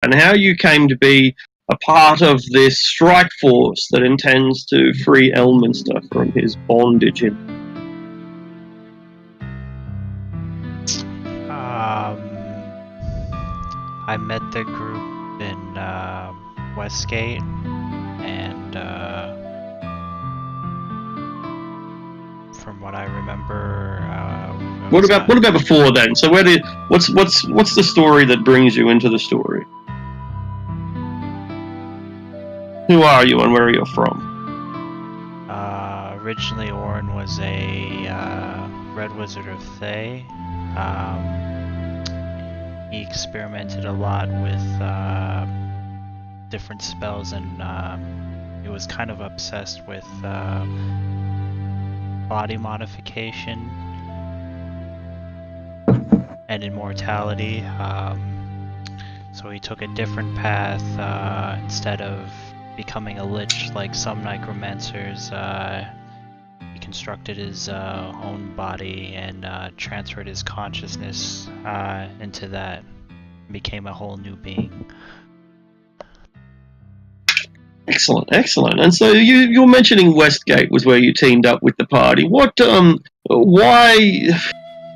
and how you came to be a part of this strike force that intends to free Elminster from his bondage in. I met the group in Westgate, and from what I remember, what about before then? So what's the story that brings you into the story? Who are you and where are you from? Originally, Orin was a Red Wizard of Thay. He experimented a lot with different spells, and he was kind of obsessed with body modification and immortality. So he took a different path. Instead of becoming a lich like some necromancers, he constructed his own body and transferred his consciousness into that, and became a whole new being. Excellent. And so you're mentioning Westgate was where you teamed up with the party. What?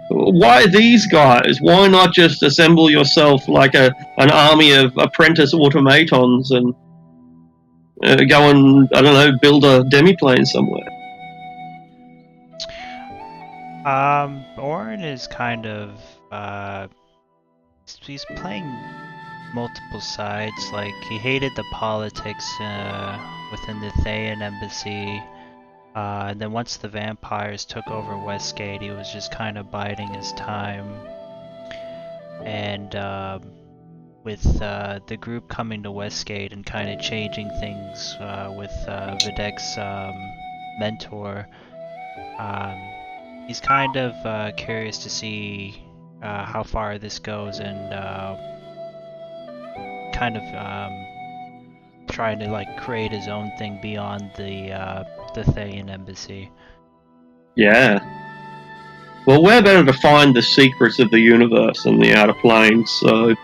Why these guys? Why not just assemble yourself like an army of apprentice automatons and go and, I don't know, build a demiplane somewhere? Orin is kind of he's playing multiple sides. Like, he hated the politics within the Thayan embassy, and then once the vampires took over Westgate, he was just kind of biding his time. And with the group coming to Westgate and kind of changing things with Videk's mentor, he's kind of curious to see how far this goes, and kind of trying to like create his own thing beyond the Thayan embassy. Yeah. Well, we're better to find the secrets of the universe and the outer planes. So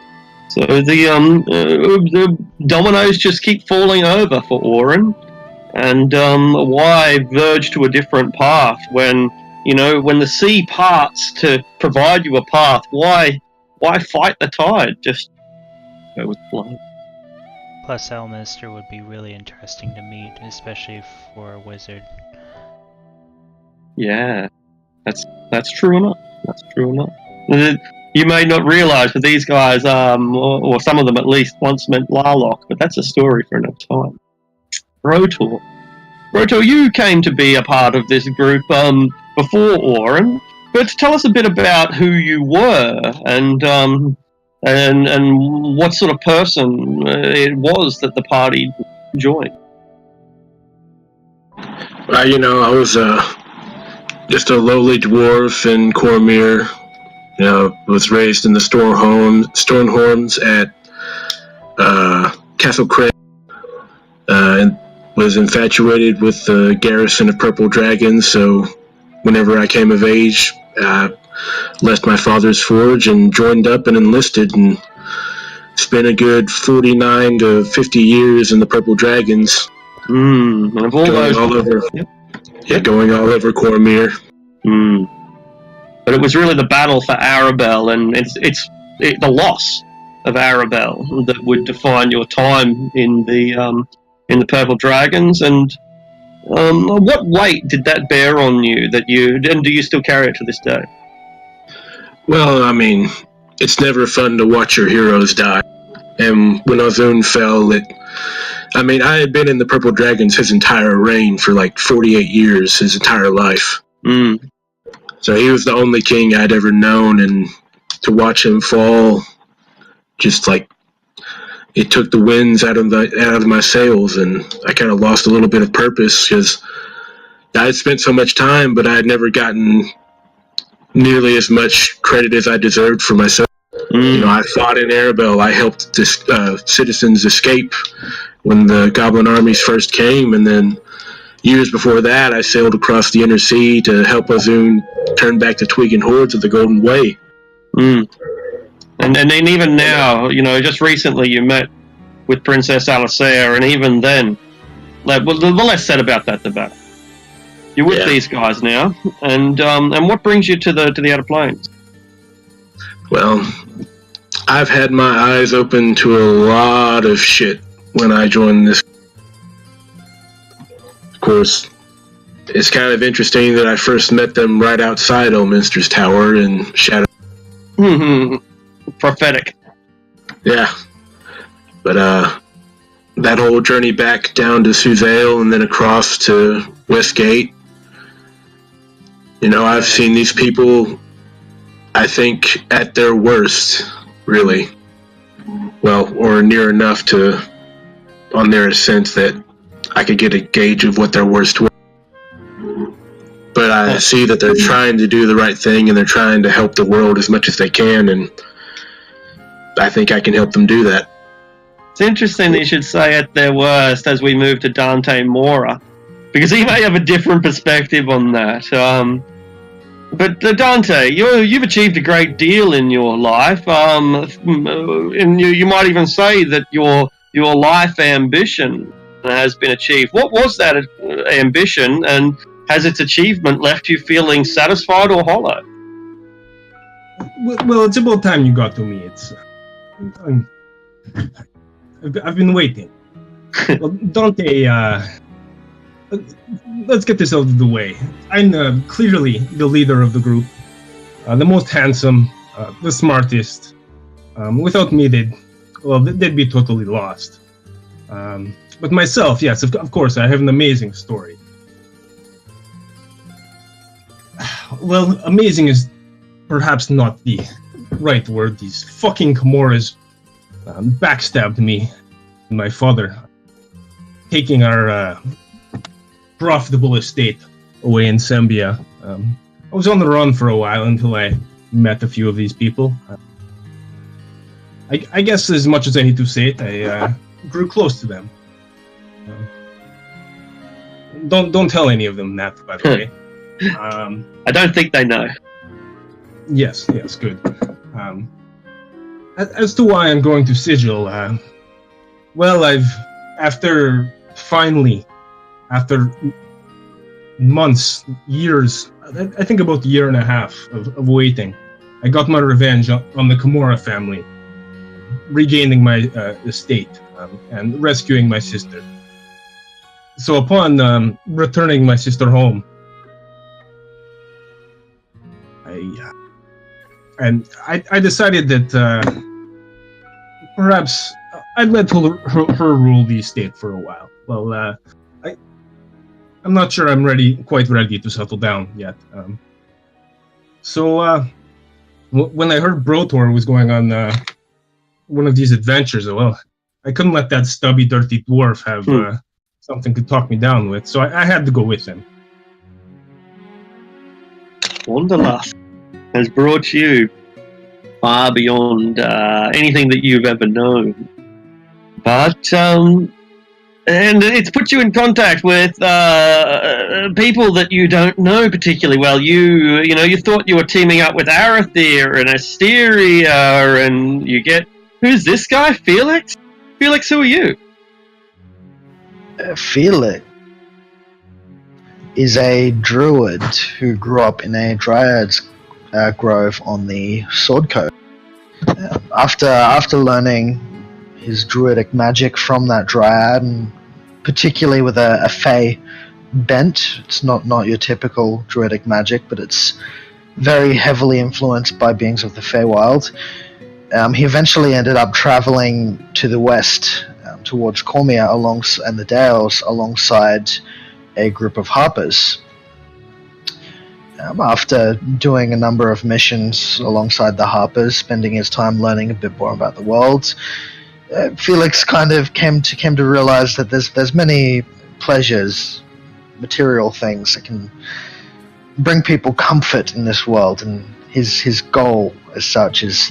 the dominoes just keep falling over for Orin, and why verge to a different path when the sea parts to provide you a path? Why fight the tide? Just go with the flow. Plus, Elminster would be really interesting to meet, especially for a wizard. Yeah, that's true enough. That's true enough. You may not realise, but these guys, or some of them at least, once meant Larlock, but that's a story for another time. Rotor, you came to be a part of this group before Orin, but tell us a bit about who you were and what sort of person it was that the party joined. I was just a lowly dwarf in Cormyr. Was raised in the Stormhorns at Castle Craig, and was infatuated with the garrison of purple dragons. So whenever I came of age, I left my father's forge and joined up and enlisted, and spent a good 49 to 50 years in the purple dragons. And of all going all over Cormyr. But it was really the battle for Arabelle, and it's the loss of Arabelle that would define your time in the Purple Dragons. And what weight did that bear on you? And do you still carry it to this day? Well, I mean, it's never fun to watch your heroes die. And when Azun fell, I had been in the Purple Dragons his entire reign for like 48 years, his entire life. So he was the only king I'd ever known, and to watch him fall, just like it took the winds out of my sails, and I kind of lost a little bit of purpose because I had spent so much time, but I had never gotten nearly as much credit as I deserved for myself. I fought in Arabelle. I helped citizens escape when the Goblin armies first came, and then years before that, I sailed across the inner sea to help Azun turn back the Tweegan hordes of the Golden Way. And then even now, just recently you met with Princess Alicea, and even then, the less said about that, the better. You're with these guys now, and what brings you to the Outer Planes? Well, I've had my eyes open to a lot of shit when I joined this. Of course, it's kind of interesting that I first met them right outside Elminster's Tower in Shadow. Prophetic. Yeah. But that whole journey back down to Suzale and then across to Westgate, I've seen these people, I think, at their worst, really. Well, or near enough on their sense that I could get a gauge of what their worst were. But I see that they're trying to do the right thing and they're trying to help the world as much as they can, and I think I can help them do that. It's interesting that you should say at their worst as we move to Dante Mora, because he may have a different perspective on that. But Dante, you've achieved a great deal in your life, and you might even say that your life ambition has been achieved. What was that ambition, and has its achievement left you feeling satisfied or hollow? Well, it's about time you got to me. I've been waiting. Well, Dante, let's get this out of the way. I'm clearly the leader of the group, the most handsome, the smartest. Without me, they'd be totally lost. But myself, yes, of course, I have an amazing story. Well, amazing is perhaps not the right word. These fucking Comoras backstabbed me and my father, taking our profitable estate away in Sembia. I was on the run for a while until I met a few of these people. I guess as much as I hate to say it, I grew close to them. Don't tell any of them that, by the way. I don't think they know. Yes, good. As to why I'm going to Sigil, well, after months, years, I think about a year and a half of waiting, I got my revenge on the Kimura family, regaining my estate and rescuing my sister. So upon returning my sister home, I decided that perhaps I'd let her rule the estate for a while. Well, I'm not sure I'm quite ready to settle down yet. So when I heard Brotor was going on one of these adventures, well, I couldn't let that stubby, dirty dwarf have something to talk me down with, so I had to go with him. Wanderlust has brought you far beyond anything that you've ever known. But, and it's put you in contact with people that you don't know particularly well. You thought you were teaming up with Arathir and Asteria, and you get... Who's this guy? Felix? Felix, who are you? Felix is a druid who grew up in a dryad's grove on the Sword Coast. After learning his druidic magic from that dryad, and particularly with a fey bent, it's not your typical druidic magic, but it's very heavily influenced by beings of the Feywild. He eventually ended up traveling to the west towards Cormia and the Dales alongside a group of harpers. After doing a number of missions alongside the harpers, spending his time learning a bit more about the world, Felix kind of came to realize that there's many pleasures, material things that can bring people comfort in this world, and his goal as such is,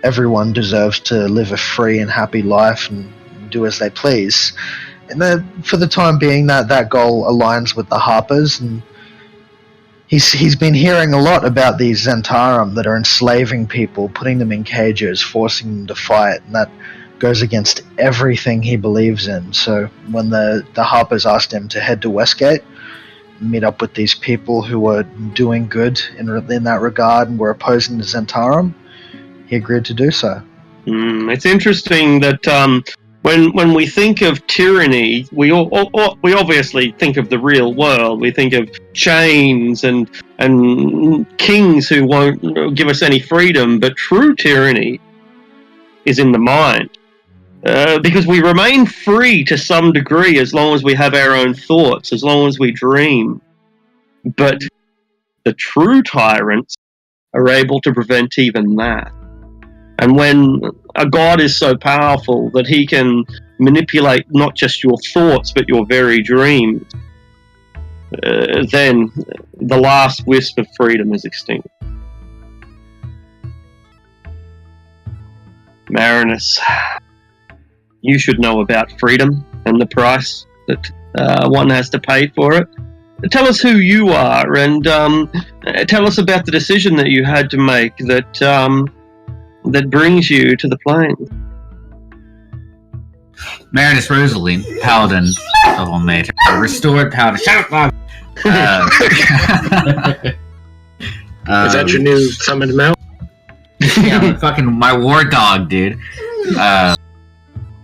everyone deserves to live a free and happy life and do as they please. And for the time being, that goal aligns with the harpers, and he's been hearing a lot about these Zentarum that are enslaving people, putting them in cages, forcing them to fight, and that goes against everything he believes in. So when the Harpers asked him to head to Westgate, meet up with these people who were doing good in that regard and were opposing the Zentarum, he agreed to do so. It's interesting that when we think of tyranny, we obviously think of the real world. We think of chains and kings who won't give us any freedom. But true tyranny is in the mind, because we remain free to some degree as long as we have our own thoughts, as long as we dream. But the true tyrants are able to prevent even that. And when a god is so powerful that he can manipulate not just your thoughts but your very dreams, then the last wisp of freedom is extinct. Marinus, you should know about freedom and the price that one has to pay for it. Tell us who you are, and tell us about the decision that you had to make that brings you to the plane. Marinus Rosaline, Paladin of Almater. Restored Paladin. Shut up, Bob! Is that your new summoned mount? Yeah, fucking my war dog, dude.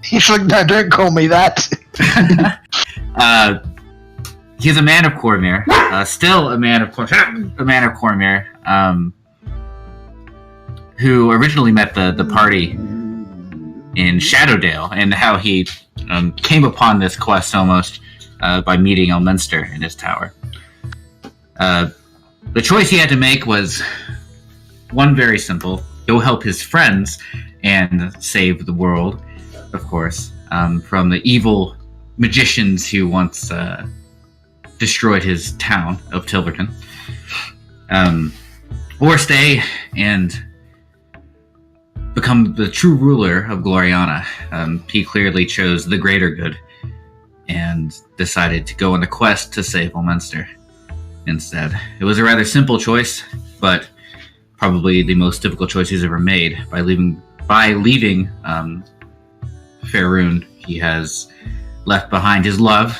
He's like, no, don't call me that. He's a man of Cormyr. Still a man of Cormyr. Who originally met the party in Shadowdale, and how he came upon this quest almost by meeting Elminster in his tower. The choice he had to make was one very simple: go help his friends and save the world, of course, from the evil magicians who once destroyed his town of Tilverton. Or stay and become the true ruler of Gloriana. He clearly chose the greater good and decided to go on the quest to save Elminster instead. It was a rather simple choice, but probably the most difficult choice he's ever made. By leaving Faerun, he has left behind his love,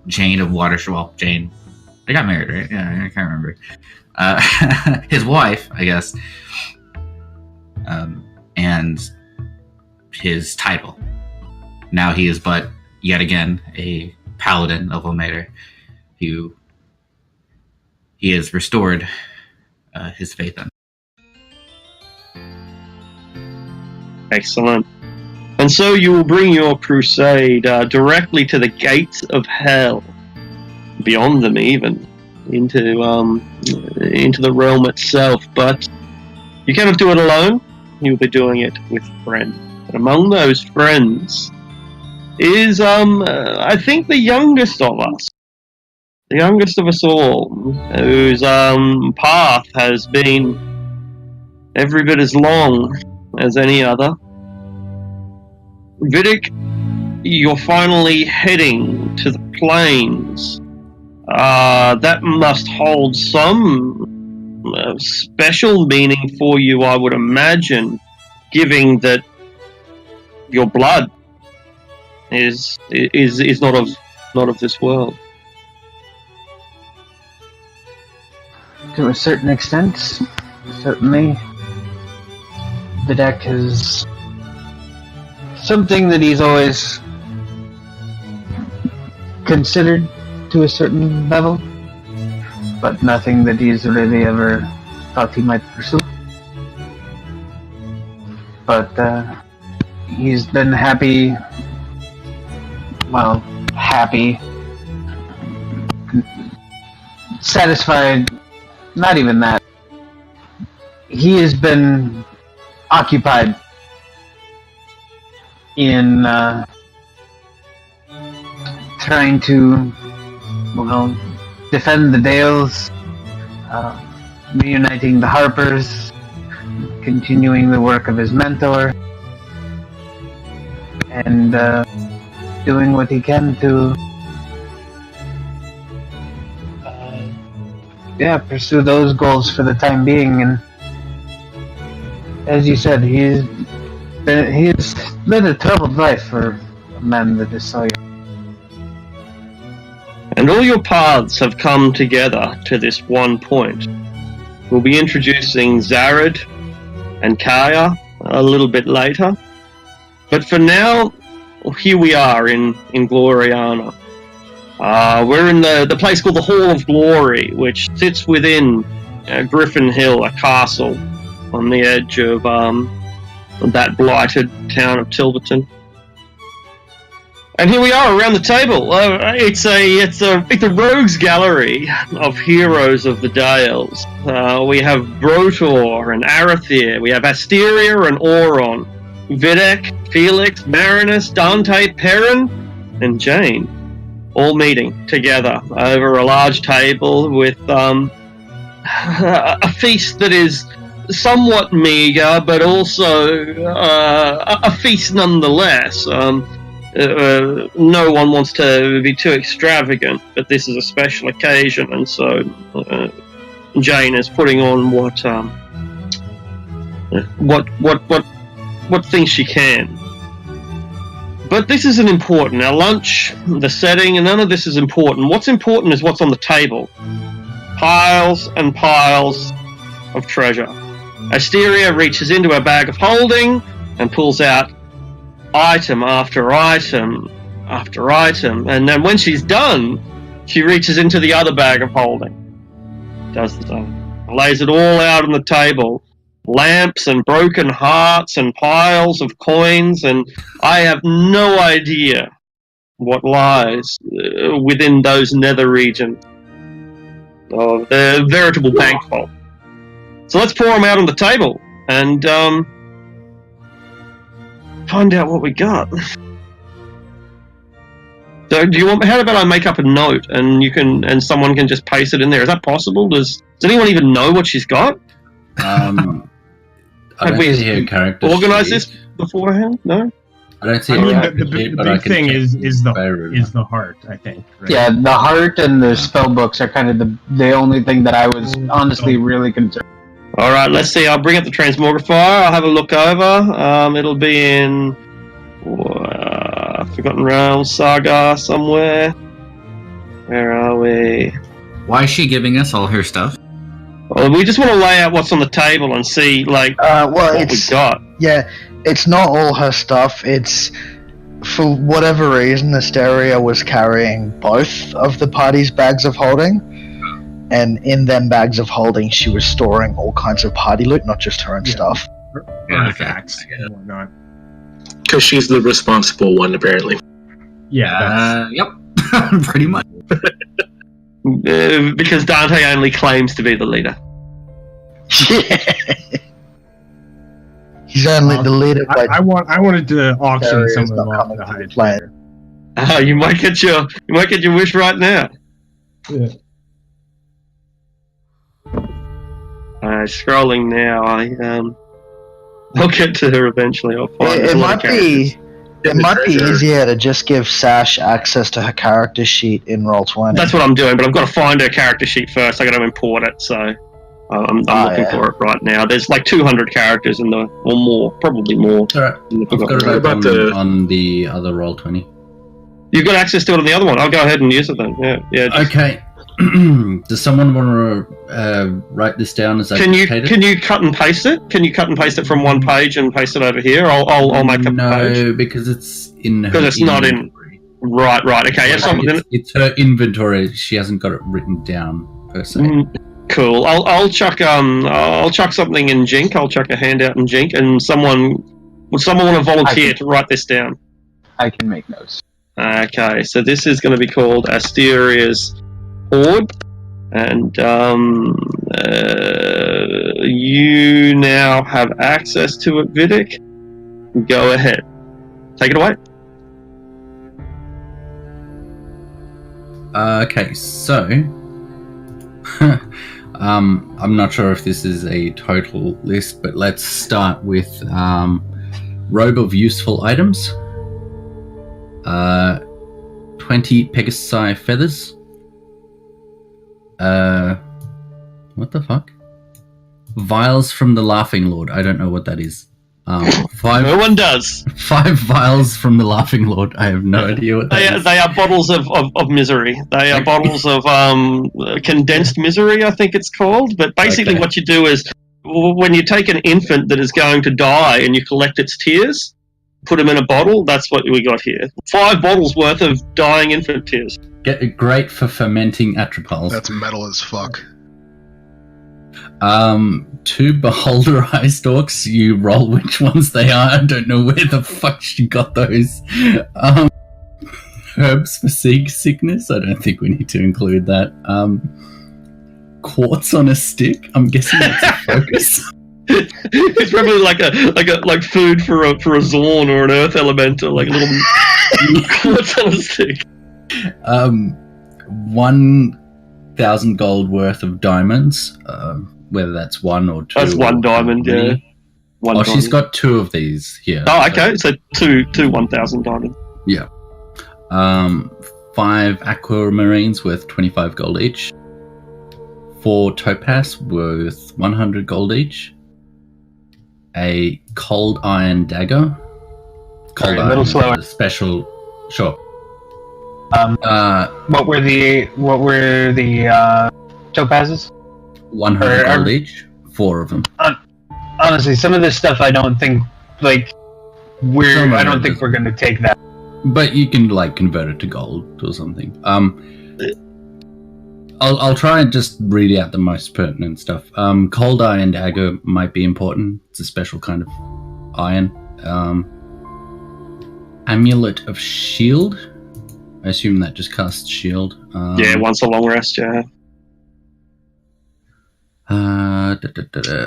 Jane of Watershore. Well, Jane, they got married, right? Yeah, I can't remember. His wife, I guess, and his title. Now he is but yet again a paladin of Almater, who he has restored his faith in. Excellent. And so you will bring your crusade directly to the gates of hell, beyond them even, into the realm itself. But you cannot do it alone. You'll be doing it with friends. And among those friends is, I think, the youngest of us. The youngest of us all, whose path has been every bit as long as any other. Vidic, you're finally heading to the plains. That must hold some special meaning for you, I would imagine, given that your blood is not of this world. To a certain extent, certainly. The deck is something that he's always considered to a certain level, but nothing that he's really ever thought he might pursue. But he's been happy, satisfied, not even that. He has been occupied in trying to, defend the Dales, reuniting the Harpers, continuing the work of his mentor, and doing what he can to pursue those goals for the time being. And as you said, he's led a troubled life for a man that is so young. And all your paths have come together to this one point. We'll be introducing Zared and Kaya a little bit later. But for now, here we are in Gloriana. We're in the place called the Hall of Glory, which sits within Griffin Hill, a castle on the edge of that blighted town of Tilverton. And here we are around the table. It's a rogues gallery of heroes of the Dales. We have Brotor and Arathir. We have Asteria and Auron, Videk, Felix, Marinus, Dante, Perrin, and Jane, all meeting together over a large table with a feast that is somewhat meager, but also a feast nonetheless. No one wants to be too extravagant, but this is a special occasion, and so Jane is putting on what things she can. But this isn't important. Our lunch, the setting, and none of this is important. What's important is what's on the table. Piles and piles of treasure. Asteria reaches into her bag of holding and pulls out item after item after item, and then when she's done, she reaches into the other bag of holding, does the same, lays it all out on the table, lamps and broken hearts and piles of coins, and I have no idea what lies within those nether regions of the veritable bank vault. So let's pour them out on the table and find out what we got. So, do you want? How about I make up a note and someone can just paste it in there? Is that possible? Does anyone even know what she's got? Have we see her character organize sheet. this beforehand? No. I don't see. The big thing is the heart, I think. Right? Yeah, the heart and the spell books are kind of the only thing that I was honestly really concerned. All right, let's see. I'll bring up the transmogrifier. I'll have a look over. It'll be in Forgotten Realms Saga somewhere. Where are we? Why is she giving us all her stuff? Well, we just want to lay out what's on the table and see, what we got. Yeah, it's not all her stuff. It's, for whatever reason, Asteria was carrying both of the party's bags of holding. And in them bags of holding, she was storing all kinds of party loot, not just her own stuff. Artifacts and whatnot. Because she's the responsible one, apparently. Yeah. Yep. Pretty much. Because Dante only claims to be the leader. He's only the leader. I wanted to auction some of them off the high player. You might get your wish right now. Yeah. Scrolling now. I'll get to her eventually. I'll find it might be easier to just give Sash access to her character sheet in Roll20. That's what I'm doing, but I've got to find her character sheet first. I got to import it, so I'm looking for it right now. There's like 200 characters in or more, probably more. All right, I've got it open on the other Roll20. You've got access to it on the other one. I'll go ahead and use it then. Yeah. Okay. Does someone want to write this down as Can you cut and paste it? Can you cut and paste it from one page and paste it over here? I'll make up a page. No, because it's in her because it's inventory. Not in. Right. Okay. It's her inventory. She hasn't got it written down per se. Cool. I'll chuck something in Jink. I'll chuck a handout in Jink, and would someone want to volunteer to write this down? I can make notes. Okay. So this is going to be called Asteria's Hoard, and you now have access to it, Vidic. Go ahead. Take it away. Okay, so I'm not sure if this is a total list, but let's start with Robe of Useful Items, 20 Pegasi Feathers, What the fuck? Vials from the Laughing Lord. I don't know what that is. No one does. 5 vials from the Laughing Lord. I have no idea what that is. They are bottles of misery. They are bottles of condensed misery, I think it's called. But basically Okay. what you do is, when you take an infant that is going to die and you collect its tears, put them in a bottle, that's what we got here. 5 bottles worth of dying infant tears. Great for fermenting atropals. That's metal as fuck. 2 beholder eye stalks. You roll which ones they are. I don't know where the fuck she got those. Herbs for sickness. I don't think we need to include that. Quartz on a stick. I'm guessing that's a focus. It's probably like food for a Zorn or an Earth Elemental, like a little quartz on a stick. 1,000 gold worth of diamonds. Whether that's 1 or 2. That's 1 diamond, yeah. She's got 2 of these here. Oh, okay. So two 1,000 diamonds. Yeah. 5 aquamarines worth 25 gold each. 4 topaz worth 100 gold each. A cold iron dagger. Cold A little slower. Special. Sure. What were the topazes? 100 gold each. 4 of them. Honestly, some of this stuff I don't think I don't think we're gonna take that. But you can convert it to gold or something. I'll try and just read out the most pertinent stuff. Cold iron dagger might be important. It's a special kind of iron. Amulet of shield. I assume that just casts shield. Yeah, once a long rest, yeah.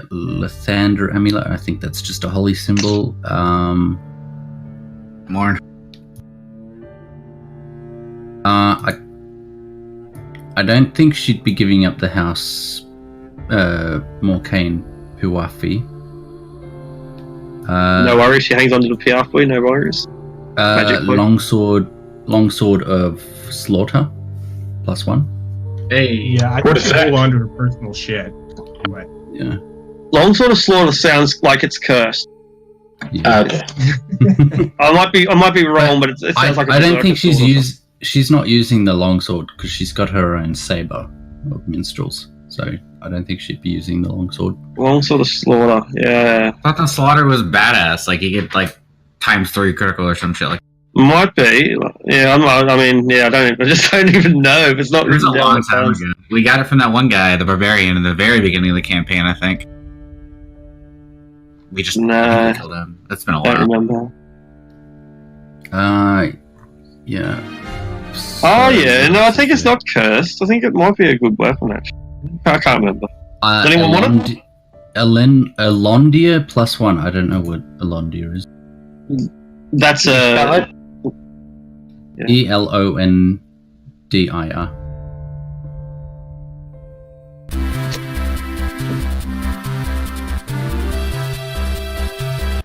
Lathander amulet. I think that's just a holy symbol. More. I don't think she'd be giving up the house. Morkane Puafi. No worries, she hangs on to the Piafui, no worries. Longsword of Slaughter, +1. Hey, Yeah, I what think is she that? hold on to her personal shit. But Yeah. Longsword of Slaughter sounds like it's cursed. Yeah. Okay. I might be wrong, but it sounds like it's I don't think cursed sword or something. she's not using the longsword because she's got her own saber of minstrels. So I don't think she'd be using the longsword. Longsword of Slaughter, yeah. I thought the slaughter was badass. Like, you get, ×3 critical or some shit. Might be. Yeah, I just don't even know if it's not It was a written down. long time ago. We got it from that one guy, the barbarian, in the very beginning of the campaign, I think. We just I think we killed him. That's been a I don't while. remember. Yeah. Oh, yeah. No, I think it's not cursed. I think it might be a good weapon, actually. I can't remember. Does anyone want it? Elondia +1. I don't know what Elondia is. That's Spell it? ELONDIR.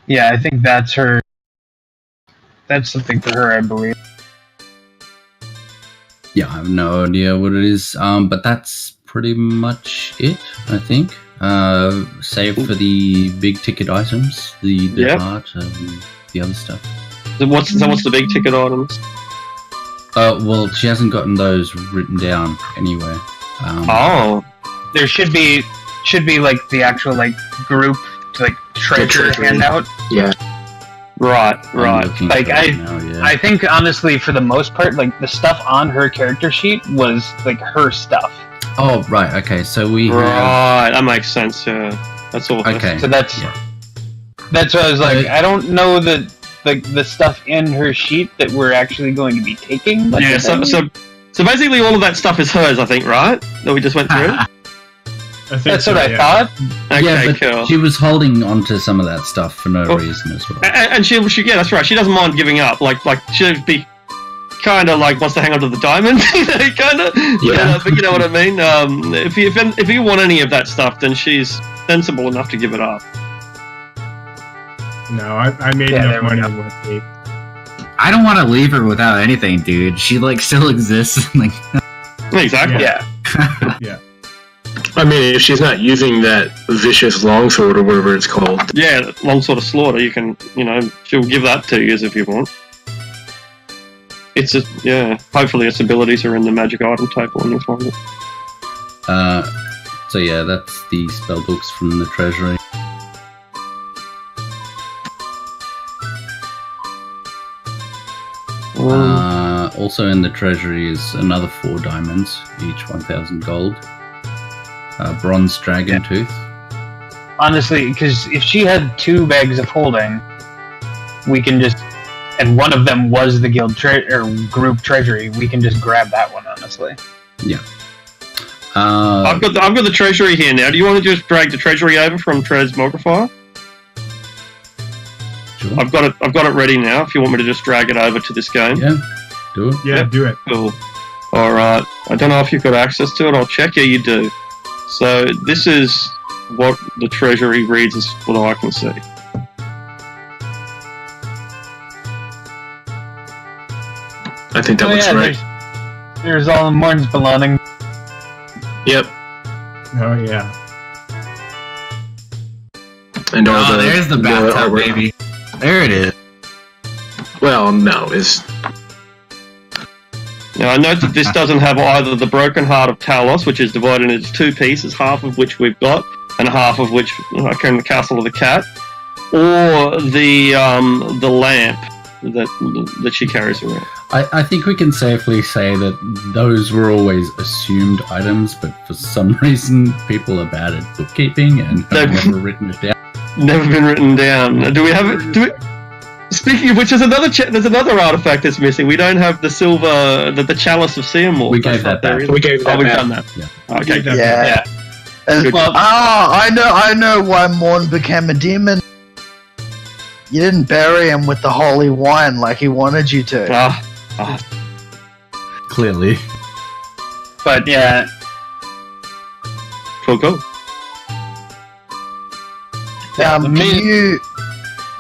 Yeah, I think that's her. That's something for her, I believe. Yeah, I have no idea what it is. But that's pretty much it, I think. Save for the big ticket items, the art, and the other stuff. What's the big ticket items? Well, she hasn't gotten those written down anywhere. There should be the actual group treasure handout. Yeah. Right. I'm looking Like, for it now, yeah. I think honestly, for the most part, the stuff on her character sheet was her stuff. Oh, right. Okay, so we have. Right, that makes sense. Yeah, that's all. Okay. So that's Yeah. what I was like. I don't know the stuff in her sheet that we're actually going to be taking. Yeah. So basically, all of that stuff is hers, I think, right? That we just went through. I think That's so, what I yeah. thought. Okay, Yeah, but cool. she was holding on to some of that stuff for no Well, reason as well. And she, yeah, that's right. She doesn't mind giving up. Like she'd be kind of wants to hang on to the diamond, kind of. Yeah. But you know what I mean. If you want any of that stuff, then she's sensible enough to give it up. No, I made Yeah, enough there we money go. with it. I don't want to leave her without anything, dude. She still exists. Exactly. Yeah. Yeah. I mean, if she's not using that vicious longsword or whatever it's called. Yeah, longsword of slaughter. You can, she'll give that to you if you want. It's hopefully its abilities are in the magic item table when you find it. So yeah, that's the spell books from the treasury. Also in the treasury is another 4 diamonds, each 1,000 gold. Bronze dragon tooth. Honestly, because if she had 2 bags of holding, we can just, and one of them was the guild group treasury, we can just grab that one. Honestly. Yeah. I've got the treasury here now. Do you want to just drag the treasury over from Transmogrifier? Sure. I've got it ready now. If you want me to just drag it over to this game. Yeah. Do it. Yeah, do it. Cool. All right. I don't know if you've got access to it. I'll check. Yeah, you do. So this is what the treasury reads, as what I can see. I think that looks right. There's all Morn's belonging. Yep. Oh yeah. And all there's the bathtub, baby. There it is. Well, no, it's... Now, I note that this doesn't have either the Broken Heart of Talos, which is divided into 2 pieces, half of which we've got, and half of which are in the Castle of the Cat, or the lamp that she carries around. I think we can safely say that those were always assumed items, but for some reason people are bad at bookkeeping and have never written it down. Never been written down. Do we have it? Speaking of which, there's another artifact that's missing. We don't have the silver, the chalice of Seamore. We gave that back. We gave that we've back. done that. Yeah. Okay. Yeah. Good. I know why Morn became a demon. You didn't bury him with the holy wine like he wanted you to. Clearly. But yeah. Cool.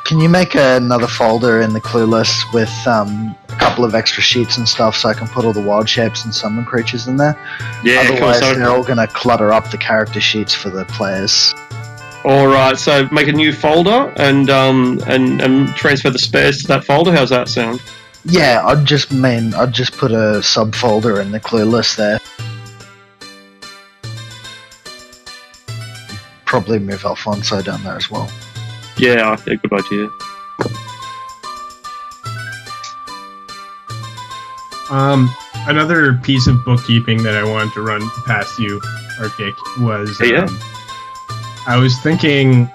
Can you make another folder in the clue list with a couple of extra sheets and stuff so I can put all the wild shapes and summon creatures in there? Yeah, Otherwise, cool. So, they're all going to clutter up the character sheets for the players. all right, so make a new folder and transfer the spares to that folder. How's that sound? Yeah, I'd just put a subfolder in the clue list there. Probably move Alfonso down there as well. Yeah, good idea. Another piece of bookkeeping that I wanted to run past you, Arctic, was I was thinking,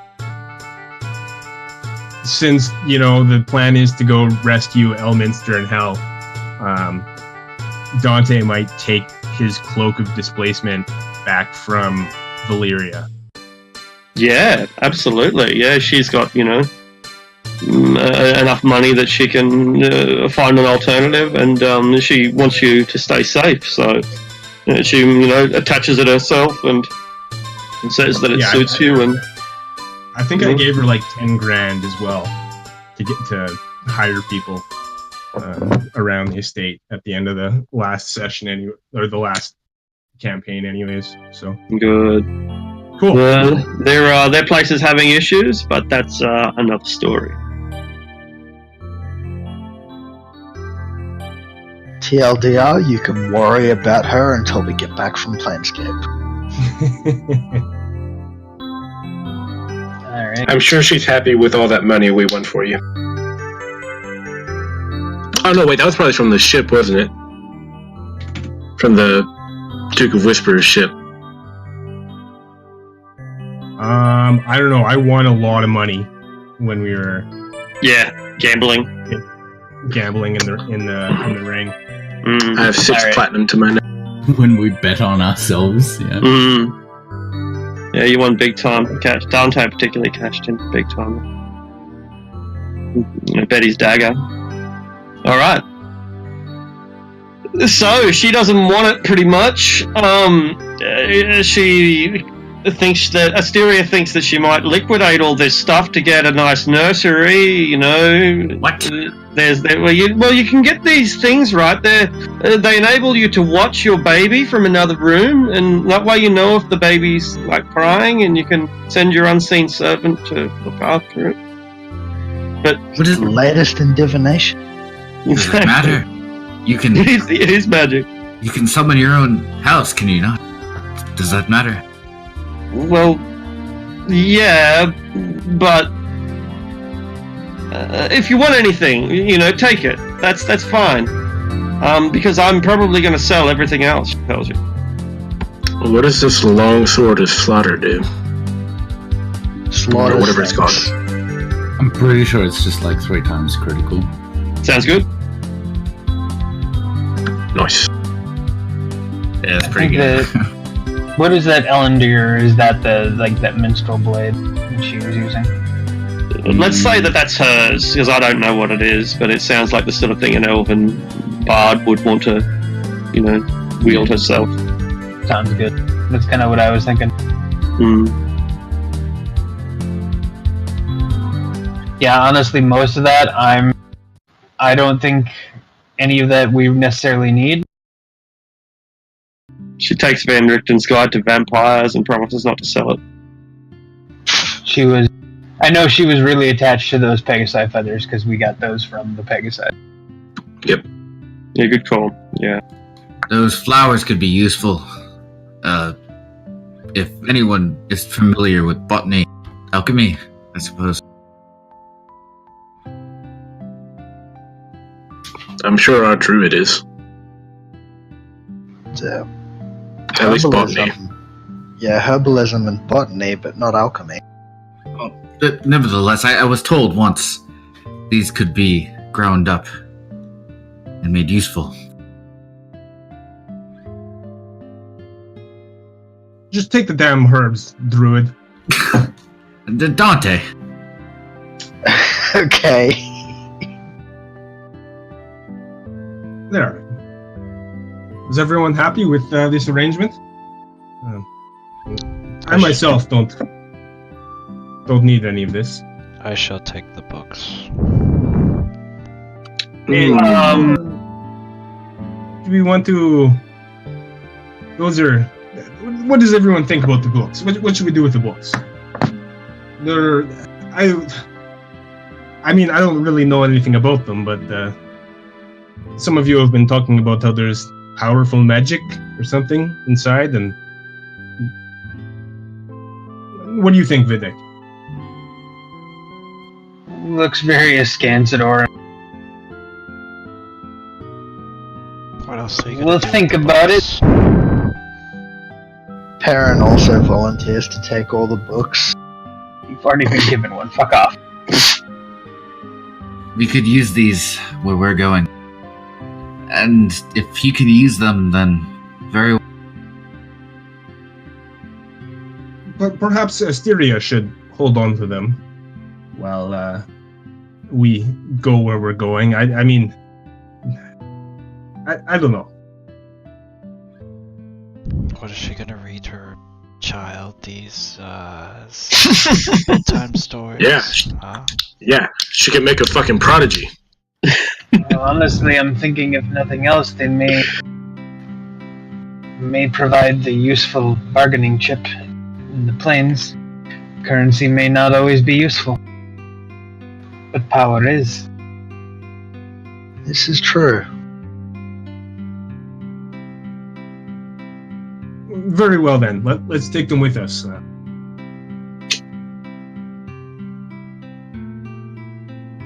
since the plan is to go rescue Elminster and Hell, Dante might take his cloak of displacement back from Valyria. Yeah, absolutely. Yeah, she's got enough money that she can find an alternative, and she wants you to stay safe. So she attaches it herself and says that it suits you. And I think I gave her like 10 grand as well to get to hire people around the estate at the end of the last session, or the last campaign, anyways. So good. Cool. Their place is having issues, but that's another story. TLDR, you can worry about her until we get back from Planescape. Alright. I'm sure she's happy with all that money we won for you. Oh no, wait, that was probably from the ship, wasn't it? From the Duke of Whisper's ship. I don't know. I won a lot of money when we were gambling in the ring. I have 6 platinum to my name. When we bet on ourselves, yeah. Yeah, you won big time. Dante particularly cashed in big time. Betty's dagger. All right. So she doesn't want it, pretty much. She thinks that Asteria thinks that she might liquidate all this stuff to get a nice nursery. You know, What? Well, you can get these things, right? They enable you to watch your baby from another room, and that way you know if the baby's like crying, and you can send your unseen servant to look after it. But What is Latest in divination. does it matter? You can It is magic. you can summon your own house, can you not? Does that matter? Well, yeah, but if you want anything, you know, take it. That's fine. Because I'm probably going to sell everything else. She tells you. What does this long sword of slaughter do? Slaughter Or whatever it's called. I'm pretty sure it's just like 3 times critical. Sounds good. Nice. Yeah, it's I pretty think good. What is that Elendir? Is that that minstrel blade that she was using? Let's say that that's hers, because I don't know what it is, but it sounds like the sort of thing an elven bard would want to, you know, wield herself. Sounds good. That's kind of what I was thinking. Yeah, honestly, most of that I don't think any of that we necessarily need. She takes Van Richten's Guide to Vampires and promises not to sell it. I know she was really attached to those Pegasi feathers because we got those from the Pegasi. Yep. Yeah, good call. Yeah. Those flowers could be useful. If anyone is familiar with botany, alchemy, I suppose. I'm sure our druid is. At least botany. Yeah, herbalism and botany, but not alchemy. But nevertheless, I was told once these could be ground up and made useful. Just take the damn herbs, druid. Dante, Okay. There. Is everyone happy with this arrangement? I myself don't need any of this. I shall take the books. And, do we want to? Those are. What does everyone think about the books? What should we do with the books? I mean, I don't really know anything about them, but some of you have been talking about how there's powerful magic or something inside, and what do you think, Videk? Looks very askance at Aura. What else are you gonna We'll do think with the about books? Perrin also volunteers to take all the books. You've already been given one. Fuck off. we could use these where we're going. And if you can use them, then very well. But perhaps Asteria should hold on to them while we go where we're going. I mean, I don't know. What is she gonna read her child these bedtime stories? Yeah. Huh? Yeah, she can make a fucking prodigy. Well, honestly, I'm thinking if nothing else, they may provide the useful bargaining chip in the plains. Currency may not always be useful, but power is. This is true. Very well then. Let's take them with us.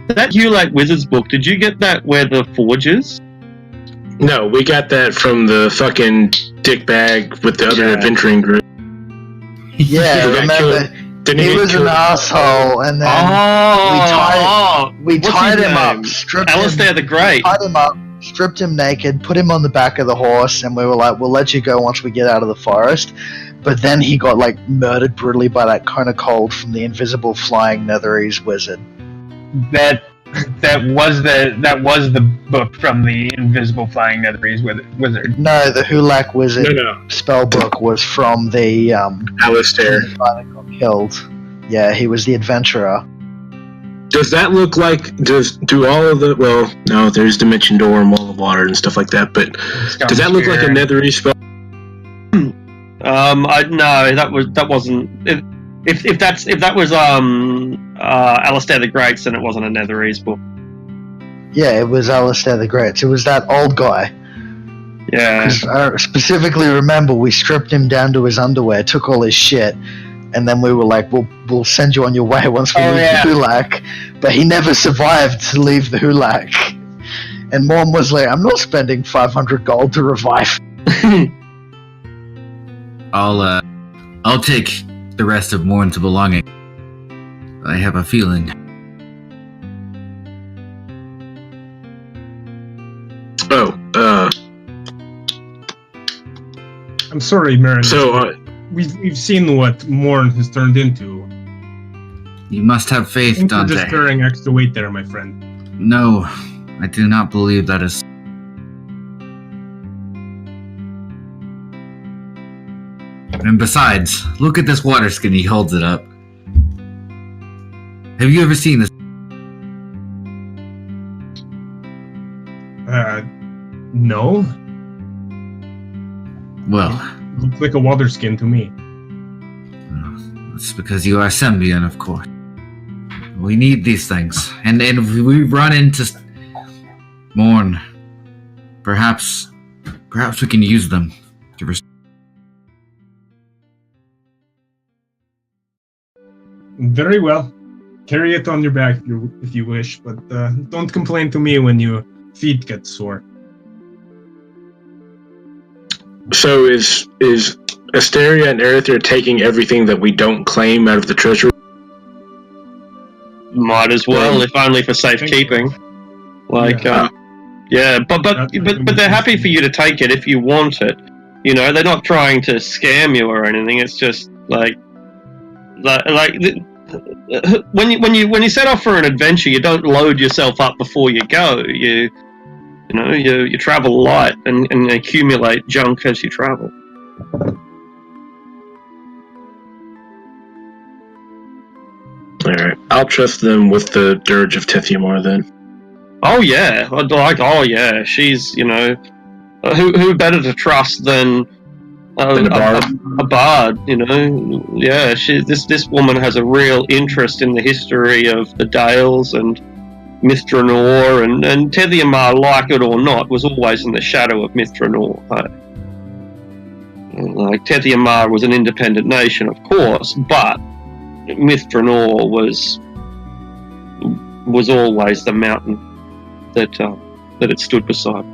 That Hewlett Wizards book, did you get that where the forges? No, we got that from the fucking dick bag with the other Yeah. adventuring group. Yeah, Who got remember, Didn't he get was an killed? asshole, and then we What's tied his him up, name? stripped Alistair him, the Great. tied him up, stripped him naked, put him on the back of the horse, and we were like, we'll let you go once we get out of the forest. But then he got like murdered brutally by that kind of cold from the invisible flying Netherese wizard. That That was the book from the Invisible Flying Netherese Wizard. No, the Hulak Wizard No. spell book was from the Alistair. the guy that got killed. Yeah, he was the adventurer. Does that look like? Do all of the? Well, no. There's Dimension Door and Wall of Water and stuff like that. But does that look like a Netherese spell? No, that wasn't. If that was Alistair the Great's, then it wasn't a Netherese book. Yeah, it was Alistair the Great. It was that old guy. Yeah. 'Cause I specifically remember we stripped him down to his underwear, took all his shit, and then we were like, we'll send you on your way once we leave the Hulak. But he never survived to leave the Hulak. And Mom was like, I'm not spending 500 gold to revive. I'll take the rest of Morn's belonging. I have a feeling. I'm sorry, Marin. So, we've seen what Morn has turned into. You must have faith, Thanks for Dante. just carrying extra weight there, my friend. No, I do not believe that is. And besides, look at this water skin. He holds it up. Have you ever seen this? No. Well, Looks like a water skin to me. it's because you are Symbian, of course. We need these things. And if we run into Morn, perhaps we can use them to Very well. Carry it on your back if you wish, but don't complain to me when your feet get sore. So is Asteria and Erythr taking everything that we don't claim out of the treasury? Might as well, if only for safekeeping. Like, yeah, but they're happy for you to take it if you want it. You know, they're not trying to scam you or anything. It's just like when you set off for an adventure, you don't load yourself up before you go. You travel light and accumulate junk as you travel. Alright, I'll trust them with the dirge of Tithiamar then. Oh yeah, she's, who better to trust than Than a bard. A bard, Yeah, this woman has a real interest in the history of the Dales and Mithranor, and Tithiamar, like it or not, was always in the shadow of Mithranor. Like, Tithiamar was an independent nation, of course, but Mithranor was always the mountain that it stood beside.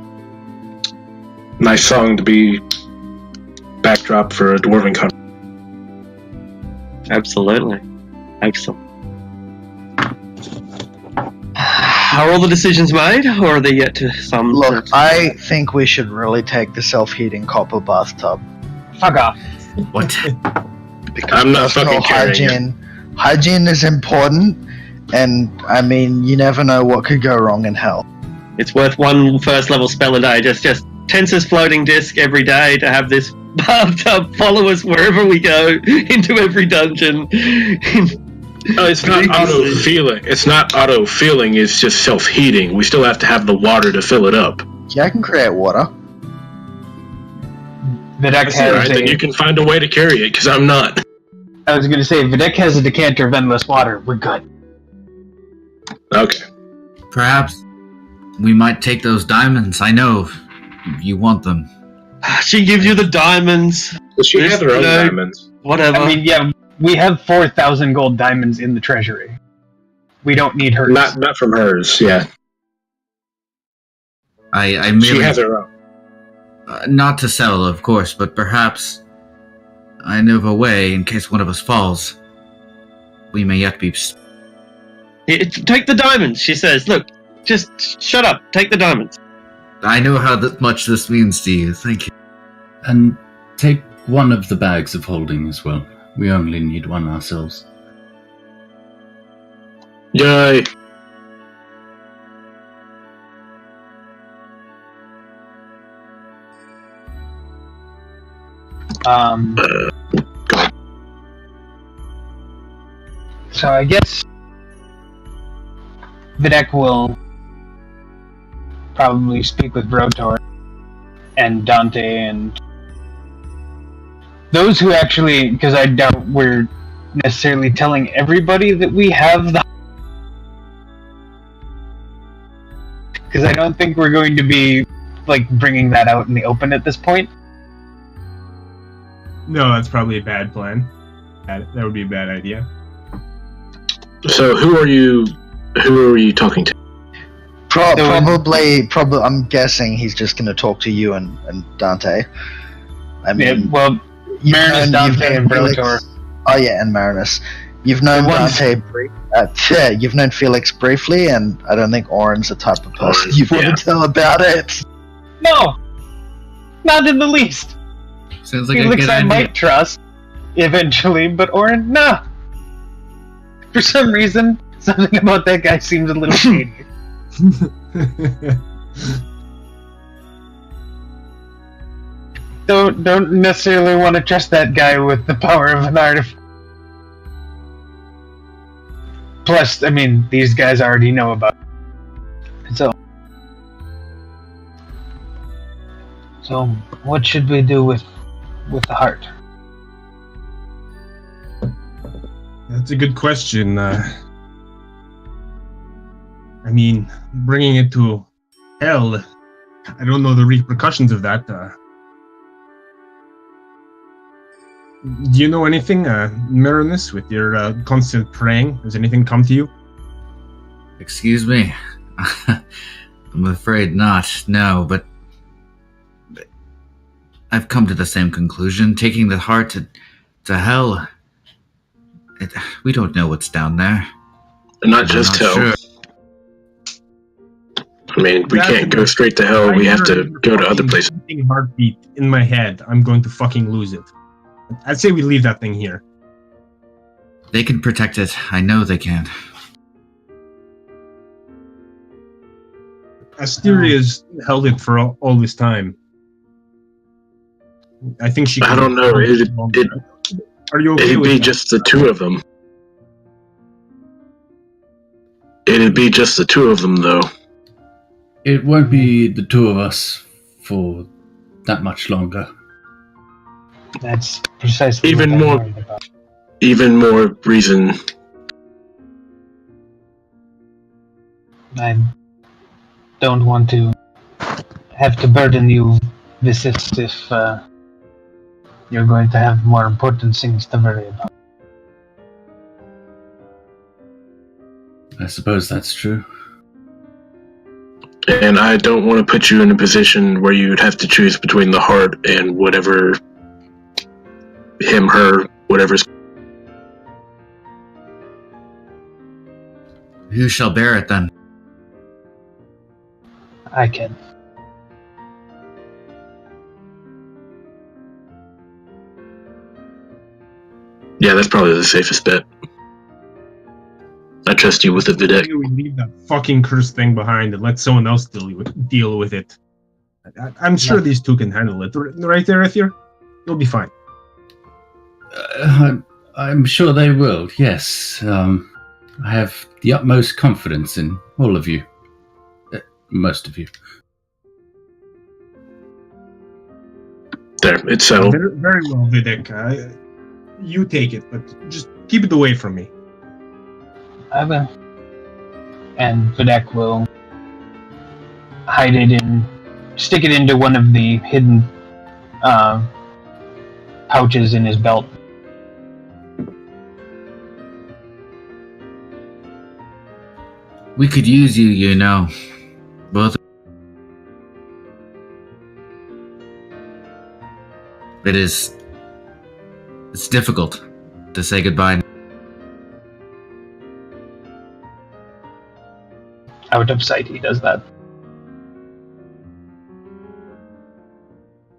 Nice song to be backdrop for a dwarven country. Absolutely. Excellent. Are all the decisions made, or are they yet to some? Look, I think we should really take the self-heating copper bathtub. Fuck off. What? Because I'm not personal fucking carrying hygiene is important, and I mean, you never know what could go wrong in hell. It's worth one first level spell a day. Just Tensor's floating disc every day to have this bathtub follow us wherever we go, into every dungeon. No, it's not auto-feeling. It's not auto-feeling, it's just self-heating. We still have to have the water to fill it up. Yeah, I can create water. Videk has Alright, then you can find a way to carry it, because I'm not. I was going to say, Videk has a decanter of endless water. We're good. Okay. Perhaps we might take those diamonds. I know you want them. She gives you the diamonds. Well, she has her own diamonds. Whatever. I mean, yeah, we have 4,000 gold diamonds in the treasury. We don't need hers. Not from hers, yeah. I merely, She has her own. not to sell, of course, but perhaps I know of a way in case one of us falls. We may yet be. Take the diamonds, she says. Look, just shut up. Take the diamonds. I know how much this means to you. Thank you. And take one of the bags of holding as well. We only need one ourselves. Yay. So I guess Videk will probably speak with Brotor and Dante and those who actually, because I doubt we're necessarily telling everybody that we have the, because I don't think we're going to be like bringing that out in the open at this point. No, that's probably a bad plan. That would be a bad idea. So who are you talking to? Probably. I'm guessing he's just going to talk to you and Dante. I mean, Yeah, well, Marinus, Dante, and Brotor. Oh yeah, and Marinus. You've known Dante. You've known Felix briefly, and I don't think Oren's the type of person you want to tell about it. No, not in the least. Sounds like Felix a good I idea. might trust eventually, but Oren, nah. For some reason, something about that guy seems a little shady. Don't necessarily want to trust that guy with the power of an artifact. Plus, I mean, these guys already know about it. So what should we do with the heart? That's a good question. I mean, bringing it to hell, I don't know the repercussions of that. Do you know anything, Marinus, with your constant praying? Has anything come to you? Excuse me? I'm afraid not, no, but I've come to the same conclusion. Taking the heart to hell, we don't know what's down there. Not just hell. Sure. I mean, we can't go straight to hell. We have to go to other places. Heartbeat in my head. I'm going to fucking lose it. I'd say we leave that thing here. They can protect it. I know they can. Asteria's held it for all this time. I think she. I don't know. Are you okay It'd with be that? just the two of them. It'd be just the two of them, though. It won't be the two of us for that much longer. That's precisely Even what I'm more- worried about. Even more reason. I don't want to have to burden you with this if you're going to have more important things to worry about. I suppose that's true. And I don't want to put you in a position where you'd have to choose between the heart and whatever him, her, whatever's. Who shall bear it then? I can. Yeah, that's probably the safest bet. I trust you with the Videk. We leave that fucking cursed thing behind and let someone else deal with it. I'm sure these two can handle it. Right there, Ithir? You'll be fine. I'm sure they will, yes. I have the utmost confidence in all of you. Most of you. There, it's settled. Very, very well, Videk. You take it, but just keep it away from me. I will. And Videk will hide it stick it into one of the hidden pouches in his belt. We could use you, you know. Both. It's difficult to say goodbye. Out of sight, he does that.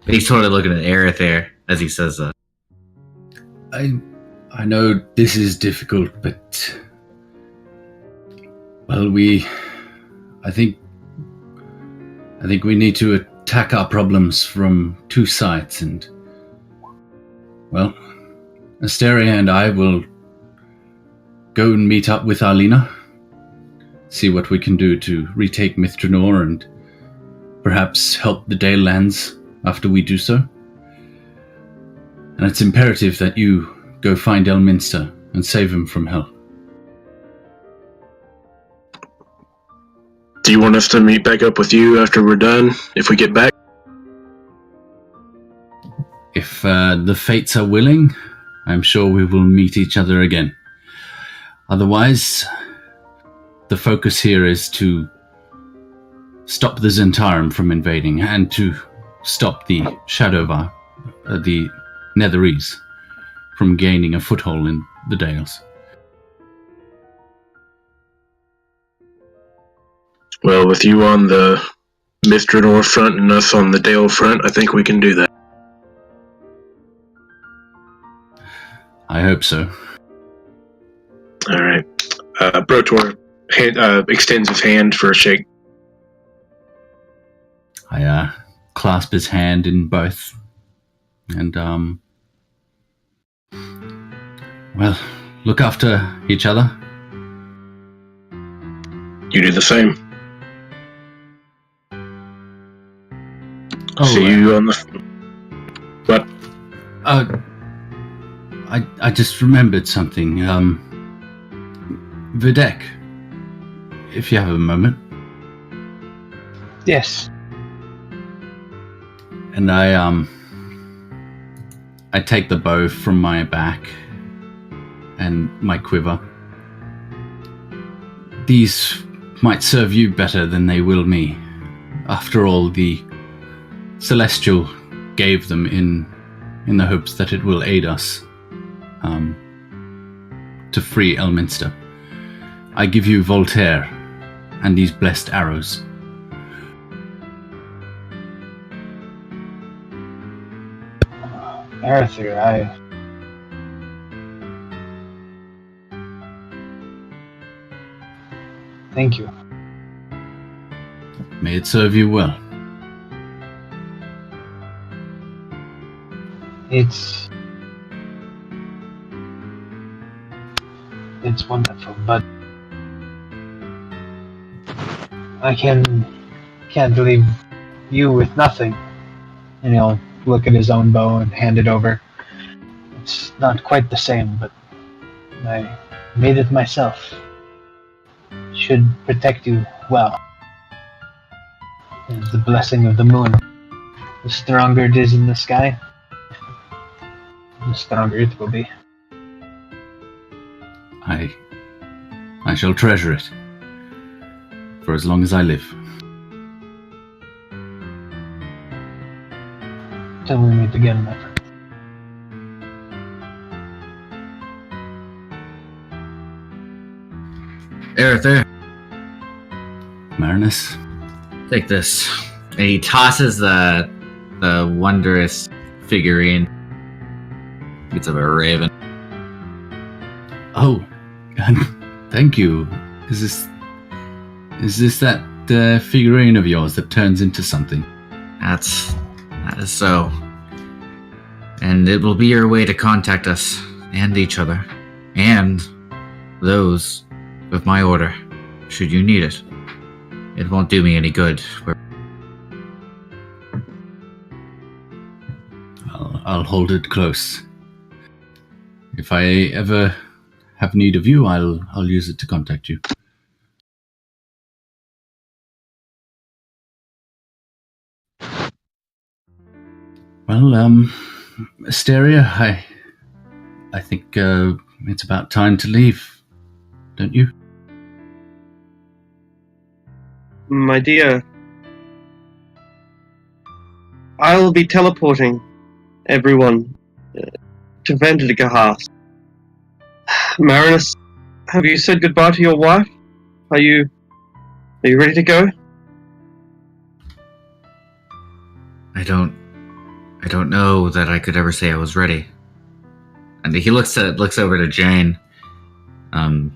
He's sort of looking at Aerith there as he says that. I know this is difficult, but well, I think we need to attack our problems from two sides, and Well, Asteria and I will go and meet up with Arlena, see what we can do to retake Mithranor and perhaps help the Dale lands after we do so. And it's imperative that you go find Elminster and save him from hell. Do you want us to meet back up with you after we're done, if we get back? If the fates are willing, I'm sure we will meet each other again. Otherwise, the focus here is to stop the Zentarum from invading and to stop the Shadowvar, the Netherese, from gaining a foothold in the Dales. Well, with you on the Mithranor front and us on the Dale front, I think we can do that. I hope so. All right. Brotor extends his hand for a shake. I clasp his hand in both, and well, look after each other. You do the same. Oh, See you on the... What? I just remembered something. Videk, if you have a moment. Yes. And I take the bow from my back and my quiver. These might serve you better than they will me. After all, the Celestial gave them in the hopes that it will aid us to free Elminster. I give you Voltaire and these blessed arrows. Arthur, thank you. May it serve you well. It's wonderful, but I can't leave you with nothing. And he'll look at his own bow and hand it over. It's not quite the same, but I made it myself. Should protect you well. It's the blessing of the moon. The stronger it is in the sky, the stronger it will be. I shall treasure it for as long as I live. Till we meet again, my friend. Arthur, Marinus, take this. And he tosses the wondrous figurine. It's of a raven. Oh, thank you. Is this that figurine of yours that turns into something? That is so. And it will be your way to contact us and each other. And those of my order, should you need it. It won't do me any good. I'll hold it close. If I ever have need of you, I'll use it to contact you. Well, Asteria, I think it's about time to leave, don't you? My dear, I'll be teleporting everyone to Vendigahast. Marinus, have you said goodbye to your wife? Are you ready to go? I don't know that I could ever say I was ready. And he looks over to Jane. Kind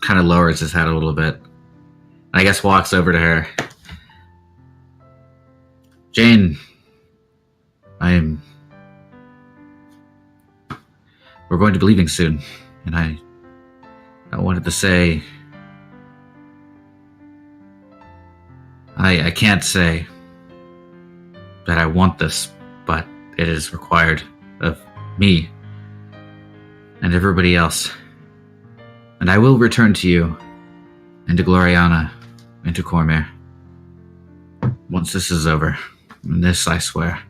of lowers his head a little bit. I guess walks over to her. Jane, I'm we're going to be leaving soon, and I wanted to say, I can't say that I want this, but it is required of me and everybody else. And I will return to you, and to Gloriana, and to Cormyr, once this is over. And this I swear.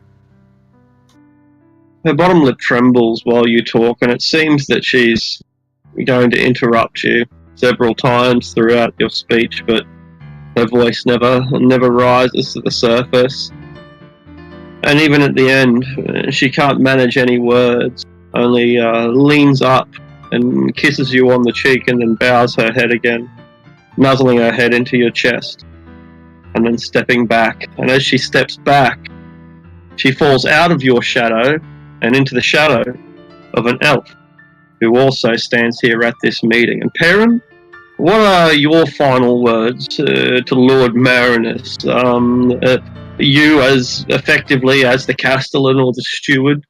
Her bottom lip trembles while you talk, and it seems that she's going to interrupt you several times throughout your speech, but her voice never rises to the surface. And even at the end, she can't manage any words, only leans up and kisses you on the cheek and then bows her head again, nuzzling her head into your chest, and then stepping back. And as she steps back, she falls out of your shadow and into the shadow of an elf who also stands here at this meeting. And Perrin, what are your final words to Lord Marinus? You, as effectively as the castellan or the steward,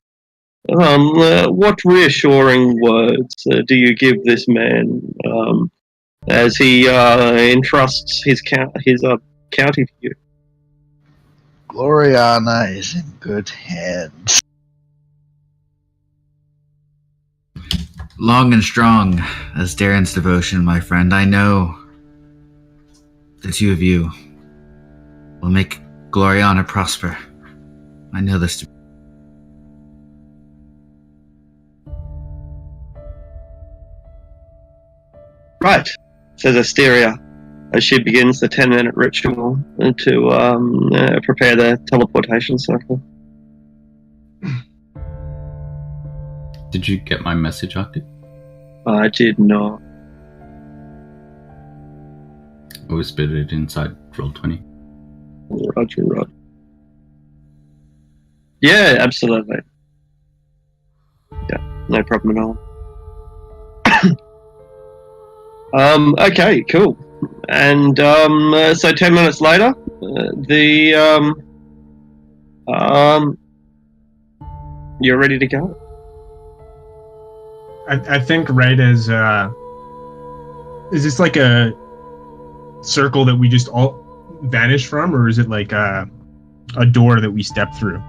what reassuring words do you give this man as he entrusts his county to you? Gloriana is in good hands. Long and strong as Darren's devotion, my friend. I know the two of you will make Gloriana prosper. I know this to be. Right, says Asteria, as she begins the 10-minute ritual to prepare the teleportation circle. Did you get my message, Arctic? I did not. I whispered it inside Roll20. Roger. Yeah, absolutely. Yeah, no problem at all. Okay, cool. And so 10 minutes later, you're ready to go. I think right as is this like a circle that we just all vanish from, or is it like a door that we step through?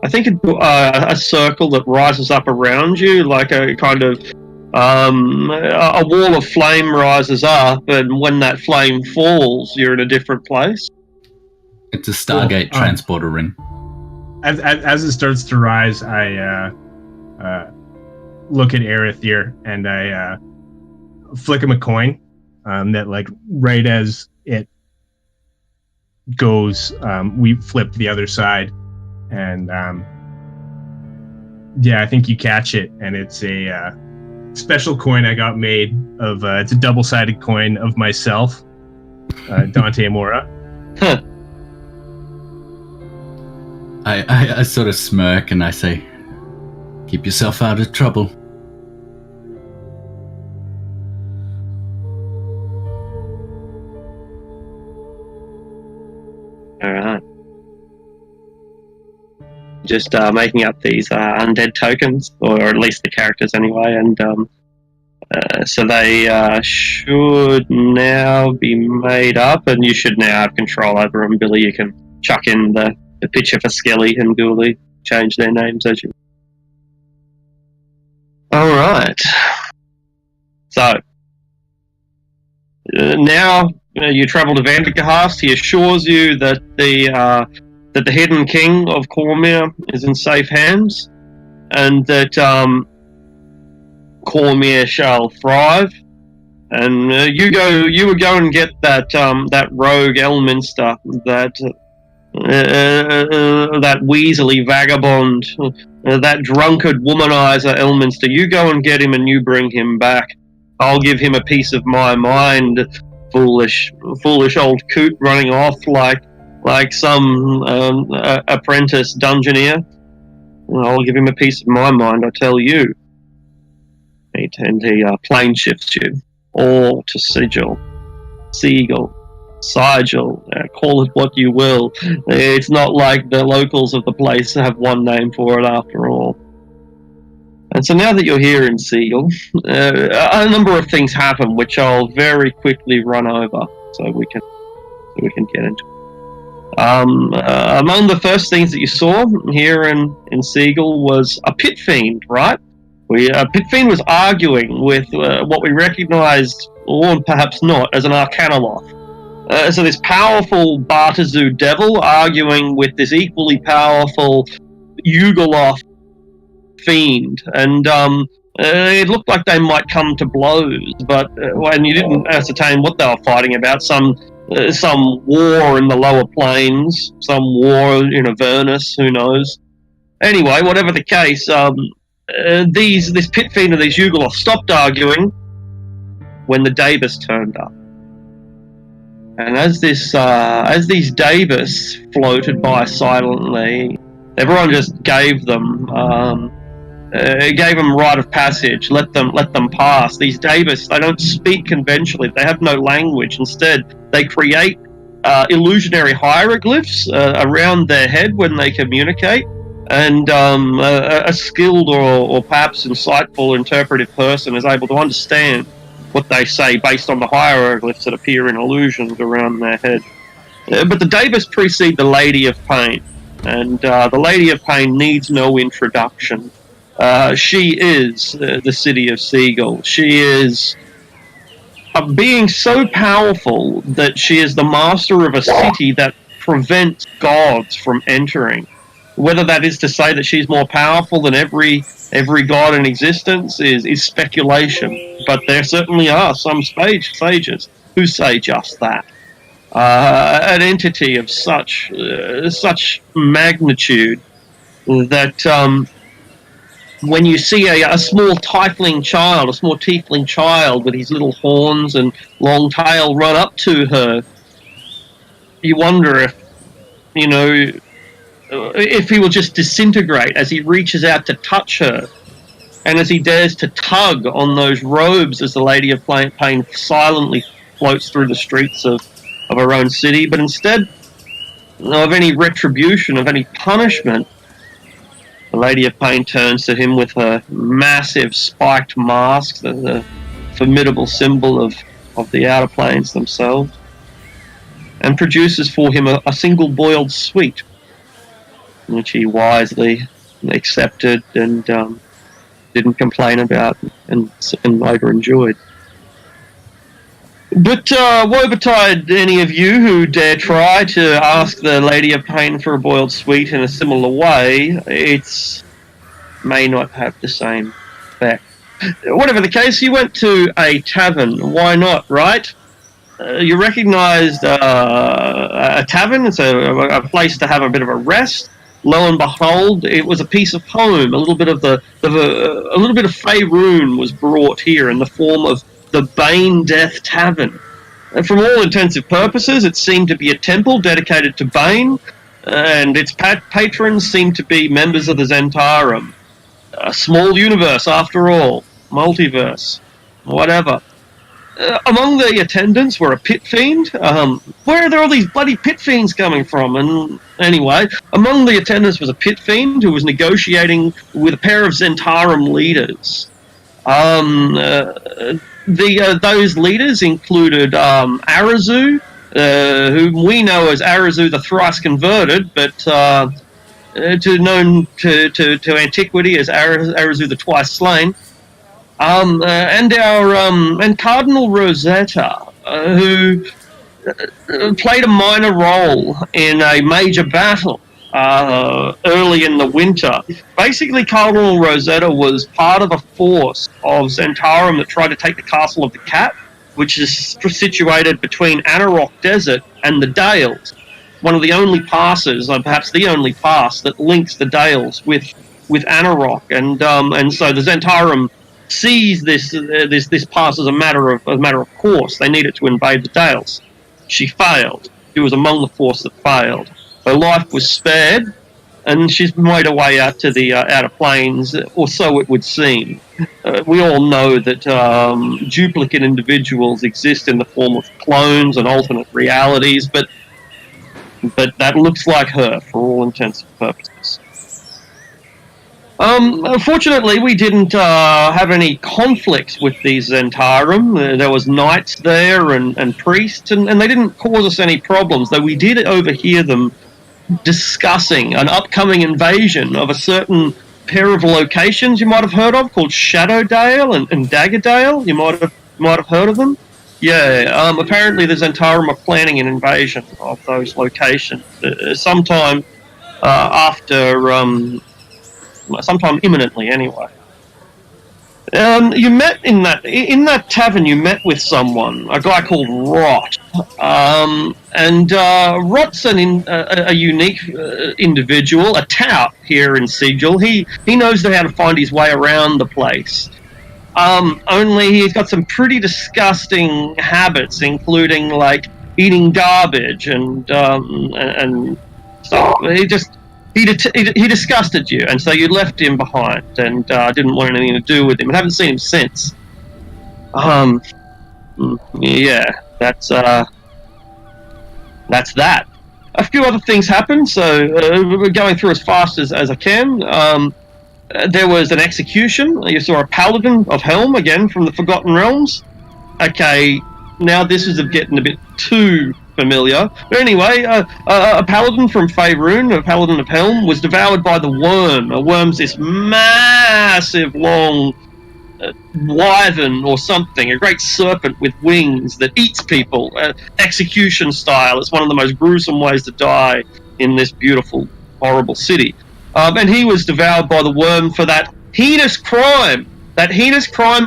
I think a circle that rises up around you, like a kind of a wall of flame rises up, and when that flame falls, you're in a different place. It's a Stargate transporter ring. As it starts to rise, I look at Aerith here, and I flick him a coin that, like, right as it goes, we flip to the other side, and yeah, I think you catch it, and it's a special coin I got made of. It's a double-sided coin of myself, Dante Amora. Huh. I sort of smirk and I say, keep yourself out of trouble. Alright. Just making up these undead tokens, or at least the characters anyway, and so they should now be made up, and you should now have control over them. Billy, you can chuck in the picture for Skelly and Ghoulie, change their names as you... Alright. So, now you travel to Vandergast. He assures you that the hidden king of Cormyr is in safe hands, and that Cormyr shall thrive. And you would go and get that rogue Elminster, that weaselly vagabond, that drunkard womanizer Elminster. You go and get him, and you bring him back. I'll give him a piece of my mind. Foolish old coot running off like some apprentice dungeoneer. I'll give him a piece of my mind, I tell you. And he plane shifts you all to Sigil, call it what you will. It's not like the locals of the place have one name for it after all. And so now that you're here in Seagull, a number of things happen, which I'll very quickly run over, so we can get into. Among the first things that you saw here in Seagull was a pit fiend, right? A pit fiend was arguing with what we recognized, or perhaps not, as an Arcanoloth. So this powerful Bartazoo devil arguing with this equally powerful Yugoloth fiend, and it looked like they might come to blows, but when you didn't ascertain what they were fighting about, some war in the lower planes, some war in Avernus, who knows. Anyway, whatever the case, this pit fiend and these Yugoloths stopped arguing when the Davis turned up. And as these Davis floated by silently, everyone just gave them rite of passage, let them pass. These Davis, they don't speak conventionally, they have no language. Instead, they create illusionary hieroglyphs around their head when they communicate, and a skilled or perhaps insightful interpretive person is able to understand what they say based on the hieroglyphs that appear in illusions around their head. But the Davis precede the Lady of Pain, and the Lady of Pain needs no introduction. She is the city of Seagull. She is a being so powerful that she is the master of a city that prevents gods from entering. Whether that is to say that she's more powerful than every god in existence is speculation, but there certainly are some sages who say just that. An entity of such magnitude that when you see a small tiefling child with his little horns and long tail run up to her, you wonder if he will just disintegrate as he reaches out to touch her, and as he dares to tug on those robes as the Lady of Pain silently floats through the streets of her own city. But instead of any retribution, of any punishment, the Lady of Pain turns to him with her massive spiked mask, the formidable symbol of the Outer Planes themselves, and produces for him a single boiled sweet, which he wisely accepted and didn't complain about and later enjoyed. But woe betide any of you who dare try to ask the Lady of Pain for a boiled sweet in a similar way. It may not have the same effect. Whatever the case, you went to a tavern. Why not, right? You recognised a tavern. It's a place to have a bit of a rest. Lo and behold, it was a piece of home. A little bit of Faerun was brought here in the form of the Bane Death Tavern. And from all intensive purposes, it seemed to be a temple dedicated to Bane, and its patrons seemed to be members of the Zentarum. A small universe, after all. Multiverse. Whatever. Among the attendants were a pit fiend. Where are all these bloody pit fiends coming from? And anyway, among the attendants was a pit fiend who was negotiating with a pair of Zentarum leaders. Those leaders included Arazu, whom we know as Arazu the Thrice Converted, but known to antiquity as Arazu the Twice Slain, and Cardinal Rosetta, who played a minor role in a major battle early in the winter. Basically, Cardinal Rosetta was part of a force of Zentarum that tried to take the Castle of the Cat, which is situated between Anarok Desert and the Dales. One of the only passes, or perhaps the only pass, that links the Dales with Anarok, and so the Zentarum sees this pass as a matter of course. They needed to invade the Dales. She failed. She was among the force that failed. Her life was spared, and she's made her way out to the Outer Planes, or so it would seem. We all know that duplicate individuals exist in the form of clones and alternate realities, but that looks like her for all intents and purposes. Unfortunately, we didn't have any conflicts with these Zentarum. There was knights there and priests, and they didn't cause us any problems, though we did overhear them discussing an upcoming invasion of a certain pair of locations you might have heard of called Shadowdale and Daggerdale. You might have heard of them. Yeah, apparently the Zentarum are planning an invasion of those locations sometime sometime imminently, anyway. You met in that tavern. You met with someone, a guy called Rot, and Rot's a unique individual, a tout here in Sigil. He knows how to find his way around the place. Only he's got some pretty disgusting habits, including like eating garbage and stuff. He disgusted you, and so you left him behind and didn't want anything to do with him, and haven't seen him since. Yeah, that's that. A few other things happened, so we're going through as fast as I can. There was an execution. You saw a paladin of Helm, again, from the Forgotten Realms. Okay, now this is getting a bit too familiar. But anyway, a paladin from Faerun, a paladin of Helm, was devoured by the worm. A worm's this massive, long wyvern or something, a great serpent with wings that eats people, execution style. It's one of the most gruesome ways to die in this beautiful, horrible city. And he was devoured by the worm for that heinous crime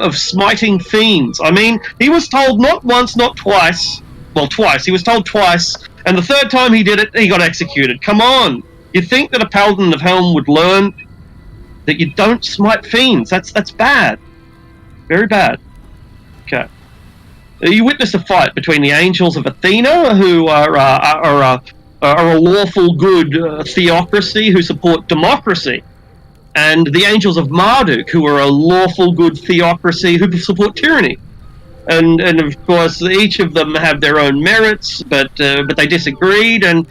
of smiting fiends. I mean, he was told not once, not twice. Well, twice. He was told twice, and the third time he did it, he got executed. Come on. You'd think that a paladin of Helm would learn that you don't smite fiends. That's bad. Very bad. Okay. You witness a fight between the Angels of Athena, who are a lawful good theocracy who support democracy, and the Angels of Marduk, who are a lawful good theocracy who support tyranny. And of course, each of them have their own merits, but they disagreed, and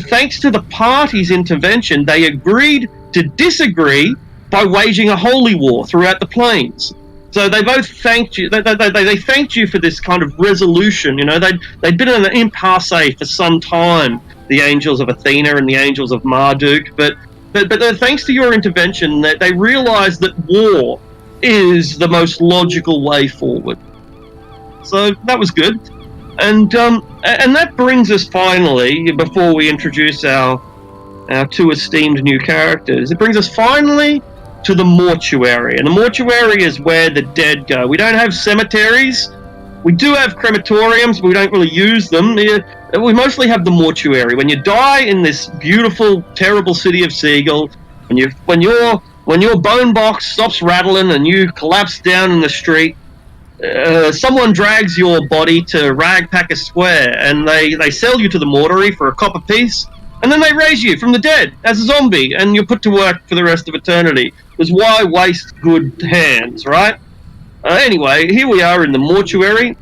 thanks to the party's intervention, they agreed to disagree by waging a holy war throughout the plains. So they both thanked you. They thanked you for this kind of resolution. You know, they'd been in an impasse for some time, the Angels of Athena and the Angels of Marduk, but thanks to your intervention, that they realised that war is the most logical way forward. So that was good, and that brings us finally, before we introduce our two esteemed new characters, it brings us finally to the mortuary. And the mortuary is where the dead go. We don't have cemeteries. We do have crematoriums, but we don't really use them. We mostly have the mortuary. When you die in this beautiful, terrible city of Sigil, when your bone box stops rattling and you collapse down in the street, someone drags your body to Ragpacker Square, and they sell you to the mortuary for a copper piece, and then they raise you from the dead as a zombie, and you're put to work for the rest of eternity. Because why waste good hands, right? Anyway, here we are in the mortuary.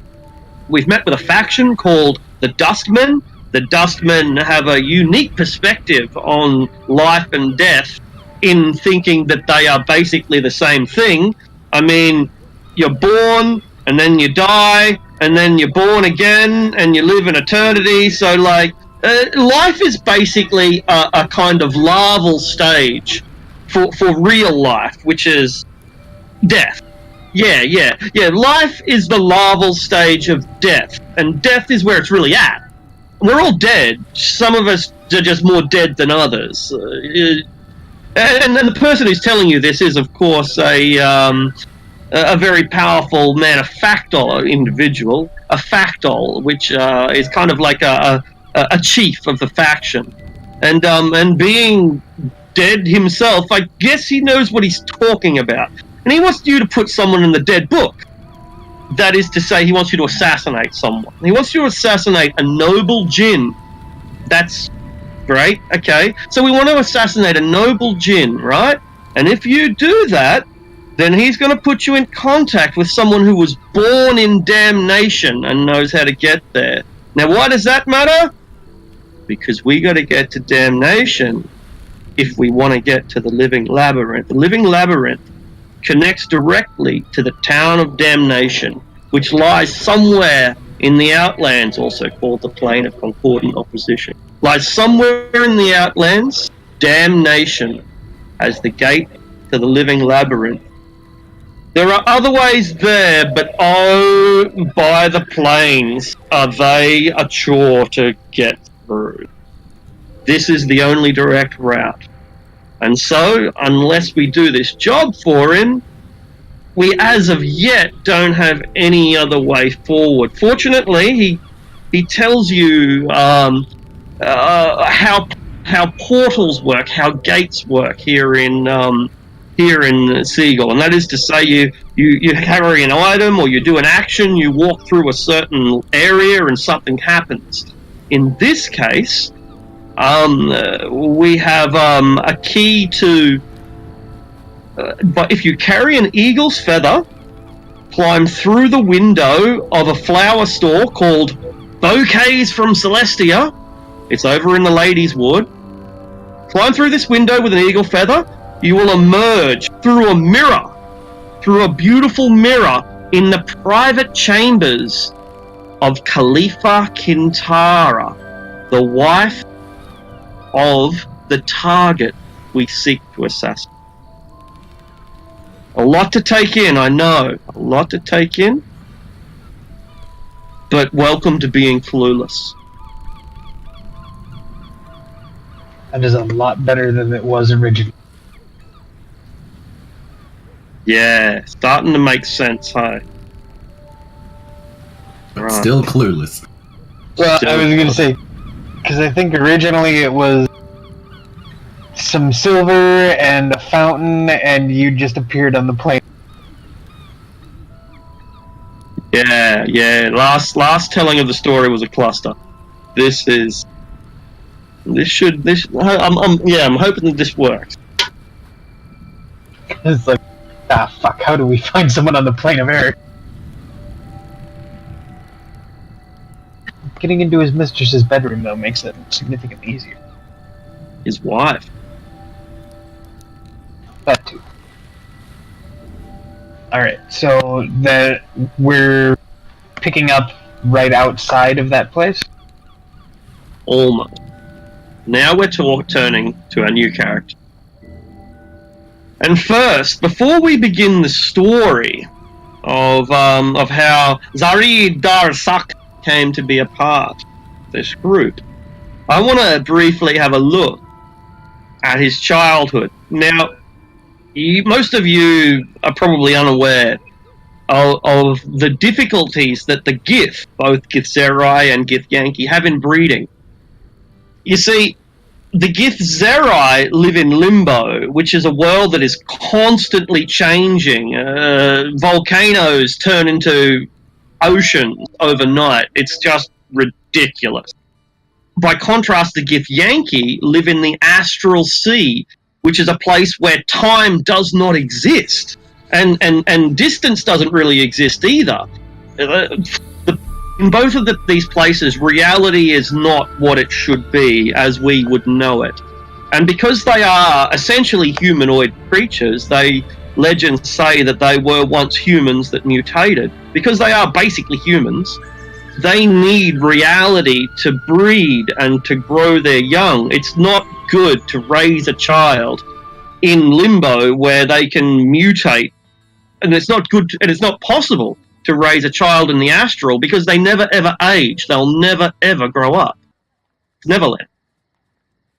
We've met with a faction called the Dustmen. The Dustmen have a unique perspective on life and death in thinking that they are basically the same thing. I mean, you're born, and then you die, and then you're born again, and you live in eternity. So, like, life is basically a kind of larval stage for real life, which is death. Yeah. Life is the larval stage of death, and death is where it's really at. We're all dead. Some of us are just more dead than others. And the person who's telling you this is, of course, a very powerful manufactor individual, a factol, which is kind of like a chief of the faction, and being dead himself, I guess he knows what he's talking about, and he wants you to put someone in the dead book. That is to say, he wants you to assassinate someone. He wants you to assassinate a noble djinn. That's great. Okay, so we want to assassinate a noble djinn, right? And if you do that, then he's going to put you in contact with someone who was born in damnation and knows how to get there. Now, why does that matter? Because we got to get to damnation if we want to get to the Living Labyrinth. The Living Labyrinth connects directly to the Town of Damnation, which lies somewhere in the Outlands, also called the Plane of Concordant Opposition. Lies somewhere in the Outlands, Damnation as the gate to the Living Labyrinth. There are other ways there, but oh, by the plains, are they a chore to get through. This is the only direct route. And so, unless we do this job for him, we as of yet don't have any other way forward. Fortunately, he tells you how portals work, how gates work here in Seagull, and that is to say, you carry an item or you do an action, you walk through a certain area, and something happens. In this case, we have a key to. But if you carry an eagle's feather, climb through the window of a flower store called Bouquets from Celestia. It's over in the Ladies' Wood. Climb through this window with an eagle feather. You will emerge through a mirror, through a beautiful mirror in the private chambers of Khalifa Kintara, the wife of the target we seek to assassinate. A lot to take in, I know. A lot to take in. But welcome to being clueless. That is a lot better than it was originally. Yeah, starting to make sense, huh? But Right. still clueless. Well, I was going to say, because I think originally it was some silver and a fountain, and you just appeared on the plane. Yeah. Last telling of the story was a cluster. I'm hoping that this works. It's like, fuck, how do we find someone on the plane of air? Getting into his mistress's bedroom, though, makes it significantly easier. His wife. That too. Alright, so we're picking up right outside of that place? Almost. Now we're turning to our new character. And first, before we begin the story of how Zari Darsak came to be a part of this group, I want to briefly have a look at his childhood. Now, most of you are probably unaware of the difficulties that the Gith, both Githzerai and Githyanki, have in breeding. You see, the Githzerai live in limbo, which is a world that is constantly changing. Volcanoes turn into oceans overnight. It's just ridiculous. By contrast, the Githyanki live in the astral sea, which is a place where time does not exist. And distance doesn't really exist either. In both of these places, reality is not what it should be as we would know it. And because they are essentially humanoid creatures, legends say that they were once humans that mutated. Because they are basically humans, they need reality to breed and to grow their young. It's not good to raise a child in limbo where they can mutate, and it's not good, and it's not possible to raise a child in the astral because they never ever age. They'll never ever grow up. Neverland.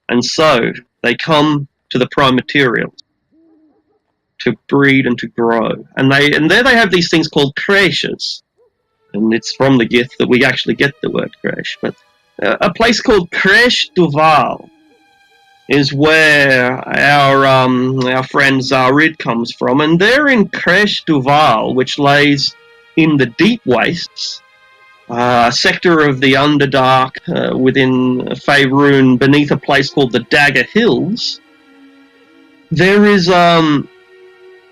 And so they come to the prime materials to breed and to grow. And there they have these things called creches. And it's from the Gith that we actually get the word creche. But a place called Creche Duval is where our friend Zarid comes from. And they're in Creche Duval, which lays in the deep wastes, a sector of the Underdark within Faerun, beneath a place called the Dagger Hills. There is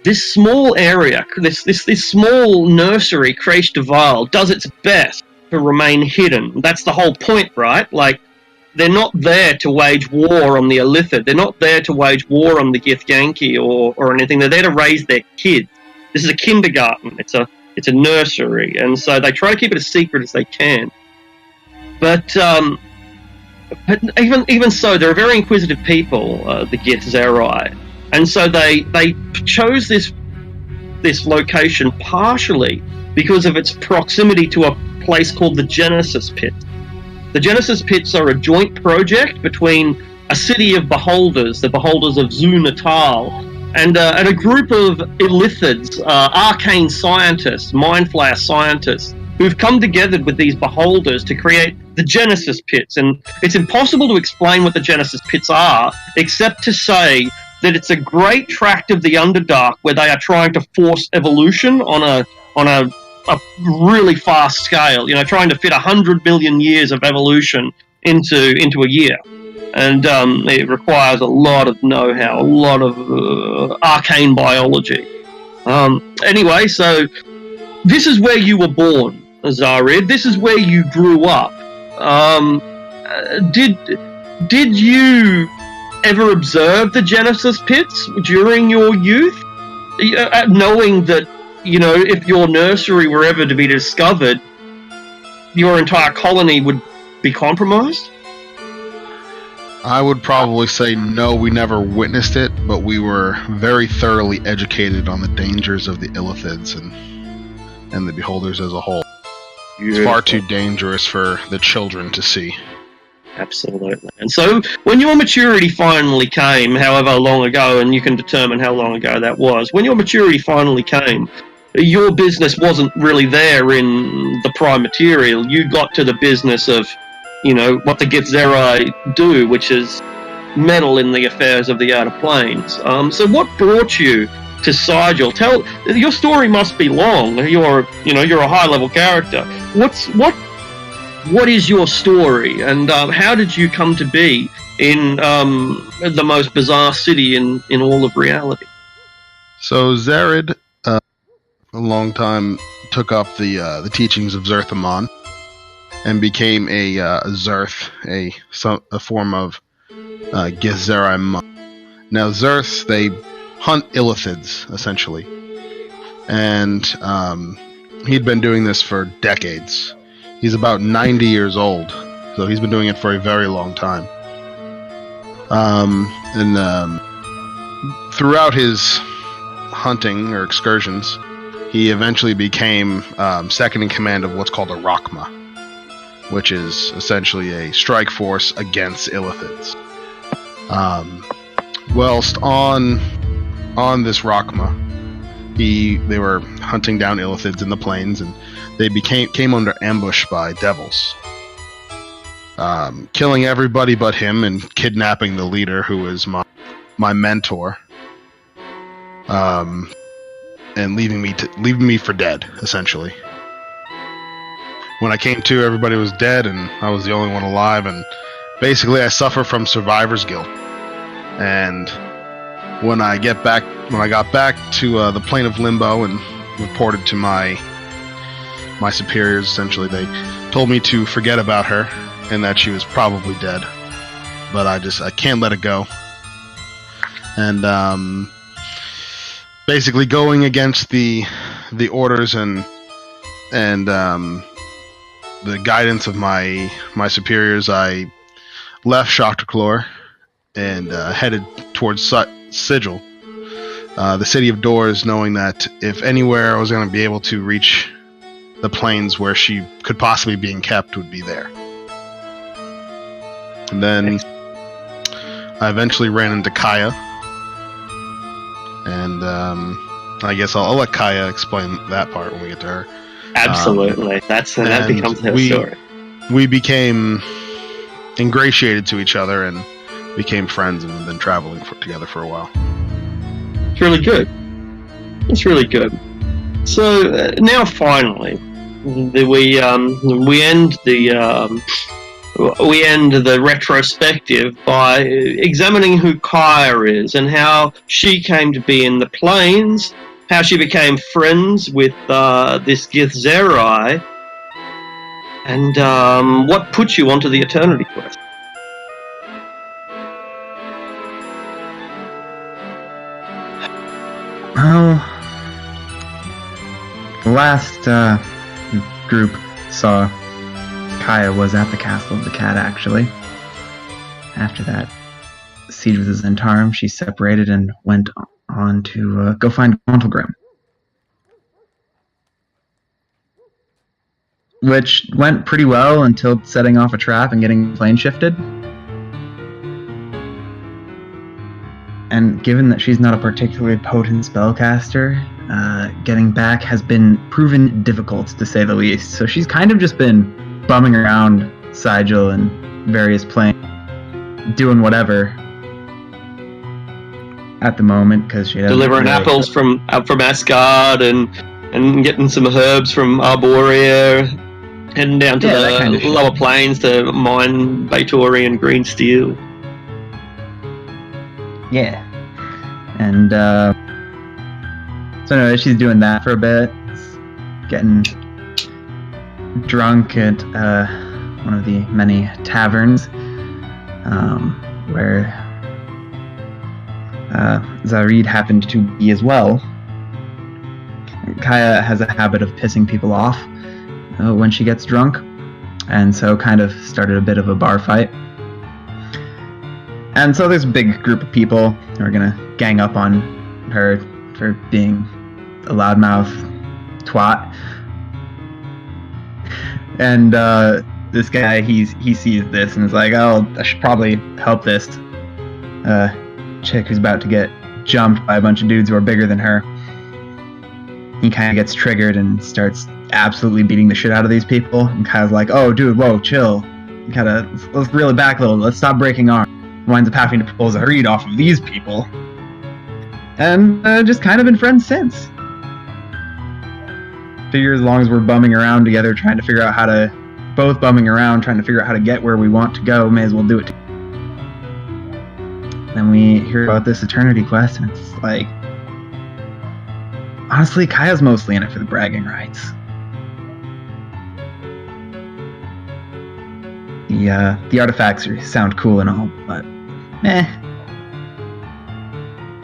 this small area, this small nursery, Creche Duval, does its best to remain hidden. That's the whole point, right? Like, they're not there to wage war on the Illithid. They're not there to wage war on the Githyanki or anything. They're there to raise their kids. This is a kindergarten. It's a nursery, and so they try to keep it as secret as they can. But even so, they're a very inquisitive people, the Githzerai, and so they chose this location partially because of its proximity to a place called the Genesis Pit. The Genesis Pits are a joint project between a city of beholders, the beholders of Zu-Natal, and a group of Illithids, arcane scientists, mind flayer scientists, who've come together with these beholders to create the Genesis Pits. And it's impossible to explain what the Genesis Pits are, except to say that it's a great tract of the Underdark where they are trying to force evolution on a really fast scale, trying to fit 100 million years of evolution into a year. And it requires a lot of know-how, a lot of arcane biology. Anyway, so this is where you were born, Zarid. This is where you grew up. Did you ever observe the Genesis Pits during your youth? Knowing that, if your nursery were ever to be discovered, your entire colony would be compromised? I would probably say no, we never witnessed it, but we were very thoroughly educated on the dangers of the Illithids and the Beholders as a whole. It's far too dangerous for the children to see. Absolutely. And so when your maturity finally came, however long ago, and you can determine how long ago that was, when your maturity finally came, your business wasn't really there in the prime material. You got to the business of, what the Githzerai do, which is meddle in the affairs of the Outer Planes. So what brought you to Sigil? Your story must be long. You're a high-level character. What is your story, and how did you come to be in the most bizarre city in all of reality? So Zarid, a long time, took up the teachings of Zerthamon and became a Zerth, a form of Githzerai monk. Now Zerths, they hunt Illithids, essentially. And he'd been doing this for decades. He's about 90 years old, so he's been doing it for a very long time. Throughout his hunting or excursions, he eventually became second in command of what's called a Rakma, which is essentially a strike force against Illithids. Whilst on this Rakma, they were hunting down Illithids in the plains, and they came under ambush by devils, killing everybody but him and kidnapping the leader, who is my mentor, and leaving me for dead, essentially. When I came to, everybody was dead, and I was the only one alive, and basically I suffer from survivor's guilt. And when I got back to the plane of limbo and reported to my superiors, essentially, they told me to forget about her and that she was probably dead. But I can't let it go. And basically going against the orders and the guidance of my superiors, I left Shaktaklor and headed towards Sigil, the City of Doors, knowing that if anywhere I was going to be able to reach the plains where she could possibly be kept would be there. And then I eventually ran into Kaya, and I guess I'll let Kaya explain that part when we get to her. Absolutely. That becomes her story. We became ingratiated to each other and became friends, and have been traveling together for a while. It's really good. It's really good. So now finally, we end the retrospective by examining who Kaya is and how she came to be in the plains, how she became friends with this Githzerai, and what put you onto the Eternity Quest. Oh, the last group saw Kaya was at the Castle of the Cat, actually. After that siege with the Zentarum, she separated and went on to go find Gauntlgrim. Which went pretty well until setting off a trap and getting the plane shifted. And given that she's not a particularly potent spellcaster, getting back has been proven difficult, to say the least. So she's kind of just been bumming around Sigil and various planes, doing whatever at the moment, because she delivering apples from Asgard and getting some herbs from Arborea, heading down to the kind of lower plains to mine Baitorian green steel. Yeah. And, so anyway, she's doing that for a bit, getting drunk at, one of the many taverns, where, Zarid happened to be as well. Kaya has a habit of pissing people off, when she gets drunk, and so kind of started a bit of a bar fight. And so there's a big group of people who are gonna gang up on her for being a loudmouth twat. And this guy, he sees this and is like, oh, I should probably help this chick who's about to get jumped by a bunch of dudes who are bigger than her. He kind of gets triggered and starts absolutely beating the shit out of these people. And kind of like, oh, dude, whoa, chill. Let's reel it back a little. Let's stop breaking arms. Winds up having to pull Zarid off of these people. And just kind of been friends since. Figure as long as we're bumming around together, trying to figure out how to... Both bumming around, trying to figure out how to get where we want to go, may as well do it. Then we hear about this Eternity quest, and it's like... Honestly, Kaya's mostly in it for the bragging rights. The artifacts sound cool and all, but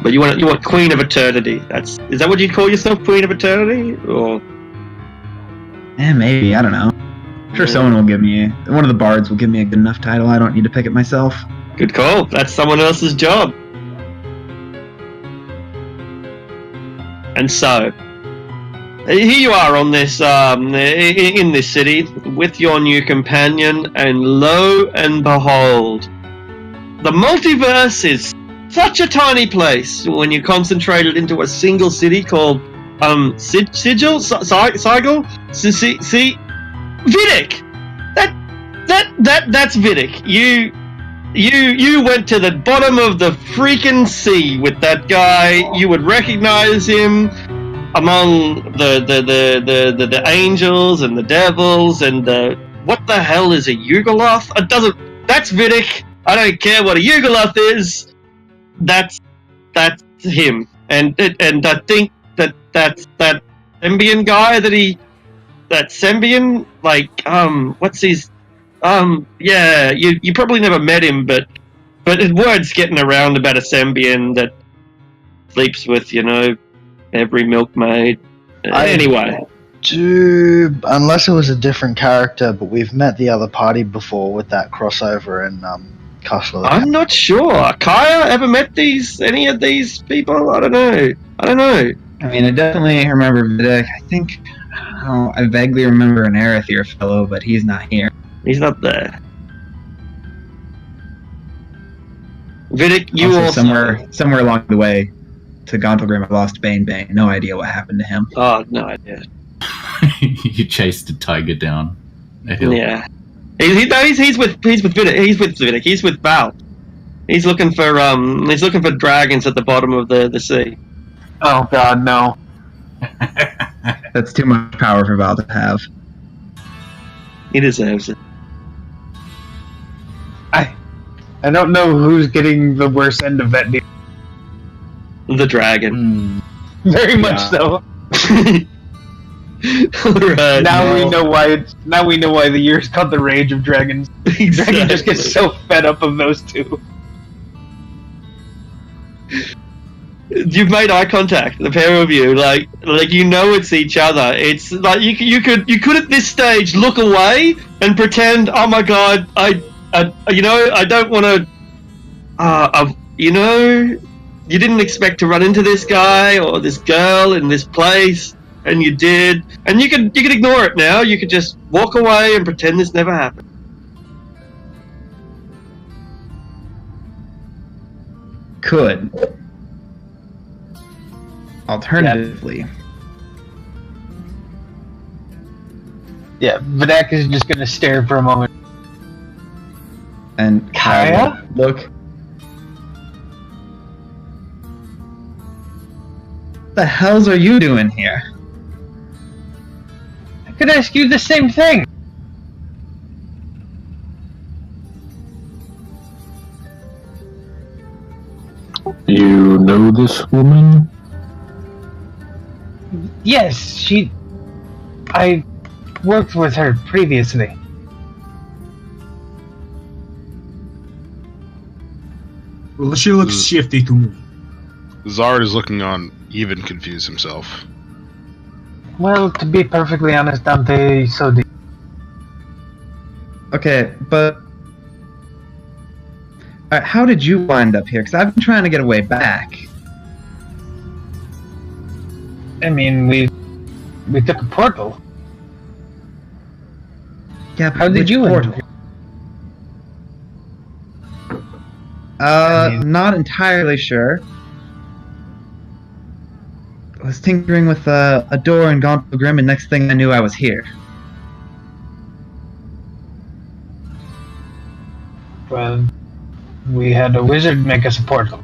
But you want Queen of Eternity. Is that what you'd call yourself, Queen of Eternity? Or maybe, I don't know. I'm sure someone will give me one of the bards will give me a good enough title. I don't need to pick it myself. Good call. That's someone else's job. And so, here you are on this in this city with your new companion, and lo and behold, the multiverse is such a tiny place when you concentrate it into a single city called Sigil. Vidic. That's Vidic. You went to the bottom of the freaking sea with that guy. You would recognize him among the angels and the devils and what the hell is a Yugoloth? That's Vidic. I don't care what a Yugoloth is. That's him. And I think that's that Sembian guy that Sembian, like, what's his, yeah, you probably never met him, but word's getting around about a Sembian that sleeps with, every milkmaid. Anyway. Unless it was a different character, but we've met the other party before with that crossover in Castle of the Cat. I'm not sure. Kaya ever met any of these people? I don't know. I mean, I definitely remember Vidic. I think, I vaguely remember an Arathir fellow, but he's not here. He's not there. Vidic, you also... Somewhere along the way to Gauntlgrim, I lost Bane. No idea what happened to him. Oh, no idea. You chased a tiger down a hill. Yeah. He's with Vidic. He's with Vidic. He's with Val. He's looking for dragons at the bottom of the sea. Oh God, no. That's too much power for Val to have. He deserves it. I don't know who's getting the worst end of that deal. The dragon. Very much so. Right, we know why. Now we know why the year's called the Rage of Dragons. Exactly. Dragon just gets so fed up of those two. you've made eye contact, the pair of you, like you know it's each other. It's like you could at this stage look away and pretend, oh my god, I don't want to. You didn't expect to run into this guy or this girl in this place, and you did. And you could ignore it now. You could just walk away and pretend this never happened. Could. Alternatively. Yeah, Vidak is just gonna stare for a moment. And Kaya? Look. What the hells are you doing here? I could ask you the same thing. You know this woman? Yes, I worked with her previously. Well, she looks shifty to me. Zard is looking on, even confused himself. Well, to be perfectly honest, Dante, so do. Okay, but... Alright, how did you wind up here? Because I've been trying to get a way back. I mean, we took a portal. Yeah, but How did which you portal? enter? Not entirely sure. I was tinkering with a door in Gauntlet Grim, and next thing I knew I was here. Well, we had a wizard make us a portal.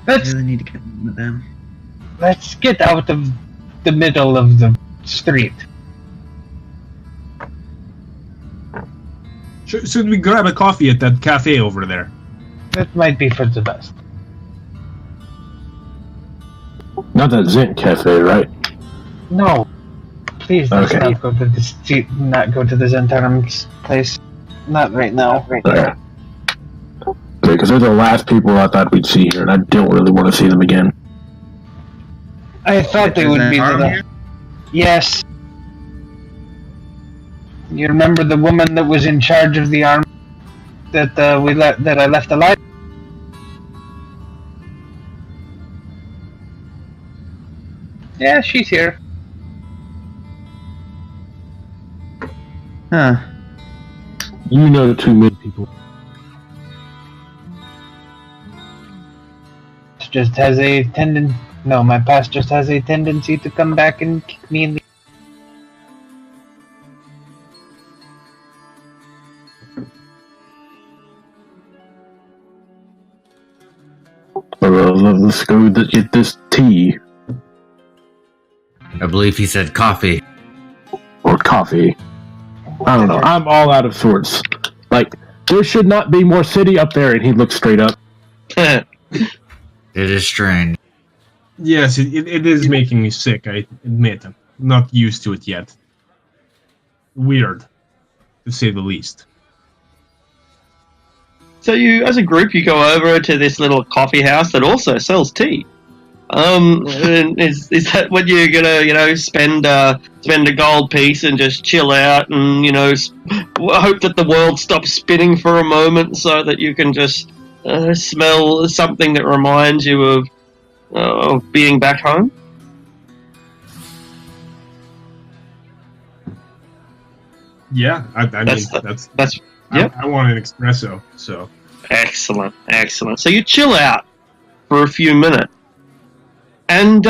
I really need to get in with them. Let's get out of the middle of the street. Should we grab a coffee at that cafe over there? That might be for the best. Not that Zen Cafe, right? No, please let's Okay. not go to the Zentarim's place. Not right now. Okay. Because they're the last people I thought we'd see here, and I don't really want to see them again. I thought they Is would there be an arm the. here? Yes. You remember the woman that was in charge of the army that I left alive? Yeah, she's here. Huh. You know too many people. Just has a tendency. No, my past just has a tendency to come back and kick me in the. Let's go get this tea. I believe he said coffee. Or coffee. I don't know. I'm all out of sorts. Like, there should not be more city up there, and he looks straight up. It is strange. Yes, it is making me sick, I admit. I'm not used to it yet. Weird, to say the least. So you, as a group, you go over to this little coffee house that also sells tea. And is that what you're gonna, spend a gold piece and just chill out and, hope that the world stops spinning for a moment so that you can just smell something that reminds you of being back home? Yeah, I mean, that's yep. I want an espresso, so. Excellent. So you chill out for a few minutes. And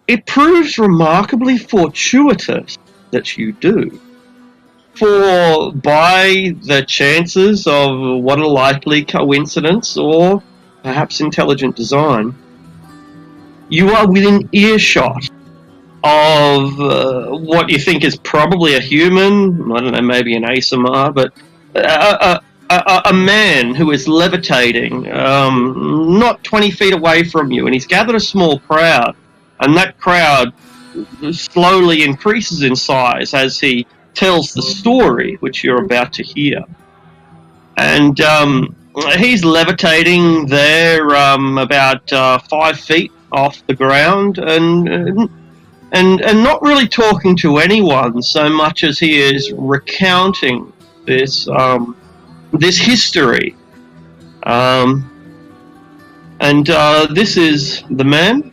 it proves remarkably fortuitous that you do. For by the chances of what a likely coincidence or perhaps intelligent design, you are within earshot of what you think is probably a human, I don't know, maybe an ASMR, but a man who is levitating not 20 feet away from you, and he's gathered a small crowd, and that crowd slowly increases in size as he tells the story, which you're about to hear. And he's levitating there about 5 feet off the ground and not really talking to anyone so much as he is recounting this this history. This is the man,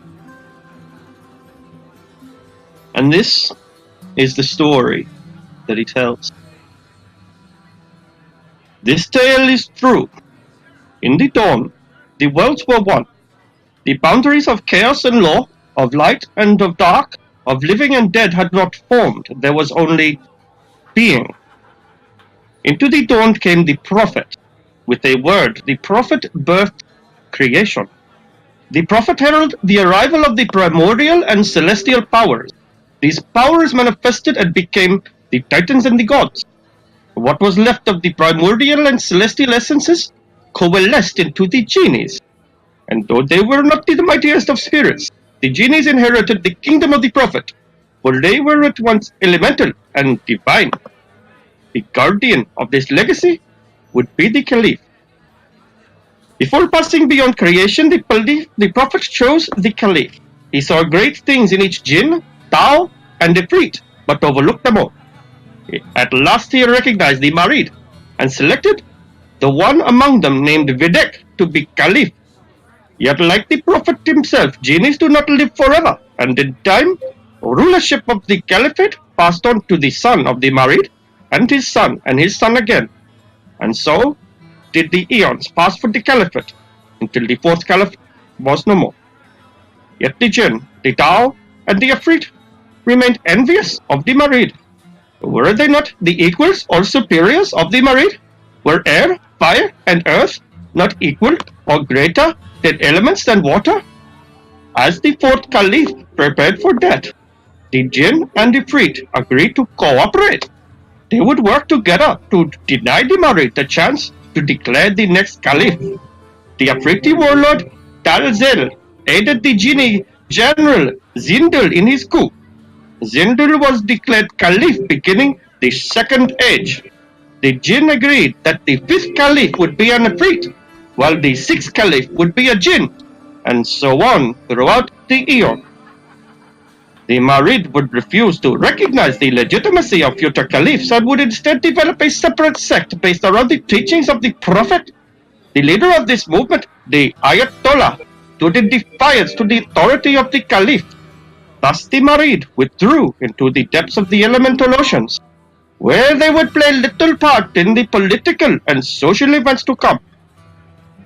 and this is the story that he tells. This tale is true. In the dawn, the worlds were one. The boundaries of chaos and law, of light and of dark, of living and dead had not formed. There was only being. Into the dawn came the prophet. With a word, the prophet birthed creation. The prophet heralded the arrival of the primordial and celestial powers. These powers manifested and became the titans and the gods. What was left of the primordial and celestial essences coalesced into the genies. And though they were not the mightiest of spirits, the genies inherited the kingdom of the prophet, for they were at once elemental and divine. The guardian of this legacy would be the caliph. Before passing beyond creation, the prophet chose the caliph. He saw great things in each jinn, Tao, and Ifrit, but overlooked them all. At last he recognized the Marid, and selected the one among them named Videk to be caliph. Yet like the prophet himself, genies do not live forever, and in time, rulership of the caliphate passed on to the son of the Marid, and his son again. And so did the eons pass for the caliphate, until the fourth caliph was no more. Yet the jinn, the Tao, and the Ifrit remained envious of the Marid. Were they not the equals or superiors of the Marid? Were air, fire, and earth not equal or greater than elements than water? As the fourth caliph prepared for death, the jinn and the Ifrit agreed to cooperate. They would work together to deny the Marid the chance to declare the next caliph. The Afriti warlord Talzel aided the genie general Zindul in his coup. Zindul was declared caliph beginning the second age. The jinn agreed that the fifth caliph would be an Ifrit, while the sixth caliph would be a jinn, and so on throughout the eon. The Marid would refuse to recognize the legitimacy of future caliphs and would instead develop a separate sect based around the teachings of the Prophet. The leader of this movement, the Ayatollah, stood in defiance to the authority of the Caliph. Thus the Marid withdrew into the depths of the elemental oceans, where they would play little part in the political and social events to come.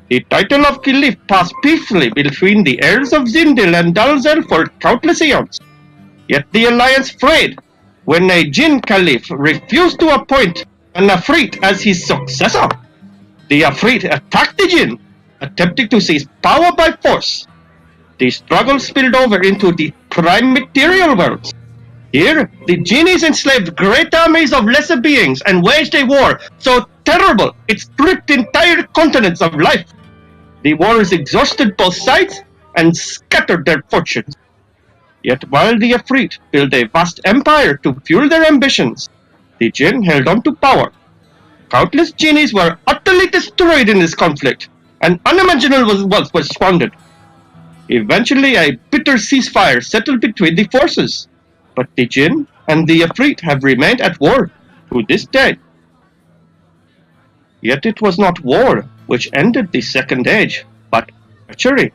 The title of Caliph passed peacefully between the heirs of Zindil and Dalzel for countless eons. Yet the alliance frayed when a Jinn Caliph refused to appoint an Afrit as his successor. The Afrit attacked the Jinn, attempting to seize power by force. The struggle spilled over into the prime material worlds. Here, the genies enslaved great armies of lesser beings and waged a war so terrible it stripped entire continents of life. The wars exhausted both sides and scattered their fortunes. Yet while the Afrit built a vast empire to fuel their ambitions, the Jinn held on to power. Countless genies were utterly destroyed in this conflict, and unimaginable wealth was squandered. Eventually, a bitter ceasefire settled between the forces, but the Jinn and the Afrit have remained at war to this day. Yet it was not war which ended the second age, but treachery.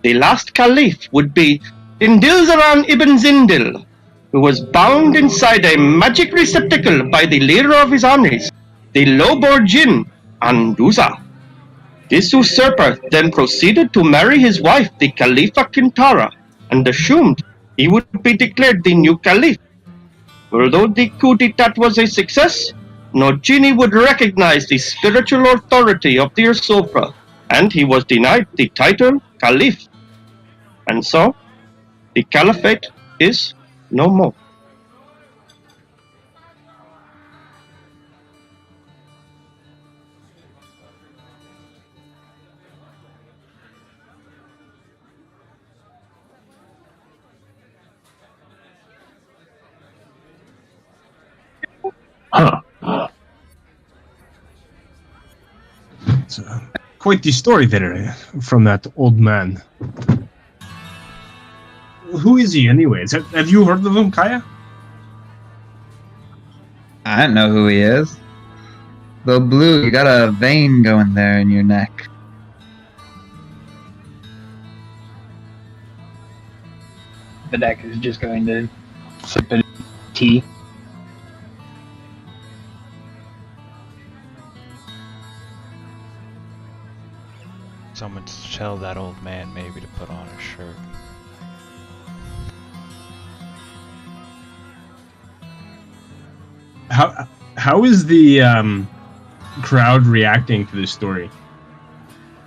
The last caliph would be Indilzaran ibn Zindil, who was bound inside a magic receptacle by the leader of his armies, the low-born Jinn, Anduza. This usurper then proceeded to marry his wife, the Khalifa Kintara, and assumed he would be declared the new caliph. Although the coup d'etat was a success, no genie would recognize the spiritual authority of the usurper, and he was denied the title caliph. And so, the caliphate is no more. Huh. It's quite the story there from that old man. Who is he, anyways? Have you heard of him, Kaya? I don't know who he is. Though Blue, you got a vein going there in your neck. Bedak is just going to sip a tea. Someone tell that old man maybe to put on a shirt. How is the crowd reacting to this story?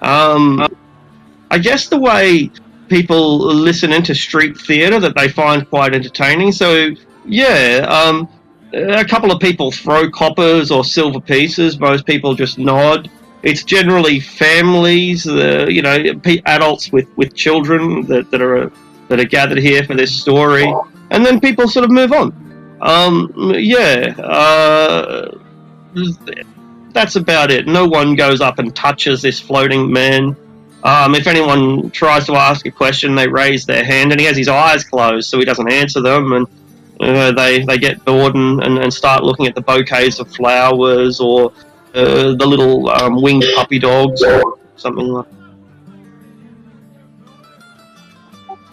I guess the way people listen into street theatre that they find quite entertaining. So yeah, a couple of people throw coppers or silver pieces. Most people just nod. It's generally families, adults with children that are gathered here for this story, and then people sort of move on. That's about it. No one goes up and touches this floating man. If anyone tries to ask a question, they raise their hand, and he has his eyes closed, so he doesn't answer them, and they get bored and start looking at the bouquets of flowers or the little winged puppy dogs or something like that.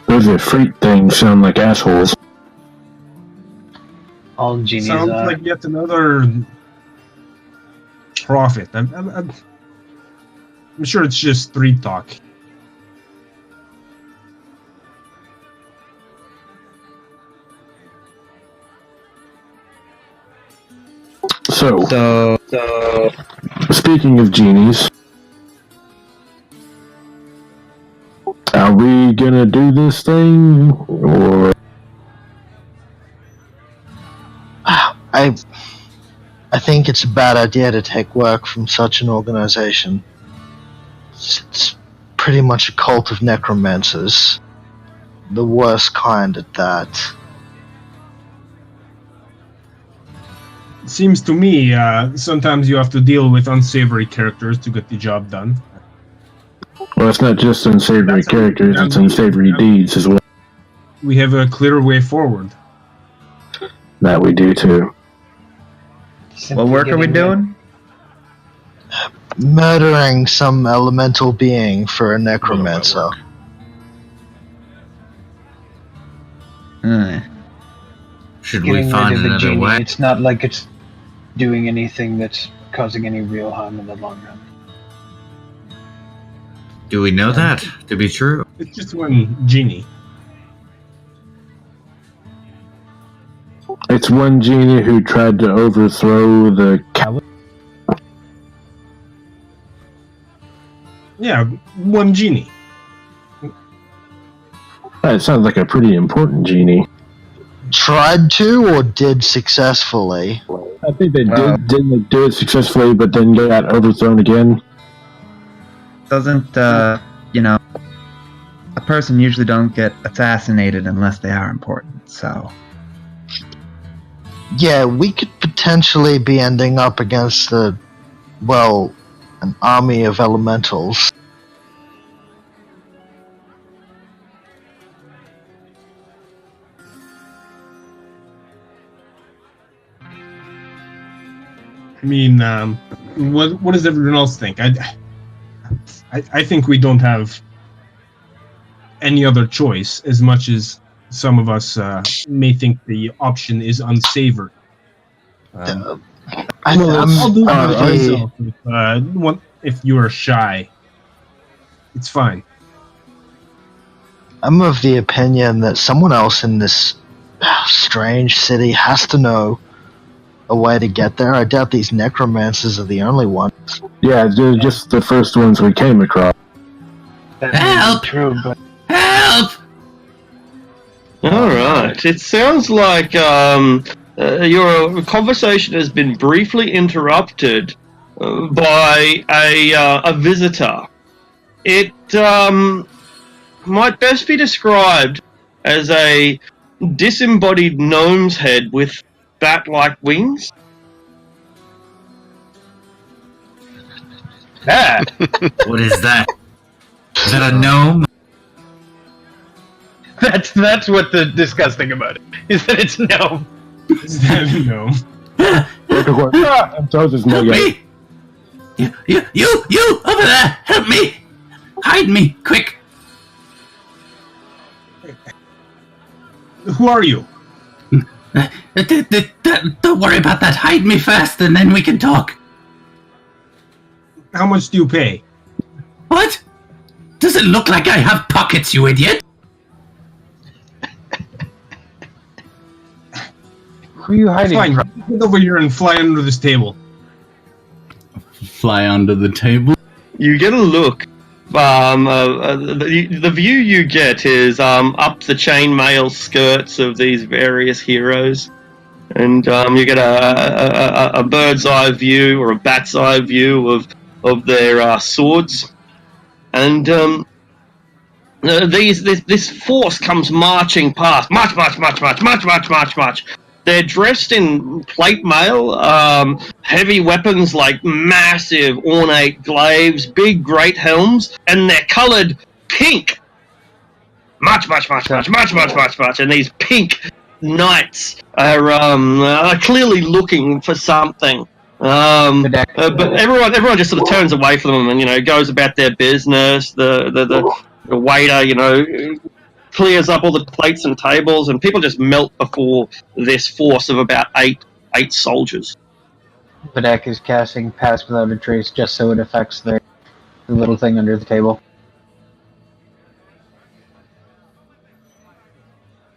Those Efreet things sound like assholes. All genies Sounds are. like yet another prophet. I'm sure it's just street talk. So, speaking of genies, are we gonna do this thing, or? I think it's a bad idea to take work from such an organization. It's pretty much a cult of necromancers. The worst kind at that. It seems to me sometimes you have to deal with unsavory characters to get the job done. Well, it's not just unsavory characters, it's unsavory deeds as well. We have a clear way forward. That we do too. What work are we doing? Murdering some elemental being for a necromancer. Should Getting we find rid of the another genie. way? It's not like it's doing anything that's causing any real harm in the long run. Do we know that to be true? It's just one genie. It's one genie who tried to overthrow the Yeah, one genie. That sounds like a pretty important genie. Tried to or did successfully? I think they didn't do it successfully, but then got overthrown again. Doesn't, a person usually don't get assassinated unless they are important, so... Yeah, we could potentially be ending up against an army of elementals. I mean, what does everyone else think? I think we don't have any other choice, as much as some of us may think the option is unsavory. I'll do it myself if you are shy. It's fine. I'm of the opinion that someone else in this strange city has to know a way to get there. I doubt these necromancers are the only ones. Yeah, they're just the first ones we came across. That may be true, but Help! All right. It sounds like your conversation has been briefly interrupted by a visitor. It might best be described as a disembodied gnome's head with bat-like wings. Ah, What is that? Is that a gnome? that's what the disgusting about it is that it's gnome. No. Help me! You over there! Help me! Hide me, quick! Who are you? Don't worry about that. Hide me first, and then we can talk. How much do you pay? What? Does it look like I have pockets, you idiot? Who are you hiding Fine, from? get over here and fly under this table. Fly under the table. You get a look. The view you get is up the chainmail skirts of these various heroes, and you get a bird's eye view or a bat's eye view of their swords, and this force comes marching past. March. They're dressed in plate mail, heavy weapons like massive ornate glaives, big great helms, and they're coloured pink. March. And these pink knights are clearly looking for something. But everyone just sort of turns away from them and, goes about their business. The waiter, clears up all the plates and tables, and people just melt before this force of about eight soldiers. Bedak is casting Pass Without a Trace just so it affects the little thing under the table.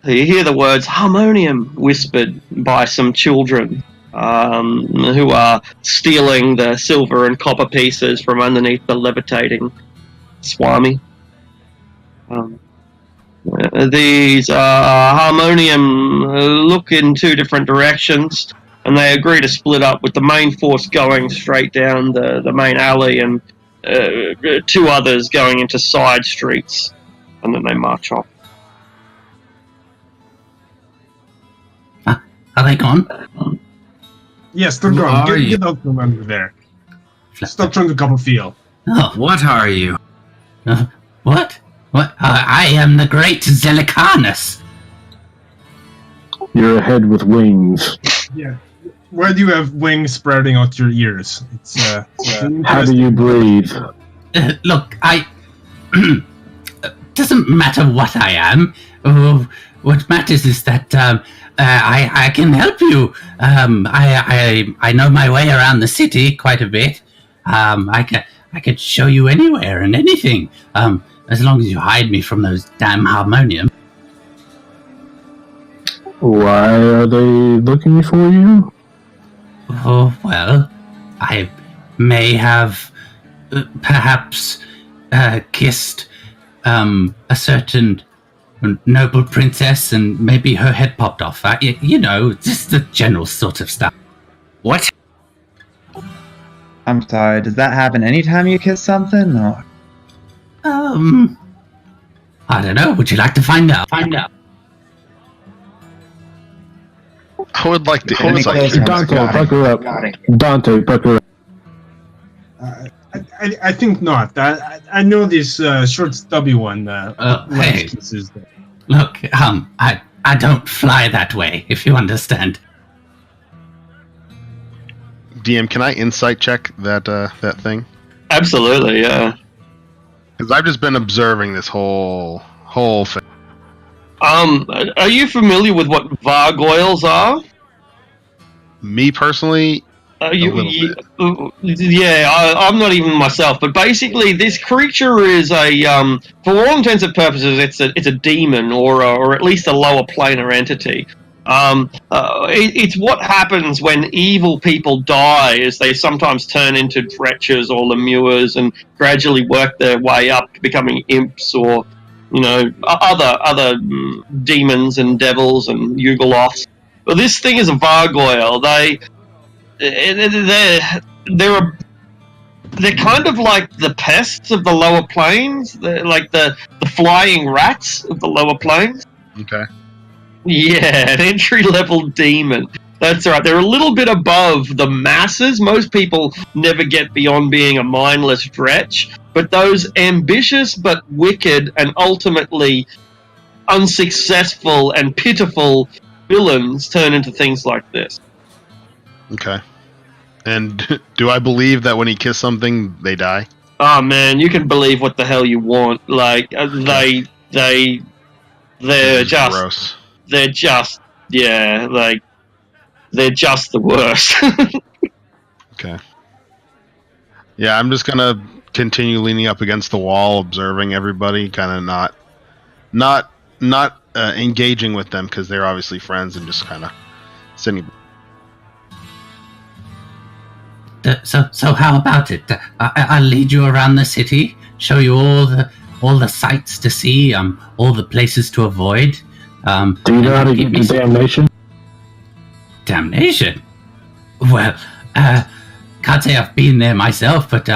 You hear the words harmonium whispered by some children who are stealing the silver and copper pieces from underneath the levitating Swami. These harmonium look in two different directions, and they agree to split up, with the main force going straight down the main alley and two others going into side streets, and then they march off. Are they gone? Yes, they're Who gone. are you? Get out from under there. Stop trying to couple feel. Oh, What are you? what? What? I am the great Zelicanus. You're a head with wings. Yeah. Why do you have wings sprouting out your ears? It's How do you breathe? Look, doesn't matter what I am. What matters is that I can help you. I know my way around the city quite a bit. I could show you anywhere and anything. As long as you hide me from those damn harmonium. Why are they looking for you? Oh, well, I may have perhaps kissed a certain noble princess, and maybe her head popped off. Just the general sort of stuff. What? I'm sorry, does that happen anytime you kiss something? Or? I don't know. Would you like to find out? I would like to Any insight. closer? Dante, pucker up. Dante, pucker up. I think not. I know this short stubby one. Hey. Kisses there. Look, I don't fly that way, if you understand. DM, can I insight check that thing? Absolutely, yeah. Because I've just been observing this whole thing. Are you familiar with what vargoyles are? Me personally, a little bit. Yeah, I'm not even myself, but basically, this creature is for all intents and purposes, it's a demon or at least a lower planar entity. It's what happens when evil people die, is they sometimes turn into dretchers or lemures and gradually work their way up to becoming imps or, other demons and devils and Yugoloths. But this thing is a vargoyle. They're kind of like the pests of the lower planes. They're like the flying rats of the lower planes. Okay. Yeah, an entry-level demon. That's right. They're a little bit above the masses. Most people never get beyond being a mindless wretch, but those ambitious but wicked and ultimately unsuccessful and pitiful villains turn into things like this. Okay. And do I believe that when he kissed something, they die? Oh man, you can believe what the hell you want. Like they're just gross. They're just they're just the worst. Okay. Yeah, I'm just gonna continue leaning up against the wall, observing everybody, kind of not engaging with them because they're obviously friends, and just kind of sitting. So how about it? I'll lead you around the city, show you all the sights to see, all the places to avoid. Do you know how to get to damnation? Damnation? Well, can't say I've been there myself, but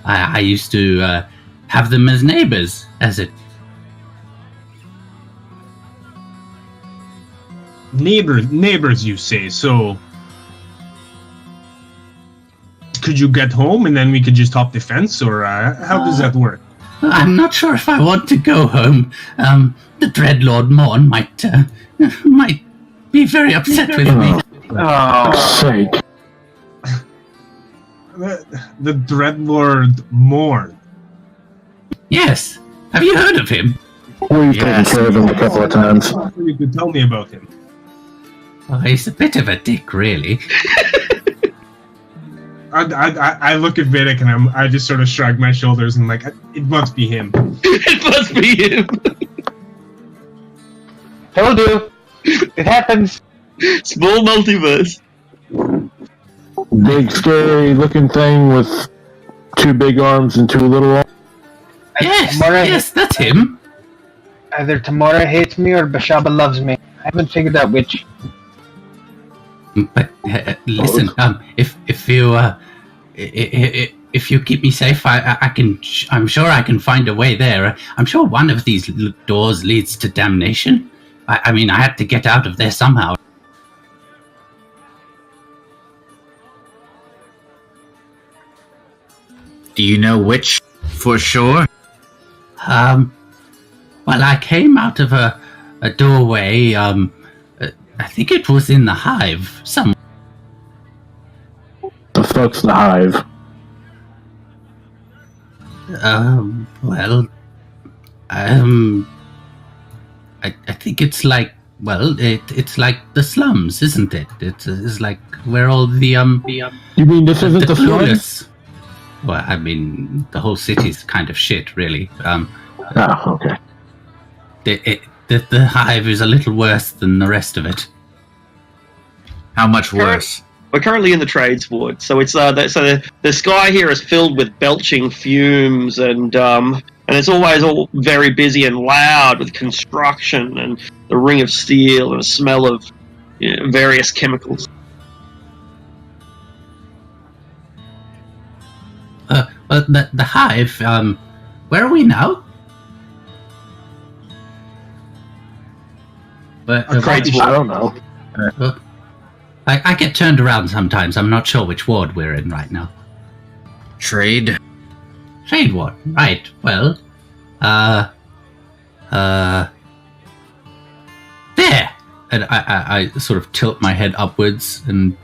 I used to have them as neighbors, as it. Neighbors, you say? So could you get home and then we could just hop the fence, or how does that work? I'm not sure if I want to go home. The Dreadlord Morn might be very upset with me. Oh, sake. The Dreadlord Morn. Yes. Have you heard of him? We've taken care of him a couple of times. You could tell me about him. Oh, he's a bit of a dick, really. I look at Vidic and I just sort of shrug my shoulders and I'm like, it must be him. It must be him. Told you. It happens. Small multiverse. Big, scary looking thing with 2 big arms and 2 little arms. Yes, that's him. Either Tamora hates me or Bashaba loves me. I haven't figured out which. But listen, if you keep me safe, I can. I'm sure I can find a way there. I'm sure one of these doors leads to damnation. I mean, I had to get out of there somehow. Do you know which for sure? Well, I came out of a doorway. I think it was in the hive somewhere. The fuck's the hive? Well, I think it's like, well, it's like the slums, isn't it? It's like where all the You mean this isn't the slums? Well, I mean, the whole city's kind of shit, really. Oh, okay. The hive is a little worse than the rest of it. How much worse? We're currently in the trades ward, so it's the sky here is filled with belching fumes, and it's always all very busy and loud with construction and the ring of steel and a smell of various chemicals. Well, the hive. Where are we now? But I don't know. I get turned around sometimes. I'm not sure which ward we're in right now. Trade ward, right? Well, there. And I sort of tilt my head upwards and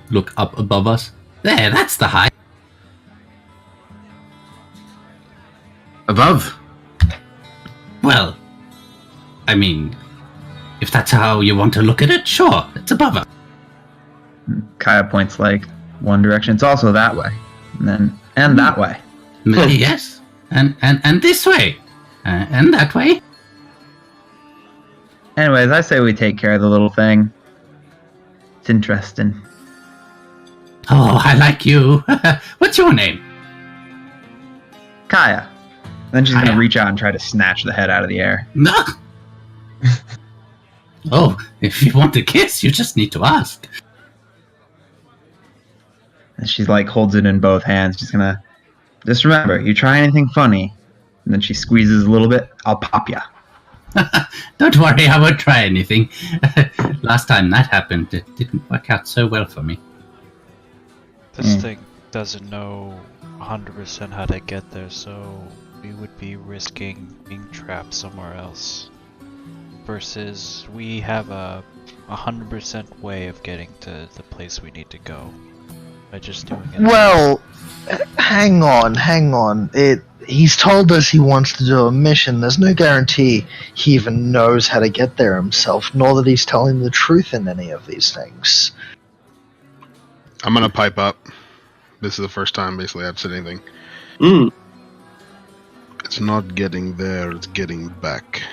look up above us. There, that's the hive. Above? Well, I mean, if that's how you want to look at it, sure, it's above us. Kaya points like one direction. It's also that way, and that way. Yes, and this way, and that way. Anyways, I say we take care of the little thing. It's interesting. Oh, I like you. What's your name? Kaya. Then she's Kaya. gonna reach out and try to snatch the head out of the air. No. Oh, if you want to kiss, you just need to ask. And she's like holds it in both hands. She's gonna just remember, you try anything funny, and then she squeezes a little bit, I'll pop ya. Don't worry, I won't try anything. Last time that happened, it didn't work out so well for me. This thing doesn't know 100% how to get there, so we would be risking being trapped somewhere else. Versus we have a 100% way of getting to the place we need to go by just doing it. Well, hang on. He's told us he wants to do a mission. There's no guarantee he even knows how to get there himself, nor that he's telling the truth in any of these things. I'm gonna pipe up. This is the first time, basically, I've said anything. It's not getting there, it's getting back.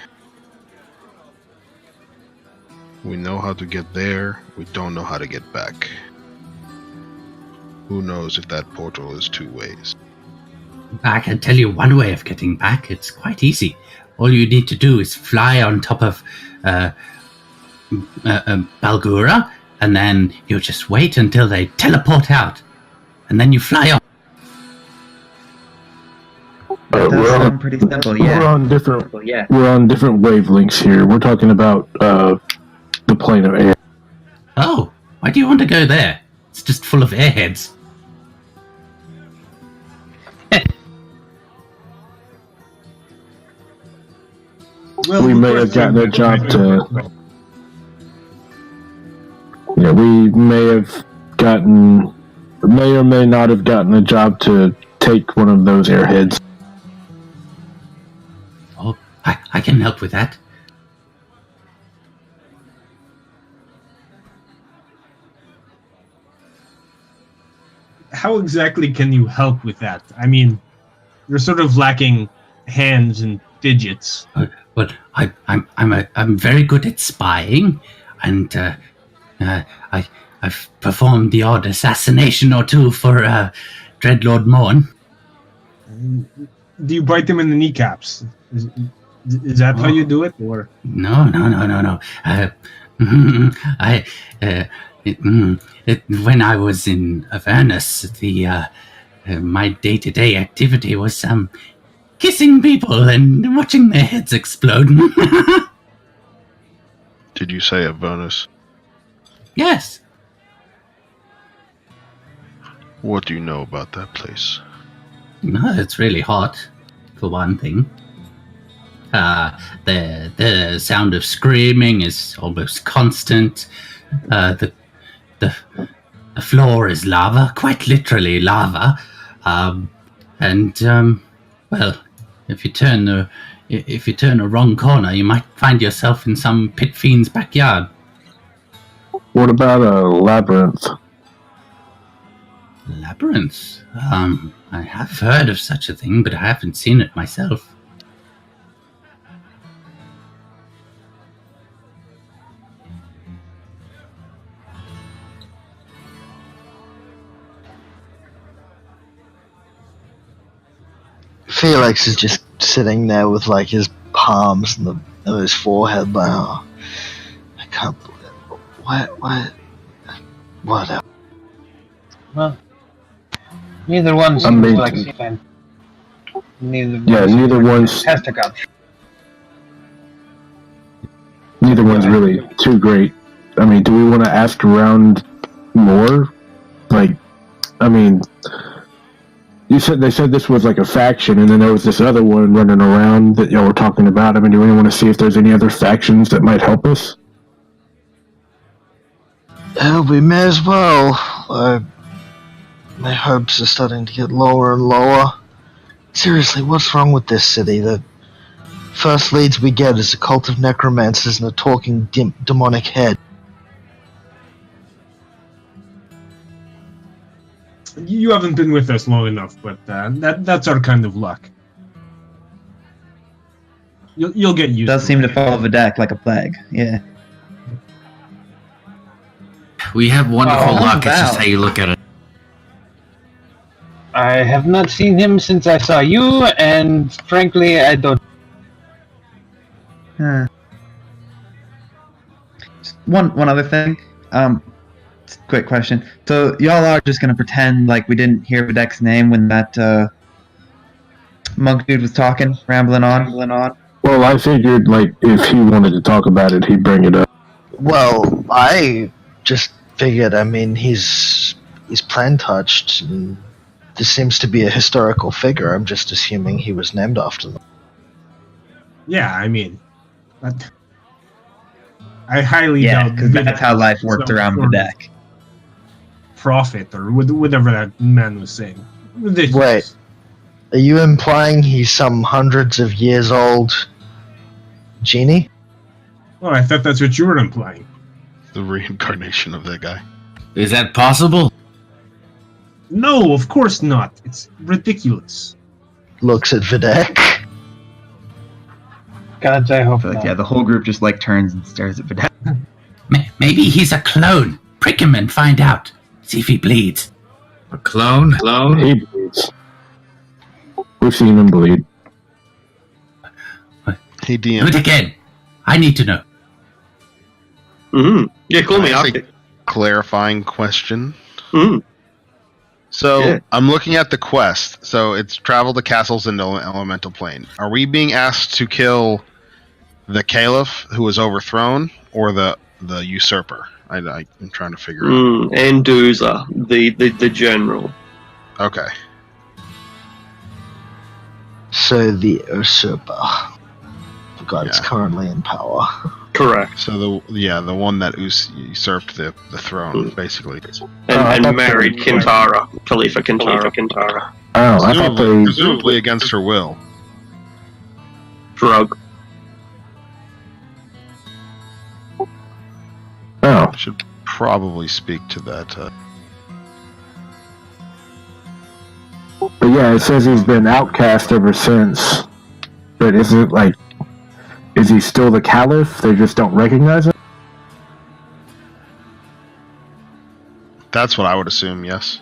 We know how to get there, we don't know how to get back. Who knows if that portal is 2 ways? I can tell you one way of getting back. It's quite easy. All you need to do is fly on top of Balgura, and then you just wait until they teleport out, and then you fly on. That does sound pretty simple, yeah. We're on different wavelengths here. We're talking about the plane of air. Oh, why do you want to go there? It's just full of airheads. Well, We may have gotten a job to. Yeah, we may or may not have gotten a job to take one of those airheads. Oh, I can help with that. How exactly can you help with that? I mean, you're sort of lacking hands and digits. But I'm very good at spying, and I've performed the odd assassination or two for Dreadlord Morn. Do you bite them in the kneecaps? Is that how you do it, or No. When I was in Avernus, my day-to-day activity was kissing people and watching their heads explode. Did you say Avernus? Yes. What do you know about that place? No, it's really hot, for one thing. The sound of screaming is almost constant. The floor is lava, quite literally lava. Well, if you turn the wrong corner, you might find yourself in some pit fiend's backyard. What about a labyrinth? Labyrinth? I have heard of such a thing, but I haven't seen it myself. Felix is just sitting there with like his palms and his forehead, like, oh, I can't believe it. Whatever. Well, neither one seems like fan. Neither one's really too great. I mean, do we want to ask around more? Like, I mean, they said this was like a faction, and then there was this other one running around that y'all were talking about. I mean, do we want to see if there's any other factions that might help us? Hell, we may as well. My hopes are starting to get lower and lower. Seriously, what's wrong with this city? The first leads we get is a cult of necromancers and a talking demonic head. you haven't been with us long enough? But that's our kind of luck. You'll get used. Does seem to follow the deck like a plague. Yeah. We have wonderful luck. It's just how you look at it. I have not seen him since I saw you, and frankly, I don't. Just one other thing. Quick question. So y'all are just gonna pretend like we didn't hear Videk's name when that monk dude was talking, rambling on. Well, I figured, like, if he wanted to talk about it, he'd bring it up. Well, I just figured. I mean, he's plan touched, and this seems to be a historical figure. I'm just assuming he was named after them. Yeah, I mean, I highly Yeah, doubt because that's how life worked some around sort of Vedek. Prophet or whatever that man was saying. Ridiculous. Wait. Are you implying he's some hundreds of years old genie? Oh, I thought that's what you were implying. The reincarnation of that guy. Is that possible? No, of course not. It's ridiculous. Looks at Vedek. God, I hope I feel like, not. yeah, the whole group just like turns and stares at Vedek. Maybe he's a clone. Prick him and find out. See if he bleeds. A clone? He bleeds. We've seen him bleed. Hey, DM. Do it again. I need to know. Mm-hmm. Yeah, call me Can I ask after. a clarifying question. Mm. So Yeah. I'm looking at the quest. So it's travel to castles in the elemental plane. Are we being asked to kill the Caliph who was overthrown, or the usurper? I'm trying to figure out. And Doozer, the general. Okay. So the usurper. The god is Yeah. currently in power. Correct. So the one that usurped the throne, basically. And, I and thought married they- Kintara. Khalifa Kintara. Oh, I thought they... Presumably against her will. Drug. Oh, I should probably speak to that. but yeah, it says he's been outcast ever since. But is it like... Is he still the Caliph? They just don't recognize him? That's what I would assume, yes.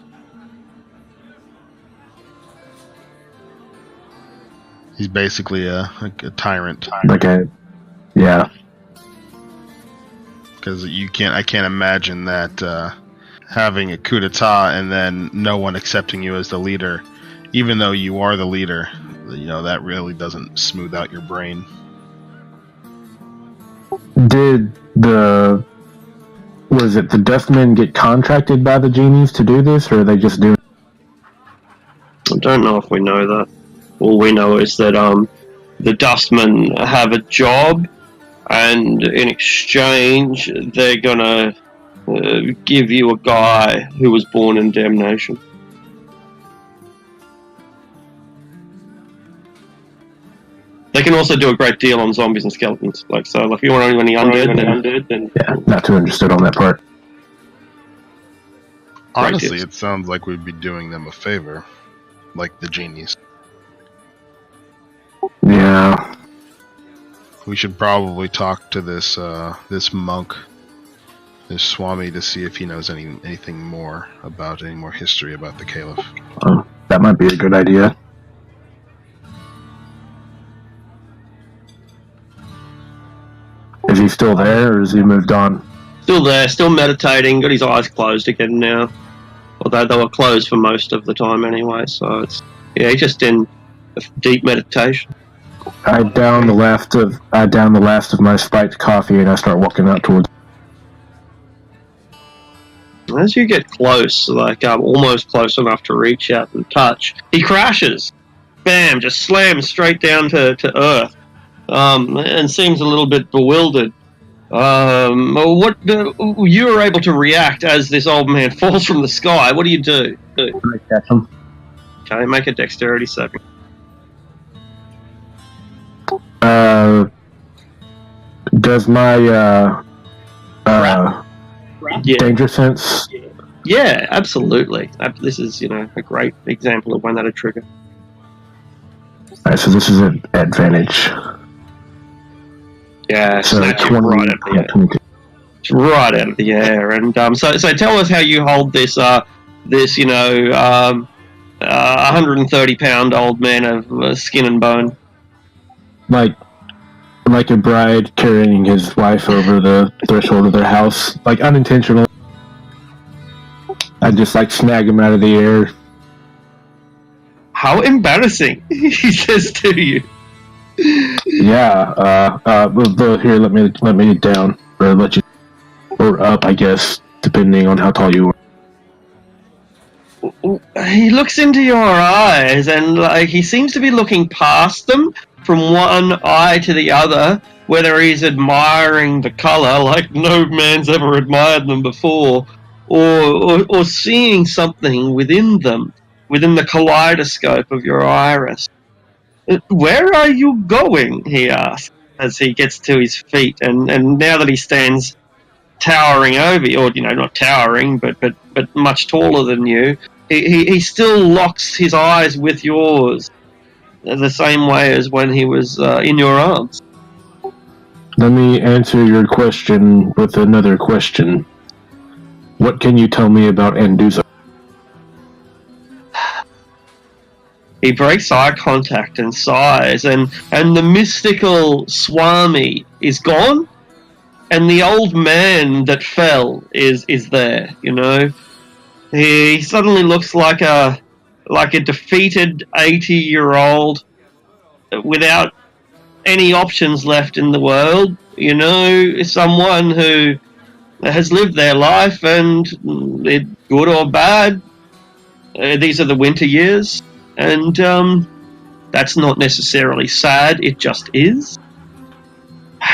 He's basically a tyrant. Like a... Yeah. Because I can't imagine that having a coup d'etat and then no one accepting you as the leader, even though you are the leader, that really doesn't smooth out your brain. Did the... Was it the Dustmen get contracted by the genies to do this, or are they just doing... I don't know if we know that. All we know is that the Dustmen have a job, and in exchange, they're gonna give you a guy who was born in damnation. They can also do a great deal on zombies and skeletons. So if you want any undead, then Yeah, not too interested on that part. Honestly, tips. it sounds like we'd be doing them a favor, like the genies. Yeah. We should probably talk to this monk, this Swami, to see if he knows anything more about any more history about the Caliph. That might be a good idea. Is he still there, or has he moved on? still there, still meditating. Got his eyes closed again now, although they were closed for most of the time anyway. So he's just in a deep meditation. I down the last of my spiked coffee, and I start walking out towards. As you get close, almost close enough to reach out and touch, he crashes. Bam! Just slams straight down to earth, and seems a little bit bewildered. You were able to react as this old man falls from the sky. What do you do? Catch him. Okay, make a dexterity saving. Does my Yeah, danger sense? yeah, absolutely. This is a great example of when that'd trigger. Alright, so this is an advantage. Yeah, So snatch you 20, right out of the air. 22. It's right out of the air. And so tell us how you hold this 130-pound old man of skin and bone. Like a bride carrying his wife over the threshold of their house, like unintentionally. I just snag him out of the air. How embarrassing, he says to you. Yeah. Here, let me down, or let you, or up, I guess, depending on how tall you are. He looks into your eyes, and like he seems to be looking past them from one eye to the other, whether he's admiring the color like no man's ever admired them before, or seeing something within them, within the kaleidoscope of your iris. Where are you going? He asks as he gets to his feet, and now that he stands towering over you, or not towering, but much taller than you, he still locks his eyes with yours, the same way as when he was in your arms. Let me answer your question with another question. What can you tell me about Anduza? He breaks eye contact and sighs, and the mystical Swami is gone, and the old man that fell is there. He suddenly looks like a defeated 80-year-old without any options left in the world. Someone who has lived their life, and good or bad, these are the winter years, and that's not necessarily sad. It just is.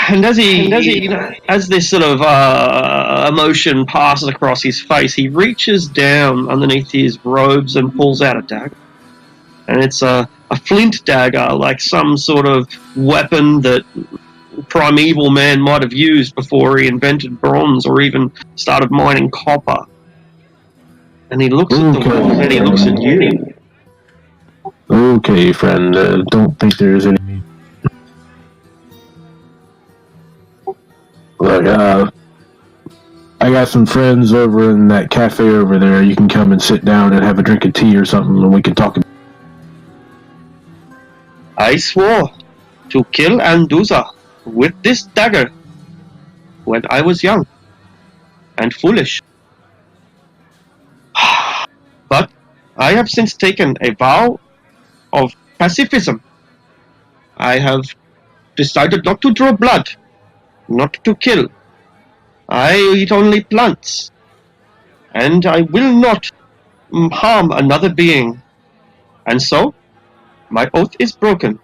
And as as this sort of emotion passes across his face, he reaches down underneath his robes and pulls out a dagger. And it's a flint dagger, like some sort of weapon that primeval man might have used before he invented bronze or even started mining copper. And he looks at the wall, and he looks at you. Okay, friend. Don't think there's any. Look, I got some friends over in that cafe over there. You can come and sit down and have a drink of tea or something, and we can talk. I swore to kill Anduza with this dagger when I was young and foolish. But I have since taken a vow of pacifism. I have decided not to draw blood, not to kill. I eat only plants, and I will not harm another being. And so, my oath is broken.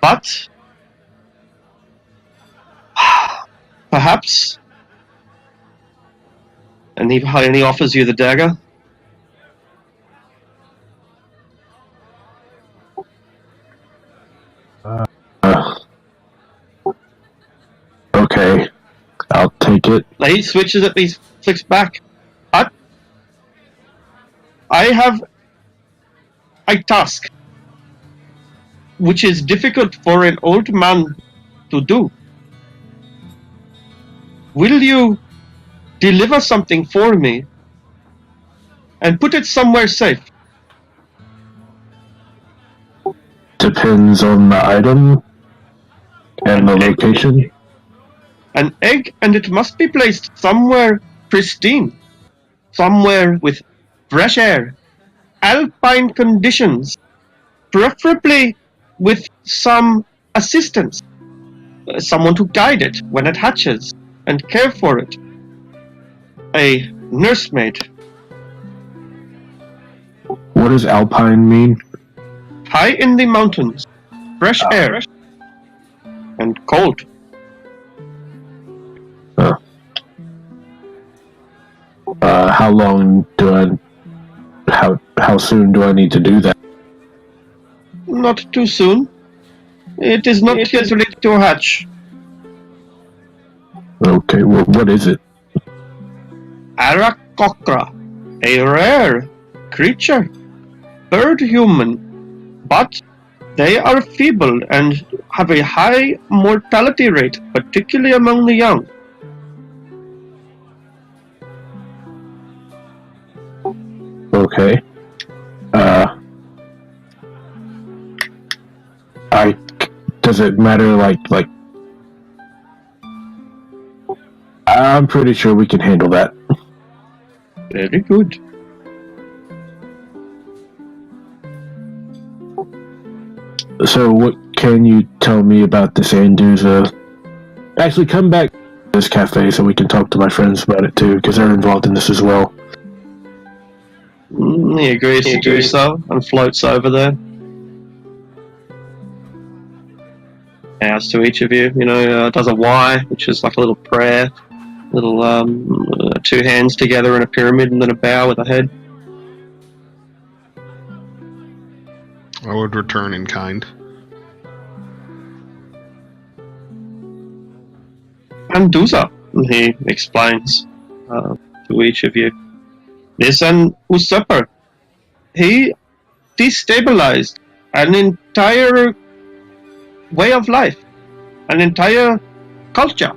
But perhaps, and he offers you the dagger. Okay, I'll take it. He switches it. He flicks back. But I have a task which is difficult for an old man to do. Will you deliver something for me and put it somewhere safe? Depends on the item and the location. An egg, and it must be placed somewhere pristine, somewhere with fresh air, alpine conditions, preferably with some assistance, someone to guide it when it hatches and care for it. A nursemaid. What does alpine mean? High in the mountains, fresh air, and cold. How long do I? How soon do I need to do that? Not too soon. It is not yet ready to hatch. Okay, well, what is it? Arakokra, a rare creature, bird human, but they are feeble and have a high mortality rate, particularly among the young. Okay. Does it matter, like, I'm pretty sure we can handle that. Very good. So can you tell me about this Anduza? Actually, come back to this cafe so we can talk to my friends about it too, because they're involved in this as well. He agrees to do so and floats over there. As to each of you, does a Y, which is like a little prayer, little two hands together in a pyramid and then a bow with a head. I would return in kind. Anduza, he explains to each of you, is an usurper. He destabilized an entire way of life, an entire culture,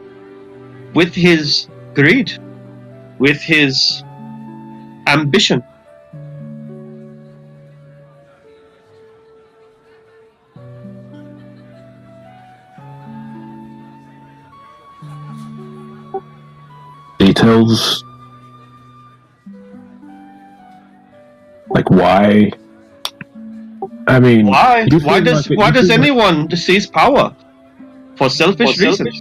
with his greed, with his ambition. Details? Like why? I mean, Why does anyone seize power? For selfish reasons.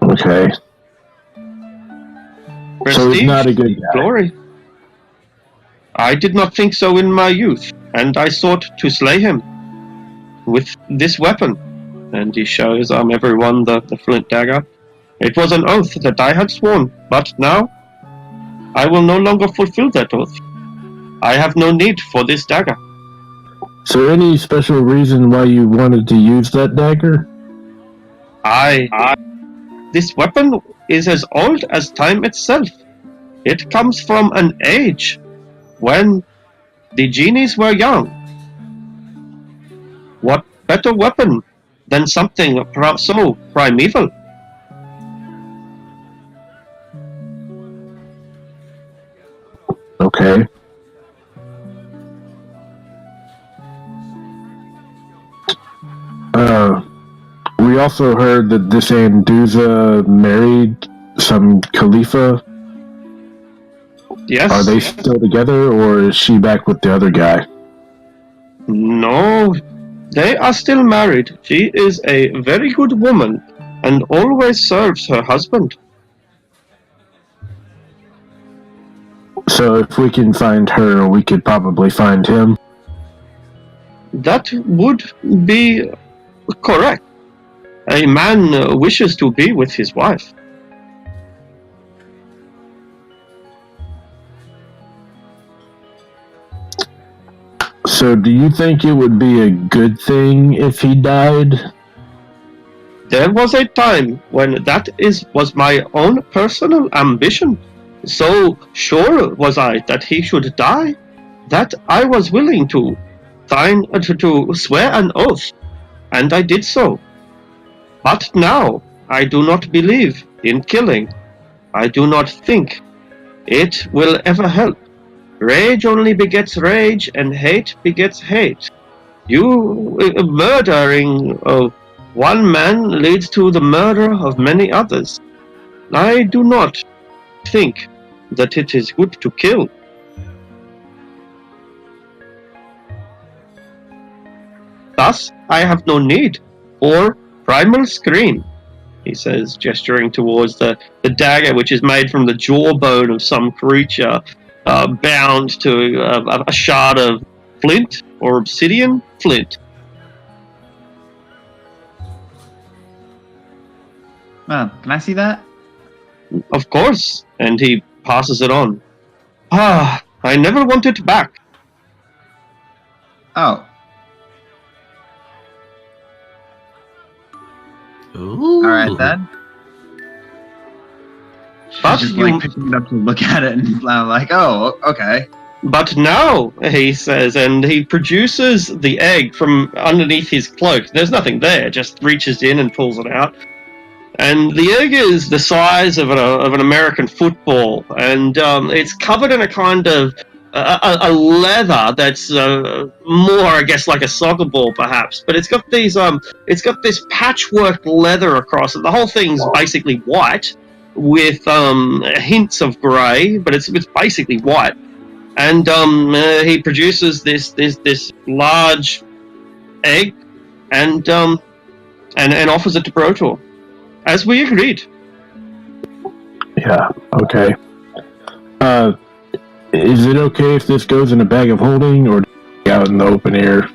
Okay. Prestige, So he's not a good guy. glory. I did not think so in my youth, and I sought to slay him with this weapon. And he shows everyone the flint dagger. It was an oath that I had sworn, but now I will no longer fulfill that oath. I have no need for this dagger. So any special reason why you wanted to use that dagger? This weapon is as old as time itself. It comes from an age when the genies were young. What better weapon than something so primeval? Okay. We also heard that this Anduza married some Khalifa. Yes. Are they still together, or is she back with the other guy? No, they are still married. She is a very good woman and always serves her husband. So if we can find her, we could probably find him. That would be correct. A man wishes to be with his wife. So do you think it would be a good thing if he died? There was a time when that was my own personal ambition. So sure was I that he should die, that I was willing to swear an oath, and I did so. But now I do not believe in killing. I do not think it will ever help. Rage only begets rage, and hate begets hate. Murdering one man leads to the murder of many others. I do not think that it is good to kill. Thus, I have no need for primal scream, he says, gesturing towards the dagger, which is made from the jawbone of some creature, bound to a shard of flint or obsidian flint. Well, can I see that? Of course, and he passes it on. I never want it back. Oh. Ooh. All right then. But She's just picking it up to look at it and like, oh, okay. But now, he says, and he produces the egg from underneath his cloak. There's nothing there, just reaches in and pulls it out. And the egg is the size of an American football, and it's covered in a kind of a leather that's more, I guess, like a soccer ball, perhaps. But it's got these this patchwork leather across it. The whole thing's basically white with hints of grey, but it's basically white. And he produces this large egg and offers it to Protor, as we agreed. Yeah, okay. Is it okay if this goes in a bag of holding or out in the open air?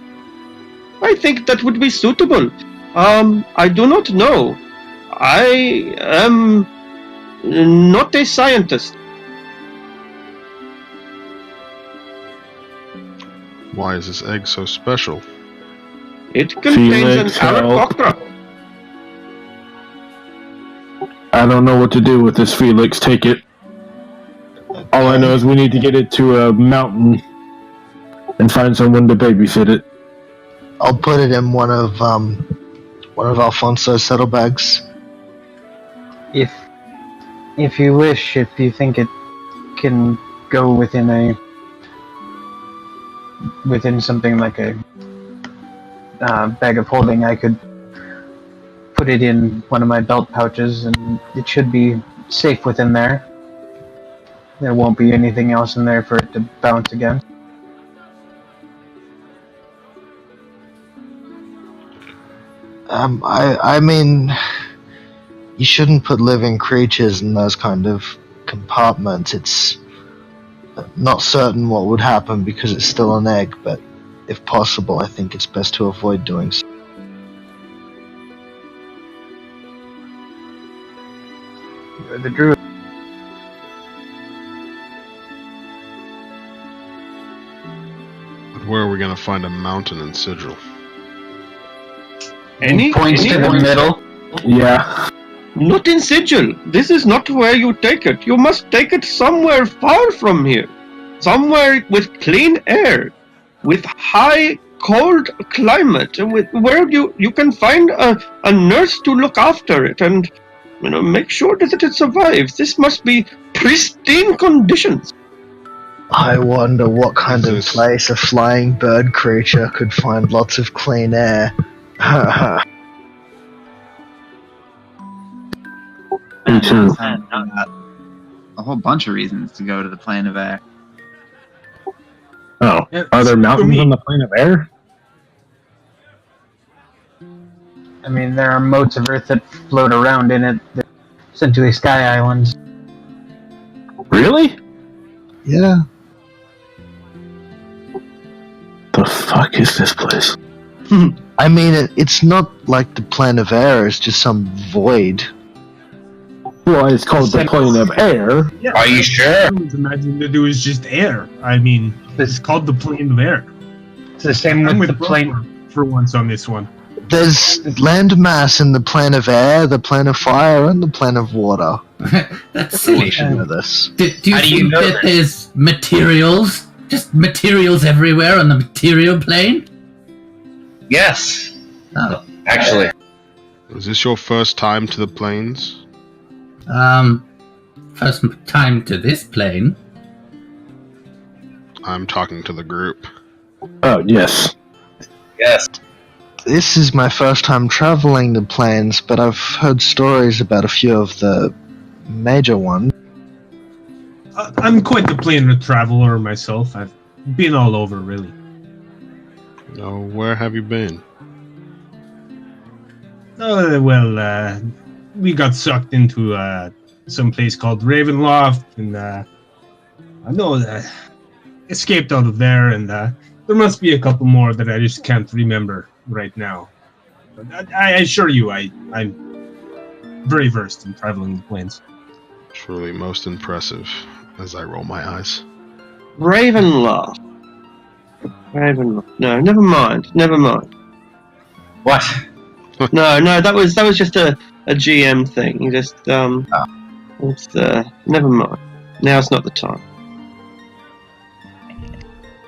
I think that would be suitable. I do not know. I am not a scientist. Why is this egg so special? It contains Felix, an Aarakocra. I don't know what to do with this, Felix. Take it. All I know is we need to get it to a mountain and find someone to babysit it. I'll put it in one of Alfonso's saddlebags. If you wish, if you think it can go within something like a bag of holding, I could put it in one of my belt pouches, and it should be safe within there. There won't be anything else in there for it to bounce against. I mean, you shouldn't put living creatures in those kind of compartments. It's not certain what would happen because it's still an egg, but if possible, I think it's best to avoid doing so. You're the druid. But where are we going to find a mountain in Sigil? Points to the middle. Yeah. Not in Sigil. This is not where you take it. You must take it somewhere far from here. Somewhere with clean air, with high cold climate, where you can find a nurse to look after it and make sure that it survives. This must be pristine conditions. I wonder what kind of place a flying bird creature could find lots of clean air. Me too. A whole bunch of reasons to go to the plane of air. Oh, Yeah, are there for mountains me- on the plane of air? I mean, there are motes of earth that float around in it, that essentially sky islands. Really? Yeah. The fuck is this place? I mean, it's not like the plane of air is just some void. Well, it's called the plane of air. Yeah, Are you sure? I always imagined that it was just air. I mean, it's called the plane of air. It's the same I'm with with the plane. Proper for once on this one. There's landmass in the plane of air, the plane of fire, and the plane of water. That's You silly. should know this. Do you How do you think know that there's materials? Just materials everywhere on the material plane? Yes, Oh. actually. Is this your first time to the plains? First time to this plane. I'm talking to the group. Oh, yes. Yes. This is my first time traveling the plains, but I've heard stories about a few of the major ones. I'm quite the plane traveler myself. I've been all over, really. Oh, where have you been? We got sucked into some place called Ravenloft, and escaped out of there, and there must be a couple more that I just can't remember right now. But I assure you, I'm very versed in traveling the plains. Truly most impressive, as I roll my eyes. Ravenloft. No, never mind. What? No, that was just a GM thing. Just it's never mind. Now it's not the time.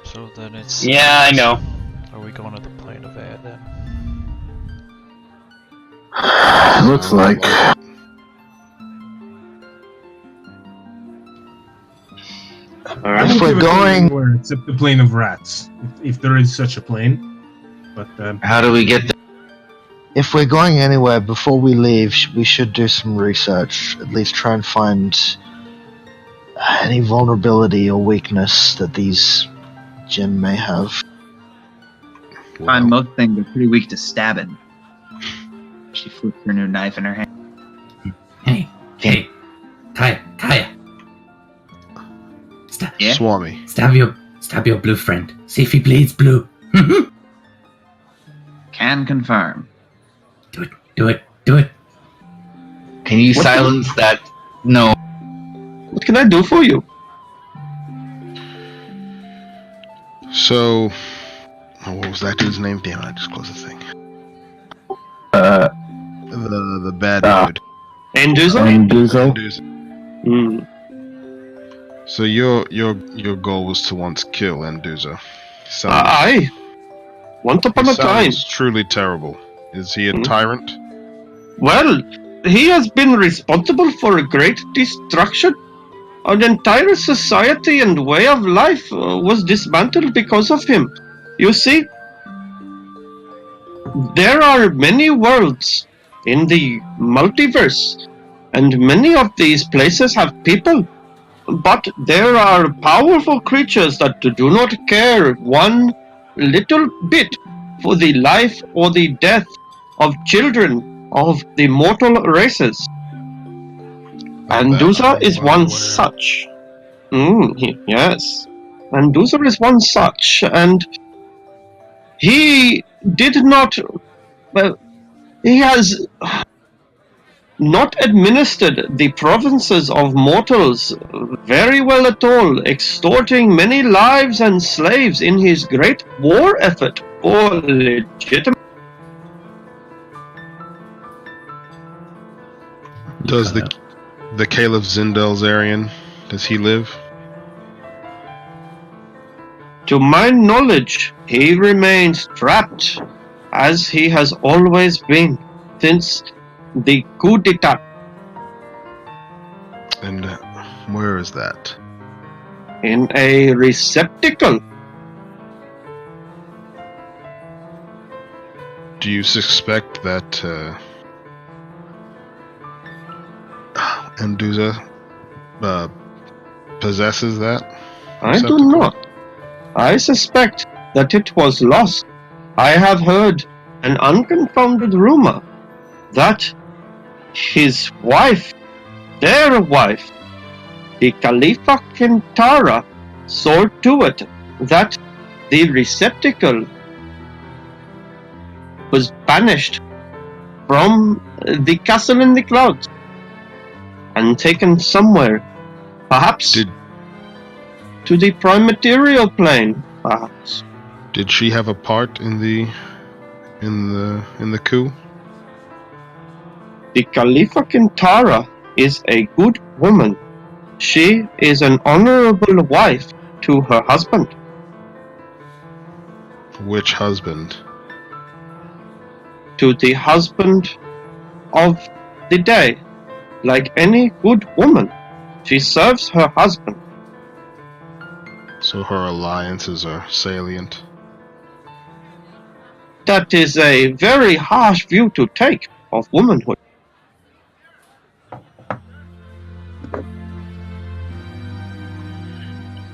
So then it's. Yeah, I know. Are we going to the plane of air then? Looks like. All right. If we're going- anywhere except the plane of rats, if there is such a plane. But How do we get there? If we're going anywhere before we leave, we should do some research. At least try and find any vulnerability or weakness that these Jinn may have. Find most things are pretty weak to stabbing. She flips her new knife in her hand. Hey, Kaya. Yeah? Swami. Stab your blue friend. See if he bleeds blue. Can confirm. Do it. Can you What silence that? No. What can I do for you? So, what was that dude's name? Damn it! I just closed the thing. The bad dude. Enduzo? Dude. Hmm. So your goal was to once kill Enduza. Aye. Once upon a time. Sounds truly terrible. Is he a tyrant? Well, he has been responsible for a great destruction. An entire society and way of life was dismantled because of him. You see, there are many worlds in the multiverse, and many of these places have people. But there are powerful creatures that do not care one little bit for the life or the death of children of the mortal races. Anduza is one such. Yes. Anduza is one such, and he did not. Well, he has not administered the provinces of mortals very well at all, extorting many lives and slaves in his great war effort for legitimate. Does the Caliph Zindelzarian, does he live? To my knowledge, he remains trapped, as he has always been, since the coup d'etat. And where is that? In a receptacle. Do you suspect that Enduza possesses that? I do not. I suspect that it was lost. I have heard an unconfounded rumor that his wife, their wife, the Khalifa Kintara, saw to it that the receptacle was banished from the castle in the clouds and taken somewhere, perhaps to the prime material plane, perhaps. Did she have a part in the coup? The Khalifa Kintara is a good woman. She is an honorable wife to her husband. Which husband? To the husband of the day. Like any good woman, she serves her husband. So her alliances are salient. That is a very harsh view to take of womanhood.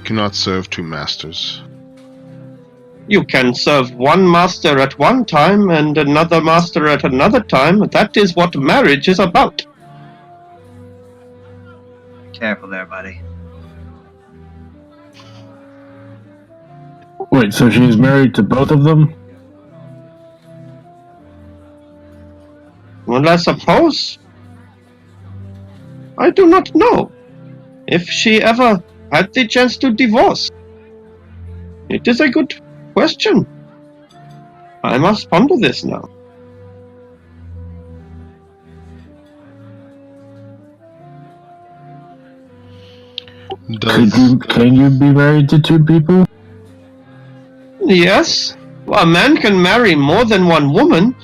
Cannot serve two masters. You can serve one master at one time and another master at another time. That is what marriage is about. Careful there, buddy. Wait, so she's married to both of them? Well, I suppose. I do not know if she ever had the chance to divorce. It is a good question. I must ponder this now. Can you be married to two people? Yes, a man can marry more than one woman,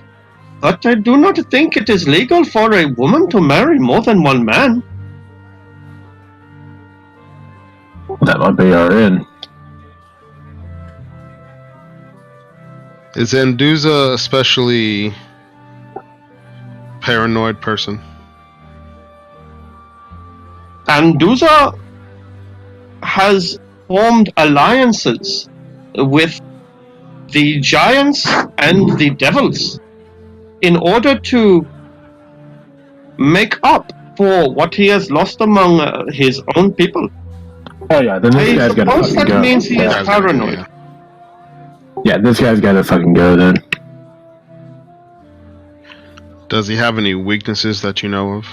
but I do not think it is legal for a woman to marry more than one man. That might be our in. Is Enduza a especially paranoid person? Anduza has formed alliances with the giants and the devils in order to make up for what he has lost among his own people. Oh yeah, then this I guy's gotta suppose fucking that go. means he is Guy's gotta go, paranoid. Yeah, this guy's gotta fucking go then. Does he have any weaknesses that you know of?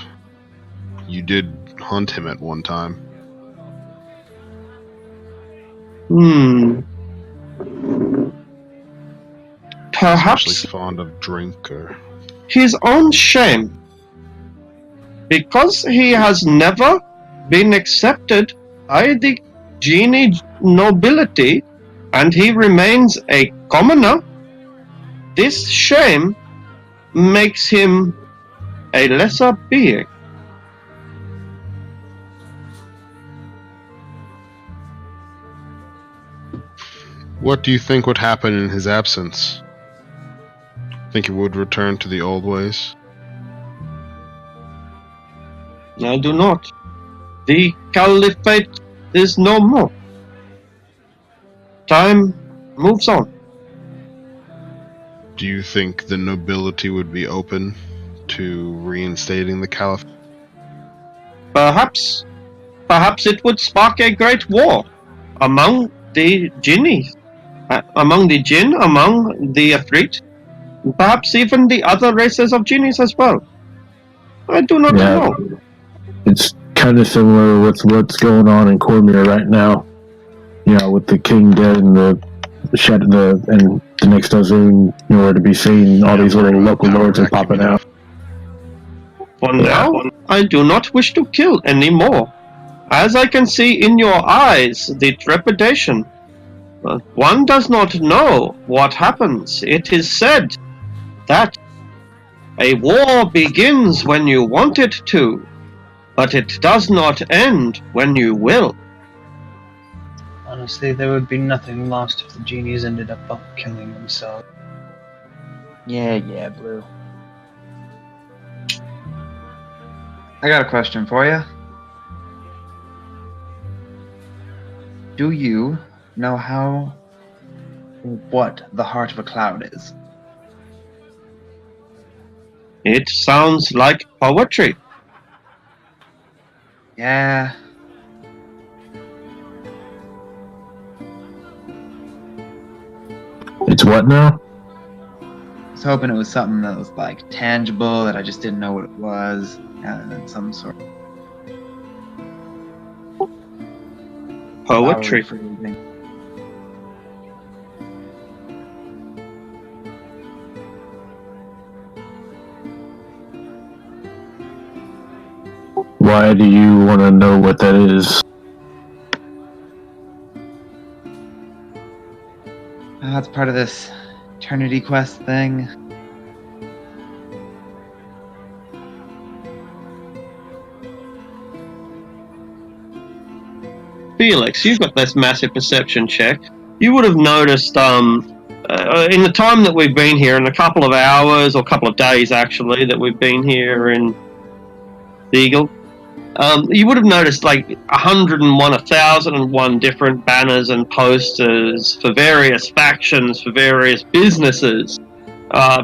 You did hunt him at one time. Perhaps Especially fond of drink or... his own shame. Because he has never been accepted by the genie nobility and he remains a commoner, this shame makes him a lesser being. What do you think would happen in his absence? Think he would return to the old ways? I do not. The caliphate is no more. Time moves on. Do you think the nobility would be open to reinstating the caliphate? Perhaps it would spark a great war among the genies, among the jinn, among the Ifrit, perhaps even the other races of genies as well. I do not know. It's kind of similar with what's going on in Cormier right now. You know, with the king dead and the next dozen nowhere to be seen. All these little local lords are popping out. For now, I do not wish to kill any more. As I can see in your eyes, the trepidation. One does not know what happens. It is said that a war begins when you want it to, but it does not end when you will. Honestly, there would be nothing lost if the genies ended up killing themselves. Yeah, Blue. I got a question for you. Do you know what the heart of a cloud is? It sounds like poetry. Yeah. It's what now? I was hoping it was something that was like tangible, that I just didn't know what it was. Some sort of Poetry. flowery phrasing. Why do you want to know what that is? It's part of this Eternity Quest thing. Felix, you've got this massive perception check. You would have noticed in the time that we've been here, in a couple of hours, or couple of days actually, that we've been here in the Eagle, you would have noticed like 1,001 different banners and posters for various factions, for various businesses,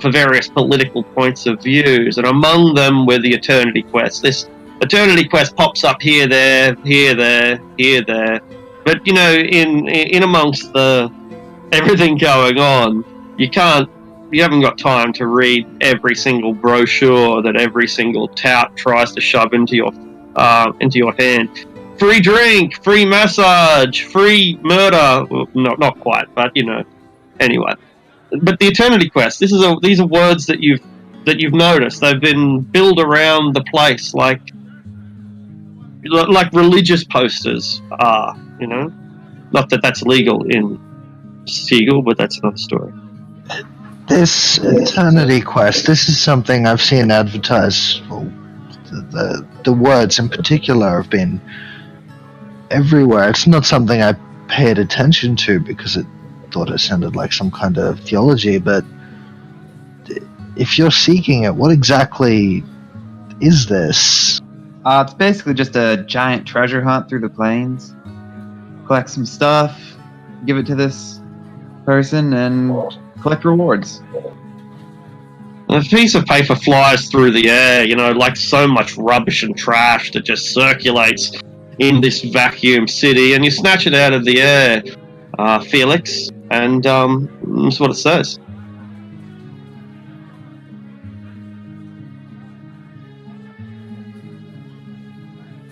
for various political points of views, and among them were the Eternity Quest. This Eternity Quest pops up here, there, here, there, here, there. But you know, in amongst the everything going on, you haven't got time to read every single brochure that every single tout tries to shove into your hand. Free drink, free massage, free murder. Well, not quite, but you know. Anyway, but the Eternity Quest. These are words that you've noticed. They've been built around the place like religious posters are. You know, not that that's legal in Seagull, but that's another story. This Eternity Quest, this is something I've seen advertised. The words in particular have been everywhere. It's not something I paid attention to because I thought it sounded like some kind of theology, but if you're seeking it, what exactly is this? It's basically just a giant treasure hunt through the plains. Collect some stuff, give it to this person and collect rewards. A piece of paper flies through the air, like so much rubbish and trash that just circulates in this vacuum city, and you snatch it out of the air, Felix, and that's what it says.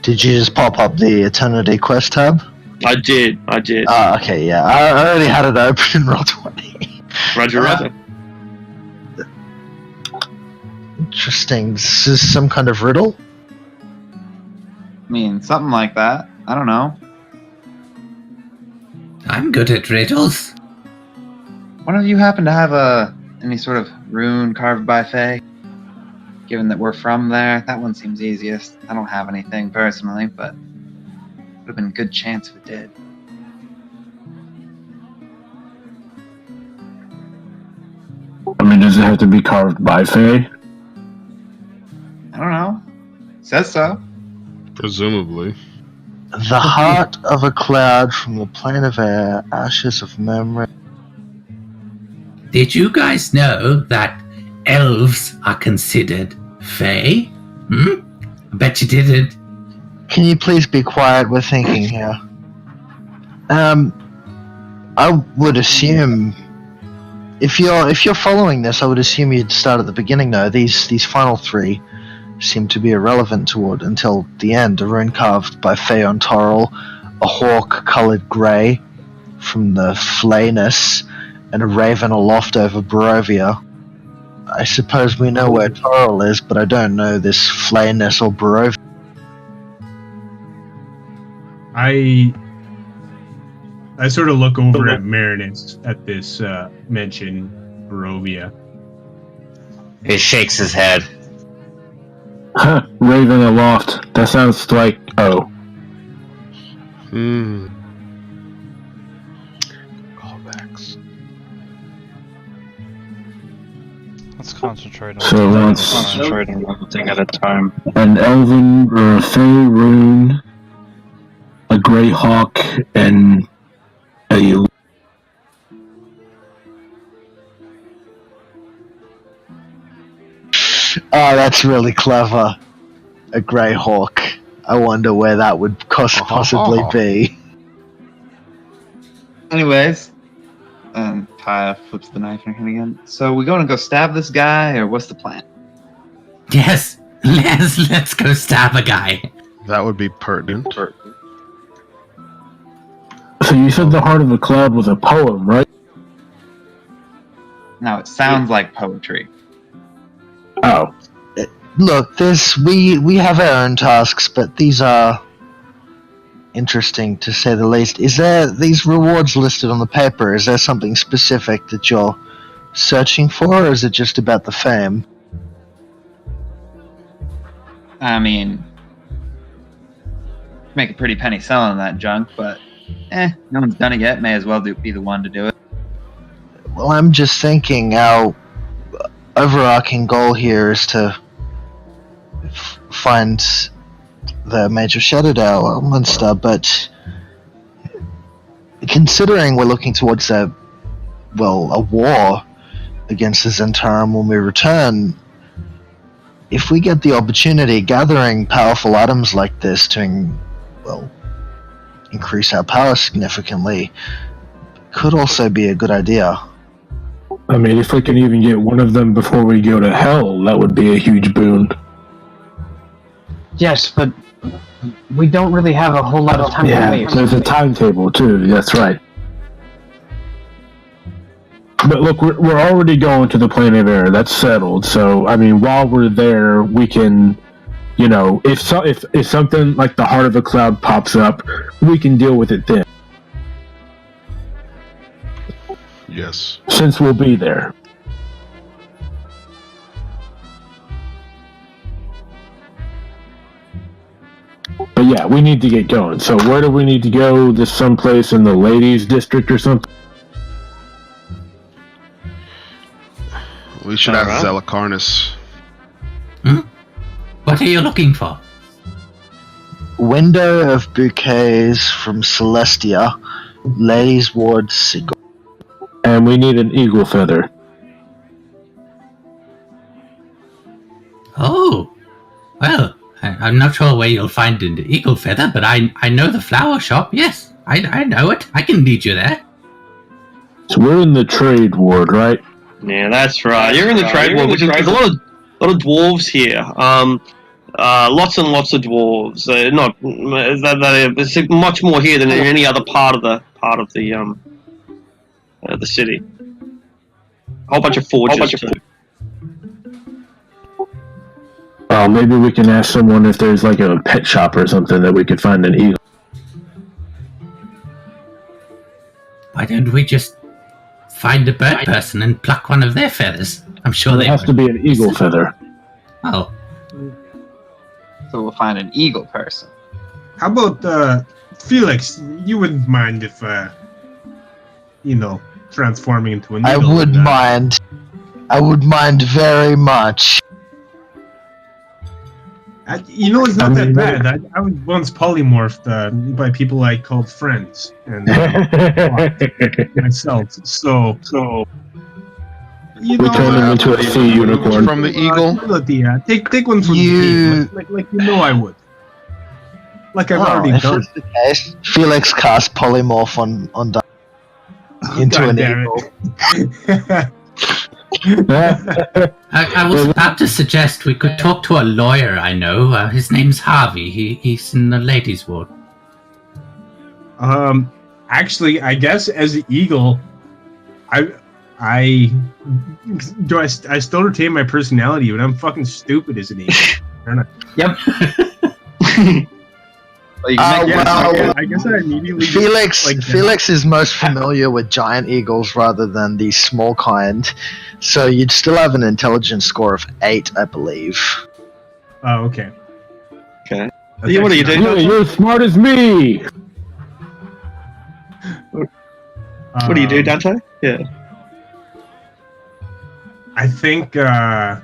Did you just pop up the Eternity Quest tab? I did. Oh, okay, yeah. I already had it open in Roll20. Roger. Interesting. This is some kind of riddle? I mean, something like that. I don't know. I'm good at riddles. One of you happen to have any sort of rune carved by Fae? Given that we're from there, that one seems easiest. I don't have anything personally, but it would have been a good chance if it did. I mean, does it have to be carved by Fae? I don't know. Says so. Presumably. The heart of a cloud from the plane of air, ashes of memory. Did you guys know that elves are considered Fae? I bet you didn't. Can you please be quiet? We're thinking here. I would assume if you're following this, I would assume you'd start at the beginning though. These final three seem to be irrelevant until the end. A rune carved by Fae on Toril, a hawk coloured grey from the Flayness, and a raven aloft over Barovia. I suppose we know where Toril is, but I don't know this Flayness or Barovia. I sort of look over at Marinus at this mention, Barovia. He shakes his head. Huh, Raven aloft. That sounds like Callbacks. Let's concentrate on So let's Concentrate on one thing at a time. an elven or a Fae rune, a grey hawk, and a Oh, that's really clever. A grey hawk. I wonder where that would possibly be. Anyways, Kaya flips the knife in her hand again. So we going to go stab this guy, or what's the plan? Yes, let's go stab a guy. That would be pertinent. So you said the heart of a cloud was a poem, right? Now it sounds like poetry. Oh. Look, we have our own tasks, but these are interesting to say the least. Is there these rewards listed on the paper? Is there something specific that you're searching for, or is it just about the fame? I mean, make a pretty penny selling that junk, but no one's done it yet. May as well be the one to do it. Well, I'm just thinking our overarching goal here is to find the Major Shadow monster, but considering we're looking towards a war against the Zentarum when we return, if we get the opportunity, gathering powerful items like this to increase our power significantly could also be a good idea. I mean, if we can even get one of them before we go to hell, that would be a huge boon. Yes, but we don't really have a whole lot of time to Yeah, wait. there's a timetable too, that's right. But look, we're already going to the plane of air, that's settled. So, I mean, while we're there, we can, if something like the heart of a cloud pops up, we can deal with it then. Yes. Since we'll be there. But yeah, we need to get going. So where do we need to go? This someplace in the ladies' district or something? We should ask Zelacarnis. What are you looking for? Window of bouquets from Celestia, Ladies' Ward Sigil. and we need an eagle feather. Oh, well, I'm not sure where you'll find an eagle feather, but I know the flower shop. Yes, I know it. I can lead you there. So we're in the trade ward, right? Yeah, that's right. You're in the trade ward, which is there's a lot of dwarves here. Lots and lots of dwarves. There's much more here than in any other part of the city. A whole bunch of forges too. Well, maybe we can ask someone if there's like a pet shop or something that we could find an eagle. Why don't we just find a bird person and pluck one of their feathers? I'm sure It has to be an eagle feather. Oh, So we'll find an eagle person. How about Felix? You wouldn't mind if transforming into an eagle? I would mind. I would mind very much. It's not that bad. I was once polymorphed by people I called friends and myself. So we turned him into a sea unicorn. From the eagle? Take one from the team. Like I would. Like I've already if done. it's the case, Felix cast polymorph on into God an damn eagle. I was about to suggest we could talk to a lawyer I know. His name's Harvey. He's in the ladies' ward. Actually, I guess as the eagle, I still retain my personality, but I'm fucking stupid as an eagle. Yep. I guess I immediately Felix is most familiar with giant eagles rather than the small kind, so you'd still have an intelligence score of 8, I believe. Oh, okay. Okay. What are you doing? You're as smart as me. What do you do, Dante? Yeah. I think I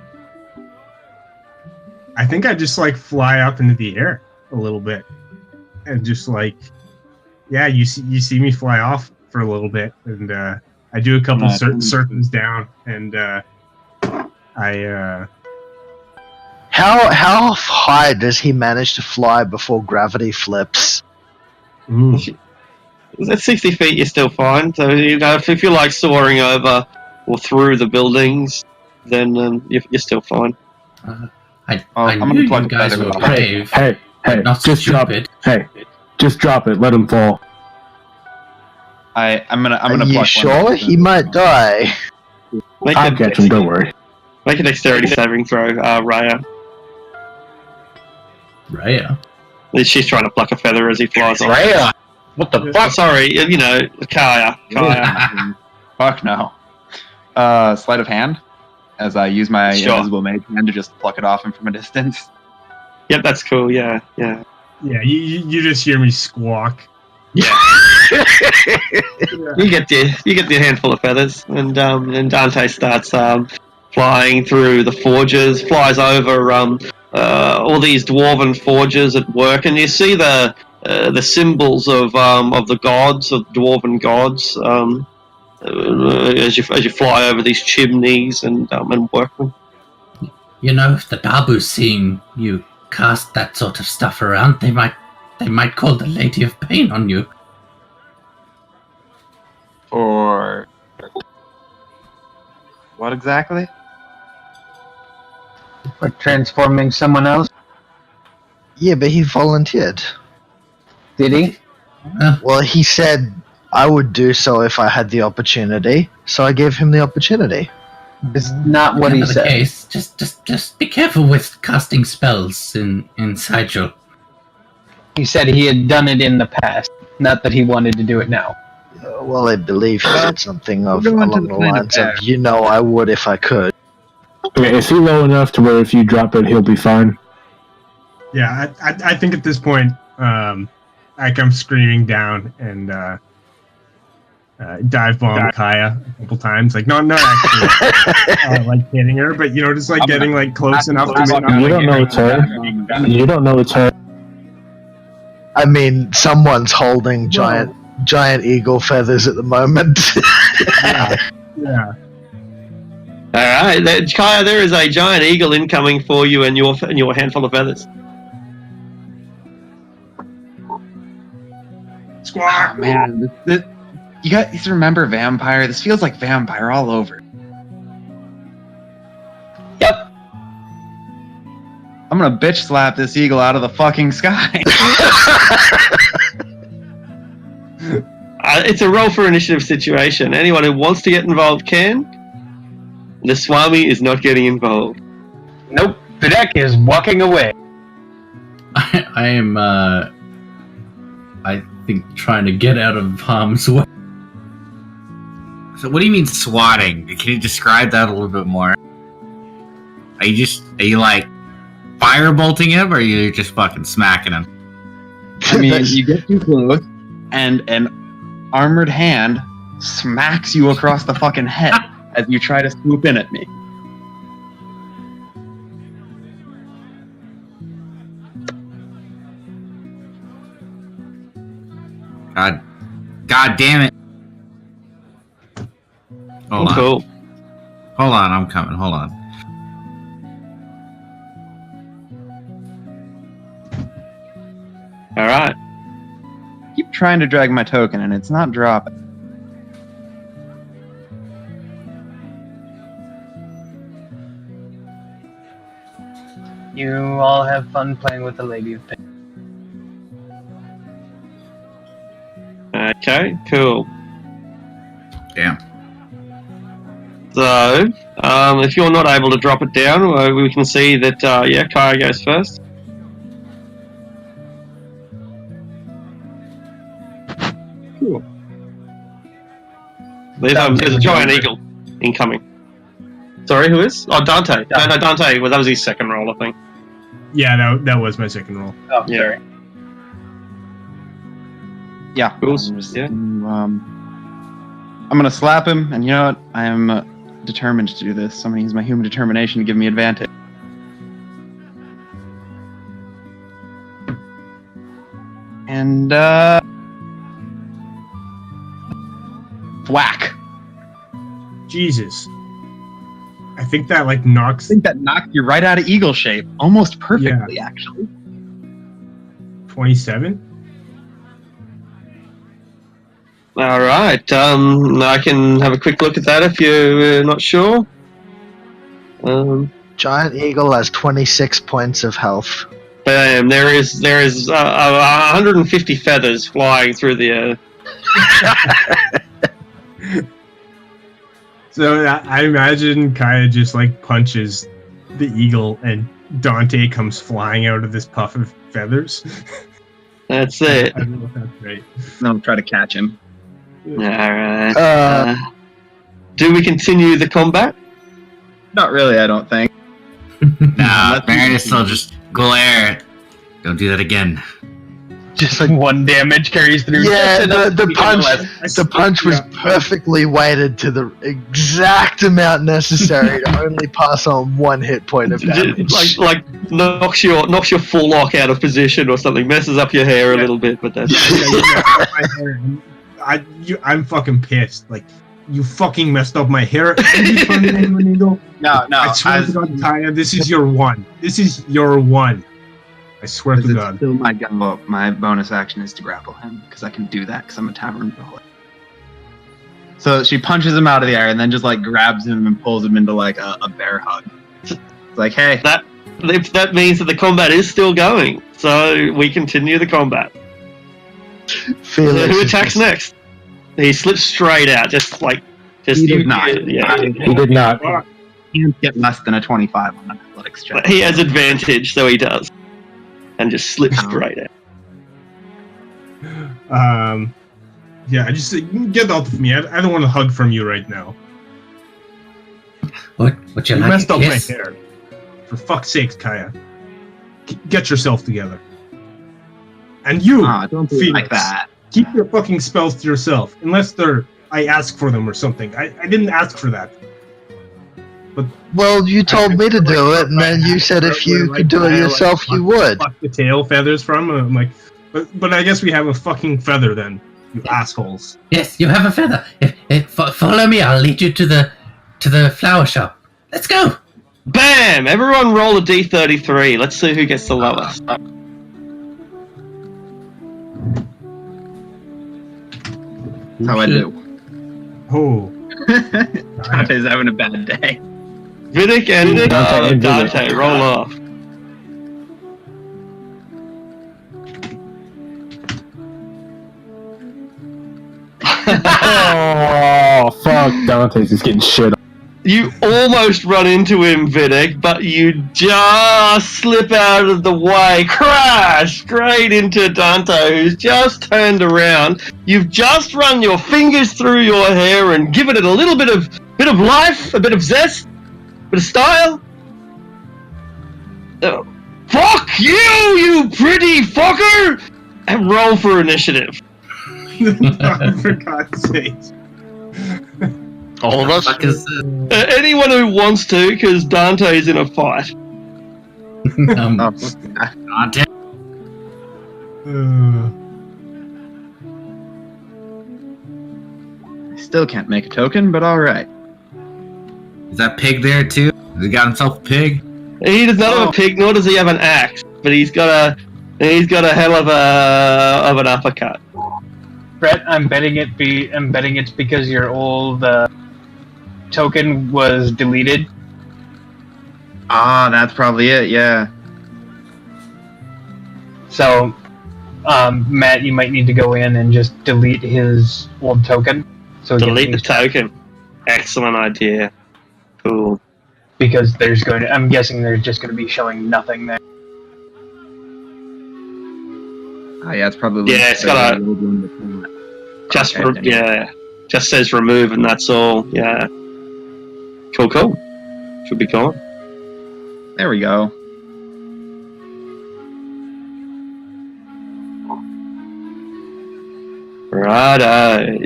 just fly up into the air a little bit, and just you see me fly off for a little bit, and I do a couple circles down, and How high does he manage to fly before gravity flips? At 60 feet, you're still fine. So if you're soaring over or through the buildings, then you're still fine. I'm gonna plug you guys were brave. Hey, not just drop it. Hey, just drop it. Let him fall. I'm gonna. Are you sure? He might die. I'll catch him. Don't worry. Make a dexterity saving throw, Raya. Raya. She's trying to pluck a feather as he flies off. Raya. What the fuck? Sorry, Kaya. Fuck no. Sleight of hand, as I use my invisible mage hand to just pluck it off him from a distance. Yep, that's cool. Yeah. Yeah, you just hear me squawk. Yeah. You get the handful of feathers, and Dante starts flying through the forges, flies over all these dwarven forges at work, and you see the symbols of the gods, of dwarven gods, as you fly over these chimneys and work them. If the Dabu's seeing you cast that sort of stuff around, they might call the Lady of Pain on you. Or what exactly? For transforming someone else? Yeah, but he volunteered. Did he? Well, he said I would do so if I had the opportunity, so I gave him the opportunity. It's not what he said. Case, just be careful with casting spells in Sigil. He said he had done it in the past, not that he wanted to do it now. Well, I believe he said something along the lines of, I would if I could. Okay, is he low enough to where if you drop it, he'll be fine? Yeah, I think at this point, I'm screaming down and dive bomb Kaya a couple times. Not actually hitting her, but just getting close enough to make. You don't know it's her. You don't know it's her. I mean, someone's holding giant giant eagle feathers at the moment. Yeah. All right, Kaya, there is a giant eagle incoming for you and your handful of feathers. Squawk! Oh, man, you guys remember Vampire? This feels like Vampire all over. Yep. I'm gonna bitch slap this eagle out of the fucking sky. It's a roll for initiative situation. Anyone who wants to get involved can. The Swami is not getting involved. Nope. Videk is walking away. I am, I think, trying to get out of harm's way. So what do you mean swatting? Can you describe that a little bit more? Are you like firebolting him, or are you just fucking smacking him? I mean, you get too close, and an armored hand smacks you across the fucking head as you try to swoop in at me. God damn it. Hold on. Cool. Hold on, I'm coming. Hold on. All right. Keep trying to drag my token, and it's not dropping. You all have fun playing with the Lady of Pain. Okay, cool. Damn. So, if you're not able to drop it down, we can see that, Kaya goes first. Cool. There's a giant eagle incoming. Sorry, who is? Oh, Dante. No, Dante. Well, that was his second roll, I think. Yeah, that was my second roll. Oh, Yeah. sorry. Yeah. Cool. I'm gonna slap him, and you know what? I am determined to do this. So I'm gonna use my human determination to give me advantage. And, whack. Jesus. I think that, like, knocks... I think that knocked you right out of eagle shape. Almost perfectly, actually. 27? All right. I can have a quick look at that if you're not sure. Giant eagle has 26 points of health. Bam! There is 150 feathers flying through the air. So I imagine Kaya just, like, punches the eagle, and Dante comes flying out of this puff of feathers. That's it. I don't know if that's right. And I'll try to catch him. All right. Do we continue the combat? Not really, I don't think. Nah, Marinus will just glare. Don't do that again. Just like One damage carries through. yeah, Just the punch was perfectly weighted to the exact amount necessary to only pass on one hit point of damage. Like knocks your full lock out of position or something, messes up your hair a little bit, but that's I'm fucking pissed. Like, you fucking messed up my hair. No, I swear to God, Kaya, this is your one. This is your one. I swear to God. Still my go. My bonus action is to grapple him, because I can do that, because I'm a tavern brawler. So she punches him out of the air, and then just, like, grabs him and pulls him into, like, a bear hug. It's like, hey. that means that the combat is still going. So we continue the combat. Who attacks next? He slips straight out, He did not. Yeah. He did not. He can't get less than a 25 on an athletics check. But he has advantage, so he does, and just slips straight out. Yeah, I just get out of me. I don't want to hug from you right now. What you You like? messed a up my kiss? hair. For fuck's sake, Kaya. Get yourself together. And you, Don't do it Phoenix, like that. keep your fucking spells to yourself, unless I ask for them or something. I didn't ask for that. But Well, you told me to do it, and then you said if you could do it yourself, you would. Pluck the tail feathers from. I'm like, but I guess we have a fucking feather then. you assholes. Yes, you have a feather. Follow me. I'll lead you to the flower shop. Let's go. Bam! Everyone roll a d33. Let's see who gets the lowest. That's how I do. Oh. Dante's having a bad day. Vidic and Dante, roll off. Oh, fuck. Dante's just getting shit on. You almost run into him, Vidic, but you just slip out of the way, crash straight into Dante, who's just turned around. You've just run your fingers through your hair and given it a little bit of life, a bit of zest, a bit of style. Fuck you, you pretty fucker! And roll for initiative. For God's sake. All of us? Anyone who wants to, because Dante's in a fight. Dante. I still can't make a token, but alright. Is that pig there too? Has he got himself a pig? He does not have a pig, nor does he have an axe, but he's got a hell of an uppercut. Brett, I'm betting it's because your old token was deleted. Ah, that's probably it, yeah. So, Matt, you might need to go in and just delete his old token. So delete the token. Excellent idea. Cool. Because I'm guessing there's just going to be showing nothing there. Oh, yeah, it's probably... Yeah, it's got just says remove and that's all. Yeah. Cool. Should be gone. There we go. Righto.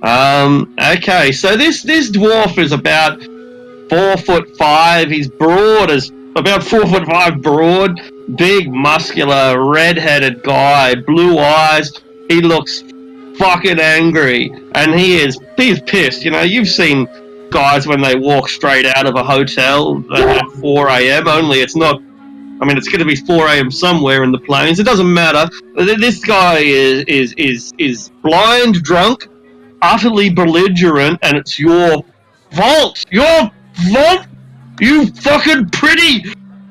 Okay, so this dwarf is about 4'5". He's broad as about 4'5" broad, big, muscular, red-headed guy, blue eyes. He looks fucking angry, and he's pissed. You know, you've seen guys when they walk straight out of a hotel at 4 a.m. Only it's not. I mean, it's going to be 4 a.m. somewhere in the plains. It doesn't matter. This guy is blind, drunk, utterly belligerent, and it's your fault. Your fault. You fucking pretty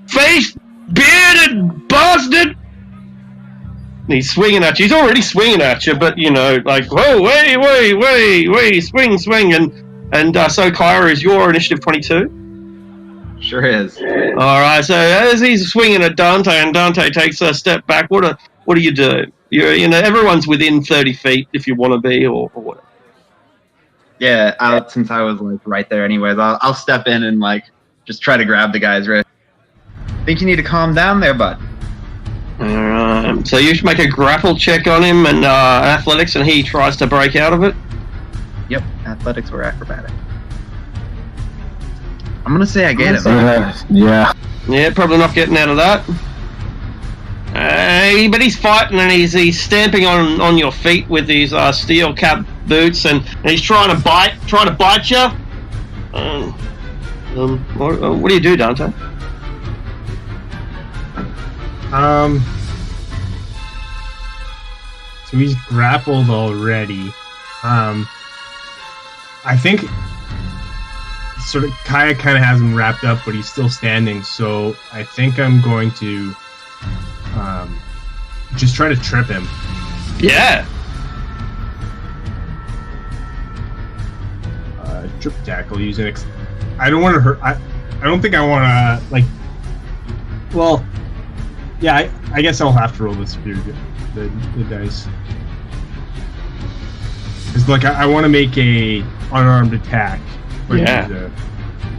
face bearded bastard. And he's swinging at you. He's already swinging at you, but you know, like, whoa, wait, swing, and so Kyra, is your initiative 22? Sure is. All right. So as he's swinging at Dante, and Dante takes a step back, what do you do? You know, everyone's within 30 feet if you want to be, or whatever. Yeah, since I was like right there, anyways, I'll step in and like just try to grab the guy's wrist. Think you need to calm down there, bud. Alright, so you should make a grapple check on him and athletics, and he tries to break out of it. Yep, athletics or acrobatic. I'm gonna say I get it. Yeah. Yeah, probably not getting out of that. But he's fighting and he's stamping on your feet with these steel cap boots, and he's trying to bite you. What do you do, Dante? So he's grappled already. I think sort of Kaya kind of has him wrapped up, but he's still standing. So I think I'm going to just try to trip him. Yeah. Trip tackle using. I don't want to hurt. I don't think I want to like. Well, yeah. I guess I'll have to roll this the dice. It's like I want to make a unarmed attack. But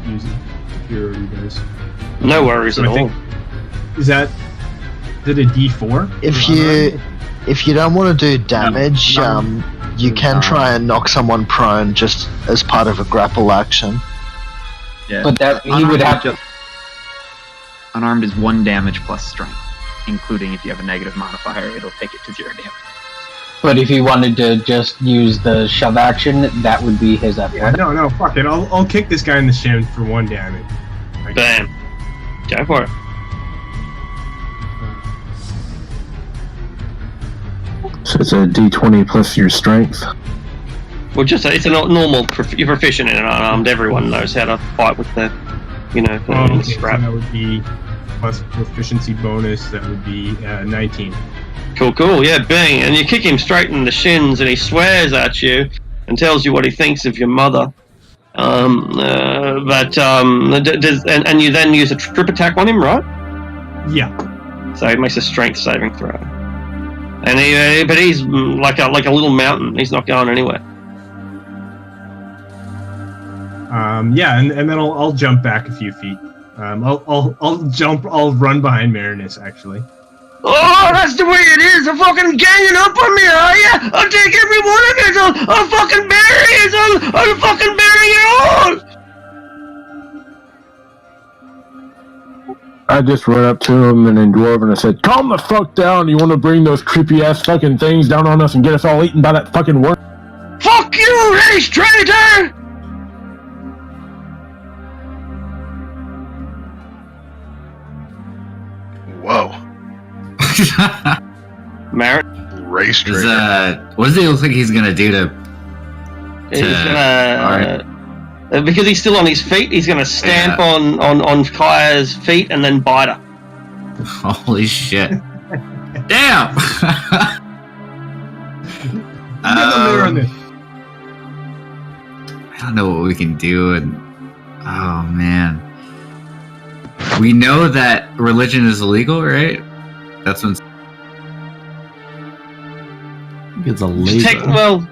use superiority dice. No worries at all. Is it a D4? If you don't want to do damage, you can try and knock someone prone just as part of a grapple action. Yeah. But that he would have to. Unarmed is 1 damage plus strength, including if you have a negative modifier, it'll take it to 0 damage. But if he wanted to just use the shove action, that would be his effort. Yeah, no, fuck it. I'll kick this guy in the shin for 1 damage. Bam. Go for it. So it's a D20 plus your strength. Well, just it's a normal. You're proficient in it unarmed. Everyone knows how to fight with the, the Okay, strap. so that would be plus proficiency bonus. That would be 19. Cool. Yeah, bang, and you kick him straight in the shins, and he swears at you and tells you what he thinks of your mother. And you then use a trip attack on him, right? Yeah. So he makes a strength saving throw. And but he's like a little mountain. He's not going anywhere. Yeah, and then I'll jump back a few feet. I'll run behind Marinus, actually. Oh, that's the way it is. They're fucking ganging up on me, are ya? I'll take every one of you. I'll fucking bury you. I'll fucking bury you all. I just ran up to him and in Dwarven I said, "Calm the fuck down. You want to bring those creepy ass fucking things down on us and get us all eaten by that fucking worm?" Fuck you, race traitor! Whoa. Merritt? Race traitor. What does he look like he's gonna do to He's gonna... because he's still on his feet, he's gonna stamp on Kaya's feet and then bite her. Holy shit. Damn! I don't know what we can do, and oh man, we know that religion is illegal, right? That's when it's illegal.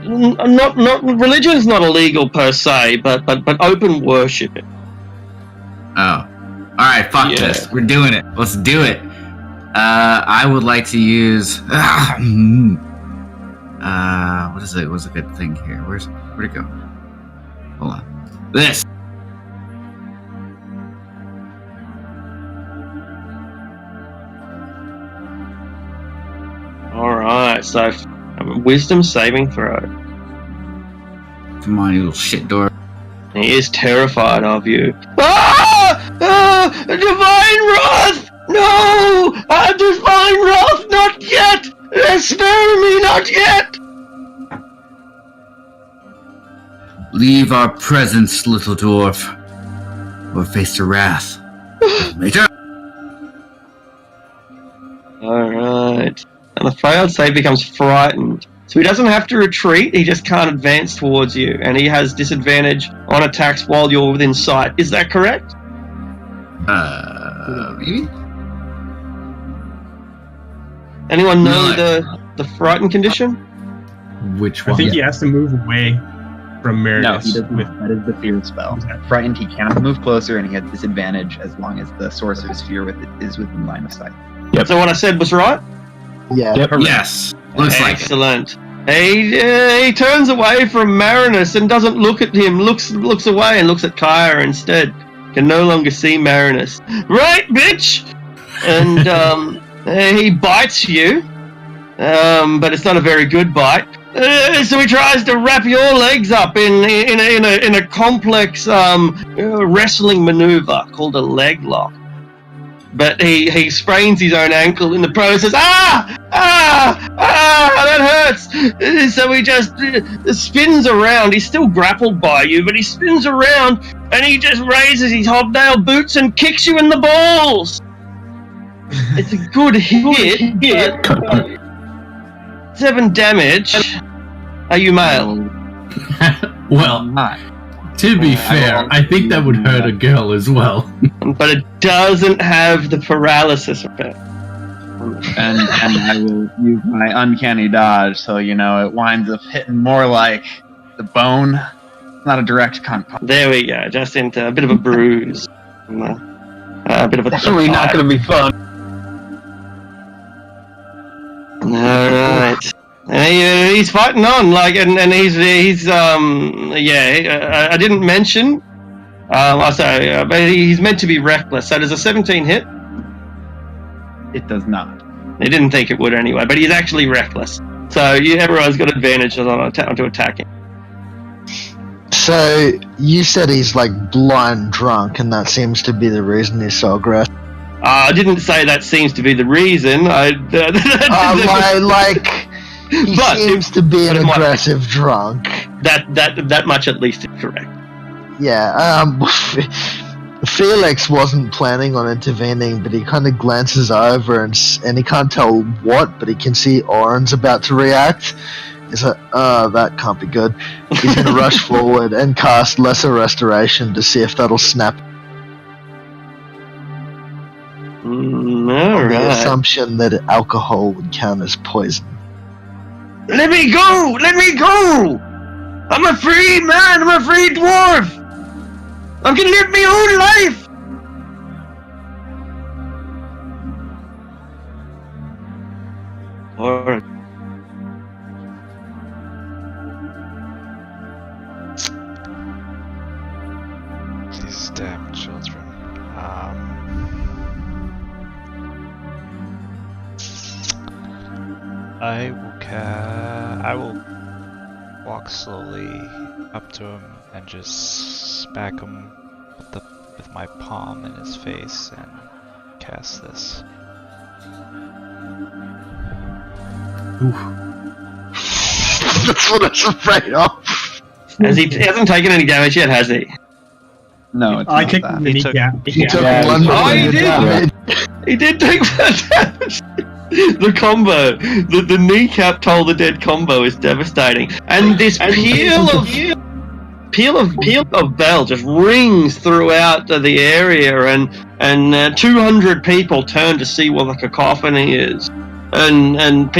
Not religion is not illegal per se, but open worship. Oh, all right, fuck this. We're doing it. Let's do it. I would like to use. What is it? What's a good thing here? Where'd it go? Hold on. This. All right, so wisdom saving throw. Come on, you little shit door. He is terrified of you. Divine wrath! No! Divine wrath! Not yet! Spare me! Not yet! Leave our presence, little dwarf, or face the wrath. Major. Alright. And the failed save becomes frightened. So he doesn't have to retreat, he just can't advance towards you. And he has disadvantage on attacks while you're within sight. Is that correct? Maybe? Anyone know the frightened condition? Which one? I think he has to move away from Marinus. No, he doesn't. That is the fear spell. Frightened, he cannot move closer, and he has disadvantage as long as the sorcerer's fear is within line of sight. Yep. So what I said was right? Yeah. Yep. Yes. Looks like it. Excellent. He turns away from Marinus and doesn't look at him. Looks away and looks at Kaya instead. Can no longer see Marinus. Right, bitch. And he bites you, but it's not a very good bite. So he tries to wrap your legs up in a complex wrestling maneuver called a leg lock. But he sprains his own ankle in the process. That hurts. So he just spins around. He's still grappled by you, but he spins around and he just raises his hobnail boots and kicks you in the balls. It's a good hit. 7 damage. Are you male? Well, to be fair, I think that would hurt a girl as well. But it doesn't have the paralysis effect. And I will use my uncanny dodge, so it winds up hitting more like the bone, not a direct contact. There we go, just into a bit of a bruise. A bit of a Definitely not going to be fun. Alright. He's fighting on, I didn't mention, but he's meant to be reckless. So does a 17 hit? It does not. He didn't think it would anyway, but he's actually reckless. So everyone's got advantage on to attack him. So you said he's like blind drunk, and that seems to be the reason he's so aggressive. I didn't say that seems to be the reason. He seems to be an aggressive drunk. That much at least is correct. Yeah. Felix wasn't planning on intervening, but he kind of glances over and he can't tell what, but he can see Oren's about to react. He's like, oh, that can't be good. He's going to rush forward and cast Lesser Restoration to see if that'll snap. The assumption that alcohol would count as poison. Let me go! Let me go! I'm a free man! I'm a free dwarf! I can live my own life! Or... These damn children. I will walk slowly up to him and just smack him with my palm in his face and cast this. Oof. That's what I was afraid of. He hasn't taken any damage yet, has he? No, it's I not kicked that. him and he took one. Oh, he did! He did take that damage! The combo, the kneecap toll the dead combo is devastating, and this peal of bell just rings throughout the area, and 200 people turn to see what the cacophony is, and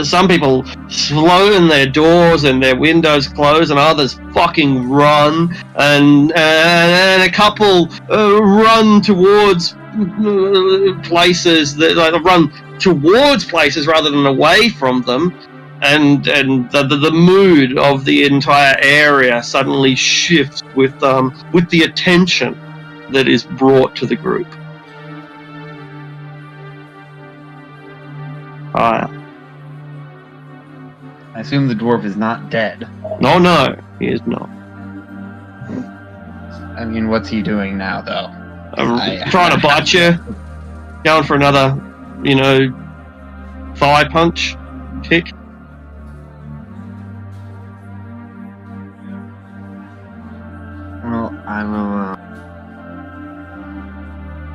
some people slam their doors and their windows close, and others fucking run, and a couple run towards places that run towards places rather than away from them, and the mood of the entire area suddenly shifts with the attention that is brought to the group. I assume the dwarf is not dead. No, he is not. I mean, what's he doing now, though? Trying to bite you, going for another, thigh punch kick. Well, I will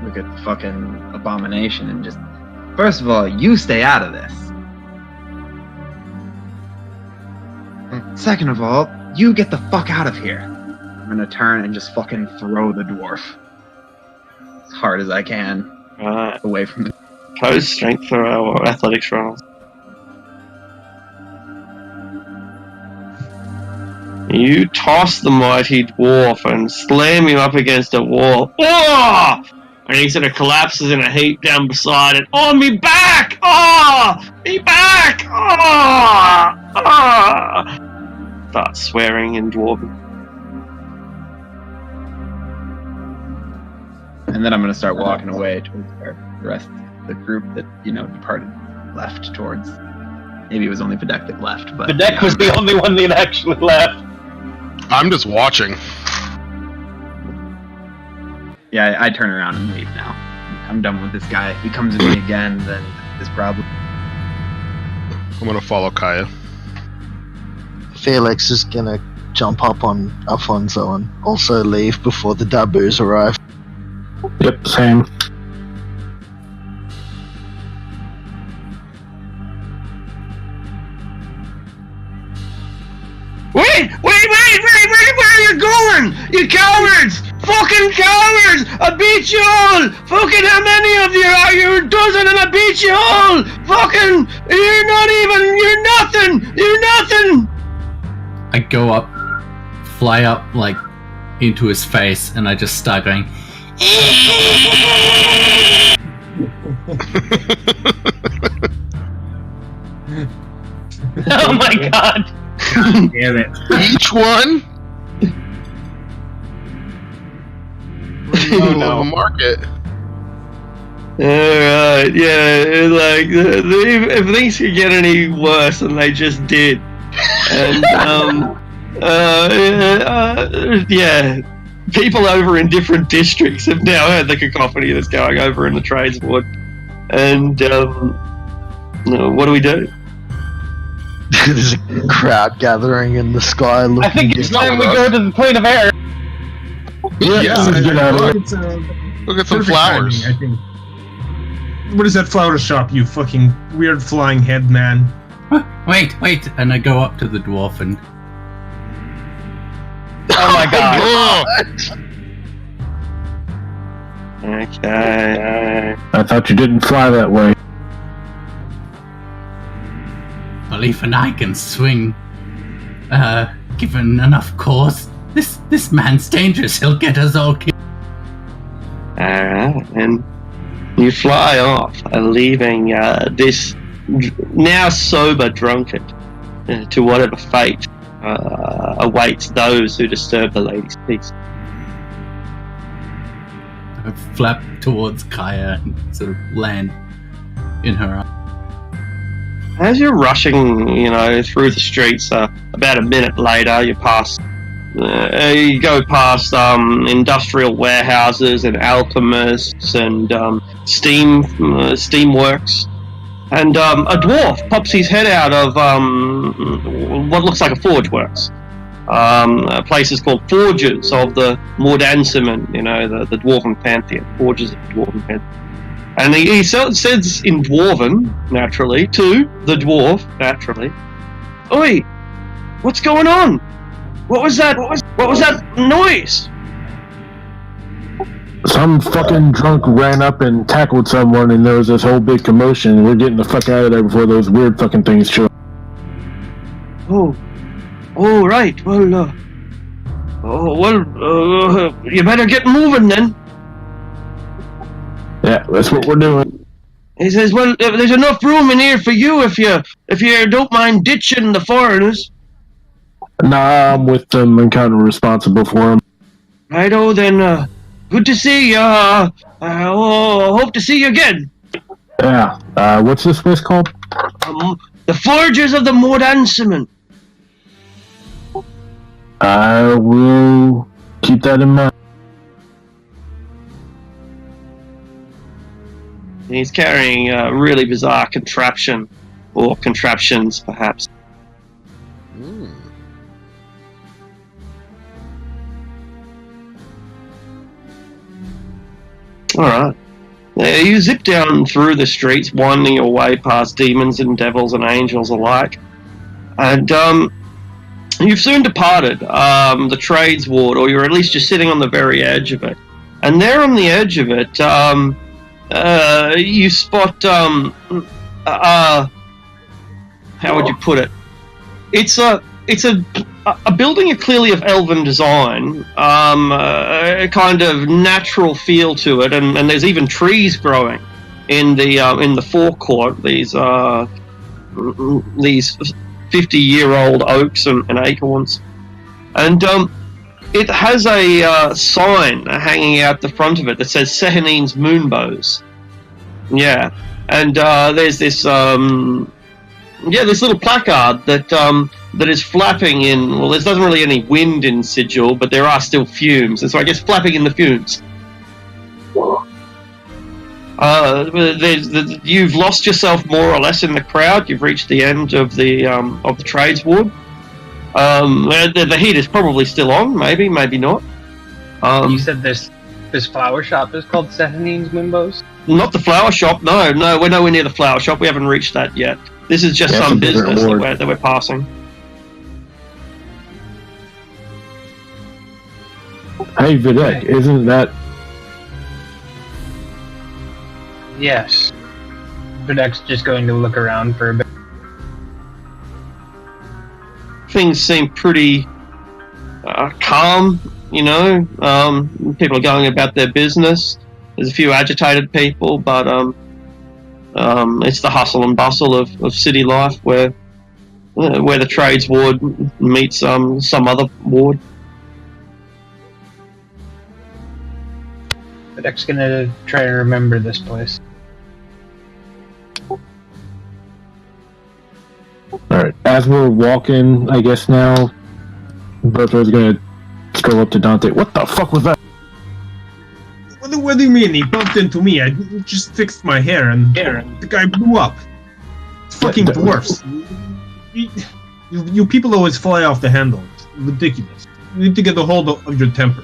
look at the fucking abomination and just... First of all, you stay out of this. And second of all, you get the fuck out of here. I'm gonna turn and just fucking throw the dwarf. As hard as I can. Away from the... Pose strength for our athletics rolls. You toss the mighty dwarf and slam him up against a wall. Oh! And he sort of collapses in a heap down beside it. Oh, me back! Oh! Me back! Oh! Oh! Starts swearing in dwarven. And then I'm gonna start walking away towards the rest of the group that, departed left towards. Maybe it was only Bedek that left, but... Bedek was the only one that actually left. I'm just watching. Yeah, I turn around and leave now. I'm done with this guy. If he comes at me again, then his problem. I'm gonna follow Kaya. Felix is gonna jump up on Alfonso and also leave before the Daboos arrive. Yep, same. Wait! Where are you going? You cowards! Fucking cowards! I beat you all! Fucking how many of you are you? A dozen and I beat you all! Fucking, you're nothing! I go up, fly up, into his face, and I just start going, Oh my god! God damn it. Each one? Oh no. Market. Alright, yeah, like, if things could get any worse than they just did. And, yeah, people over in different districts have now heard the cacophony that's going over in the trades ward. And, what do we do? There's a crowd gathering in the sky looking I think it's time we us. go to the plane of air. Let's get out of here. It's Look at some perfect flowers. timing, I think. What is that flower shop, you fucking weird flying head man? Wait, and I go up to the dwarf and Oh my god. Okay. I thought you didn't fly that way. well, even I can swing. Given enough cause, this man's dangerous. He'll get us all killed. Alright, and you fly off, leaving this now sober drunkard to whatever fate awaits those who disturb the lady's peace. I flap towards Kaya and sort of land in her arms. As you're rushing, through the streets, about a minute later, you go past industrial warehouses and alchemists and steamworks, and a dwarf pops his head out of what looks like a forge works. A place is called Forges of the Mordansimen, the Dwarven Pantheon, Forges of the Dwarven Pantheon. And he says in Dwarven, naturally, to the dwarf, naturally, "Oi, what's going on? What was that? What was that noise?" Some fucking drunk ran up and tackled someone, and there was this whole big commotion. We're getting the fuck out of there before those weird fucking things show up. Oh, right. Well, you better get moving then. Yeah, that's what we're doing. He says, "Well, there's enough room in here for you if you don't mind ditching the foreigners." Nah, I'm with them and kind of responsible for them. Righto, then, good to see you. Hope to see you again. Yeah, what's this place called? The Forges of the Mordansimen. I will keep that in mind. He's carrying a really bizarre contraption, or contraptions, perhaps. Alright. You zip down through the streets, winding your way past demons and devils and angels alike. And, you've soon departed the trades ward, or you're at least just sitting on the very edge of it. And there on the edge of it, you spot, how would you put it? It's a building clearly of elven design, a kind of natural feel to it, and there's even trees growing in the forecourt. These 50-year-old oaks and acorns, and it has a sign hanging out the front of it that says Sehaneen's Moonbows. Yeah, and there's this this little placard that is flapping in. Well, there doesn't really any wind in Sigil, but there are still fumes, and so I guess flapping in the fumes. You've lost yourself more or less in the crowd. You've reached the end of the trades ward. The heat is probably still on. Maybe not. You said this flower shop is called Sehaneen's Moonbows? Not the flower shop. No, we're nowhere near the flower shop. We haven't reached that yet. This is just some business that we're passing. Hey, Videk, isn't that... Yes. Videk's just going to look around for a bit. Things seem pretty calm, people are going about their business. There's a few agitated people, but it's the hustle and bustle of city life where the trades ward meets some other ward. Videk's gonna try to remember this place. Alright, as we're walking, I guess now, Bertha's gonna go up to Dante. What the fuck was that? What do you mean? He bumped into me. I just fixed my hair and the guy blew up. It's fucking dwarfs. You people always fly off the handle. It's ridiculous. You need to get a hold of your temper.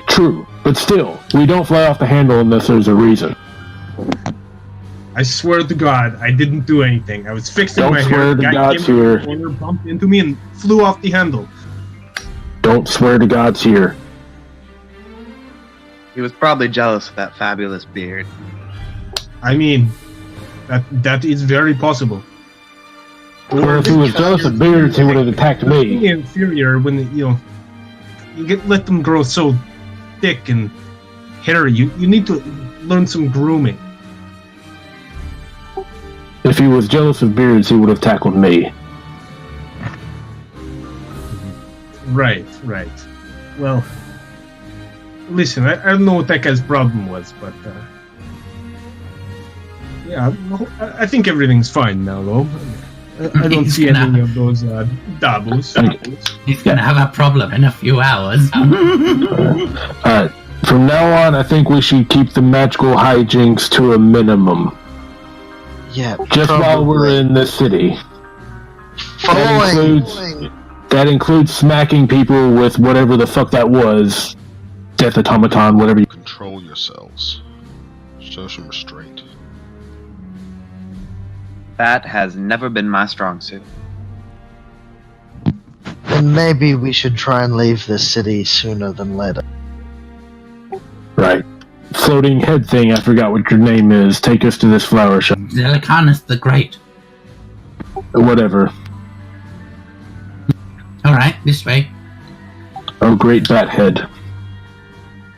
True, but still, we don't fly off the handle unless there's a reason. I swear to God, I didn't do anything. I was fixing Don't my hair. swear to The guy God's came around here. the corner, bumped into me, and flew off the handle. Don't swear to God's here. He was probably jealous of that fabulous beard. I mean, that is very possible. Or if he was jealous of beards, he would have attacked Being me. inferior when you let them grow so thick and hairy. You need to learn some grooming. If he was jealous of beards, he would have tackled me. Right. Well, listen, I don't know what that guy's problem was, but yeah, I think everything's fine now, though. I don't see any of those doubles. He's gonna have a problem in a few hours. Alright, from now on, I think we should keep the magical hijinks to a minimum. Yeah, Just while we're in the city. That includes smacking people with whatever the fuck that was. Death automaton, whatever you... Control yourselves. Show some restraint. That has never been my strong suit. Then maybe we should try and leave this city sooner than later. Right. Floating head thing, I forgot what your name is. Take us to this flower shop. Zelicanus the Great. Whatever. Alright, this way. Oh, great bat head.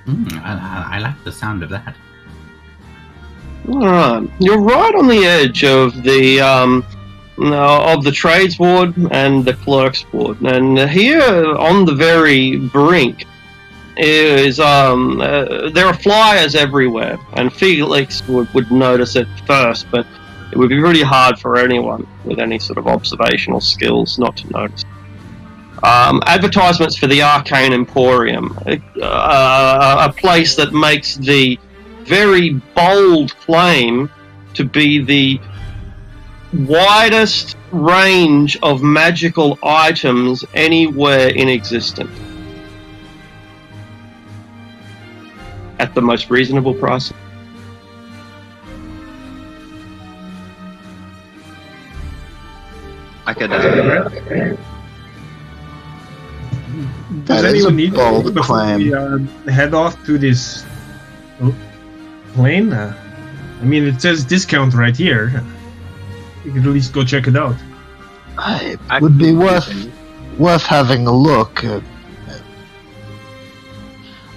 I like the sound of that. Alright. You're right on the edge of the trades ward and the clerks ward. And here on the very brink is there are flyers everywhere, and Felix would notice it first, but it would be really hard for anyone with any sort of observational skills not to notice. Advertisements for the Arcane Emporium, a place that makes the very bold claim to be the widest range of magical items anywhere in existence. At the most reasonable price. I could. Does anyone need to before we head off to this plane? I mean, it says discount right here. You could at least go check it out. It would be worth having a look.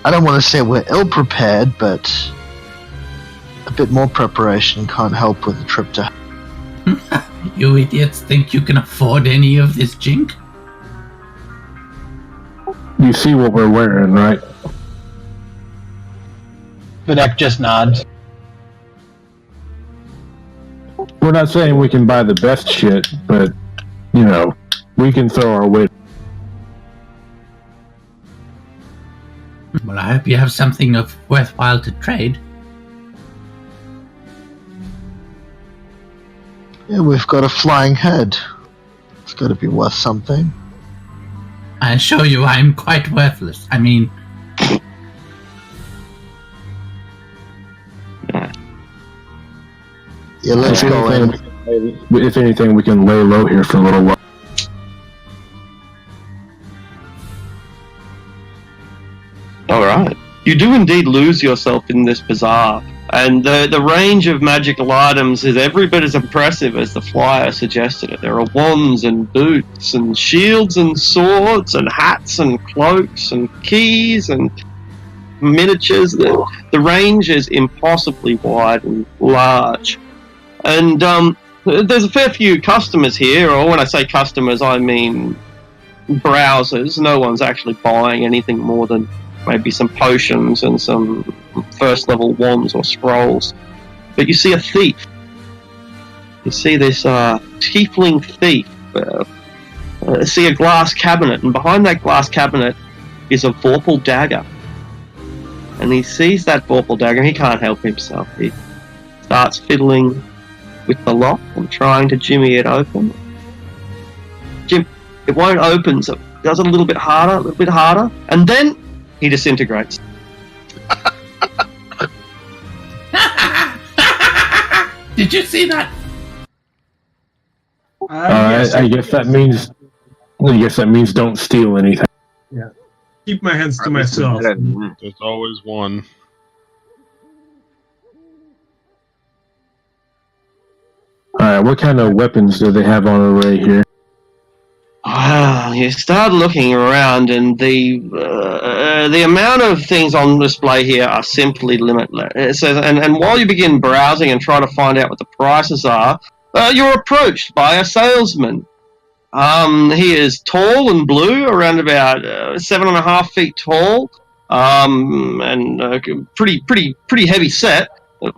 I don't want to say we're ill-prepared, but a bit more preparation can't help with a trip to... You idiots think you can afford any of this jink? You see what we're wearing, right? Vidak just nods. We're not saying we can buy the best shit, but, you know, we can throw our weight. Well, I hope you have something of worthwhile to trade. Yeah, we've got a flying head. It's got to be worth something. I assure you I'm quite worthless. I mean... Yeah, let's go in. If anything, we can lay low here for a little while. Alright. You do indeed lose yourself in this bazaar, and the range of magical items is every bit as impressive as the flyer suggested it. There are wands and boots and shields and swords and hats and cloaks and keys and miniatures. The range is impossibly wide and large. And there's a fair few customers here, or when I say customers, I mean browsers. No one's actually buying anything more than maybe some potions and some first level wands or scrolls. But you see a thief You see this tiefling thief see a glass cabinet, and behind that glass cabinet is a vorpal dagger. And he sees that vorpal dagger, and he can't help himself. He starts fiddling with the lock and trying to jimmy it open. It won't open, so he does it a little bit harder, and then he disintegrates. Did you see that? I guess that means. I guess that means don't steal anything. Yeah. Keep my hands to myself. There's always one. Alright, what kind of weapons do they have on array here? Well, you start looking around, and the amount of things on display here are simply limitless. It says, and while you begin browsing and try to find out what the prices are, you're approached by a salesman. He is tall and blue, around about 7.5 feet tall, and pretty heavy set,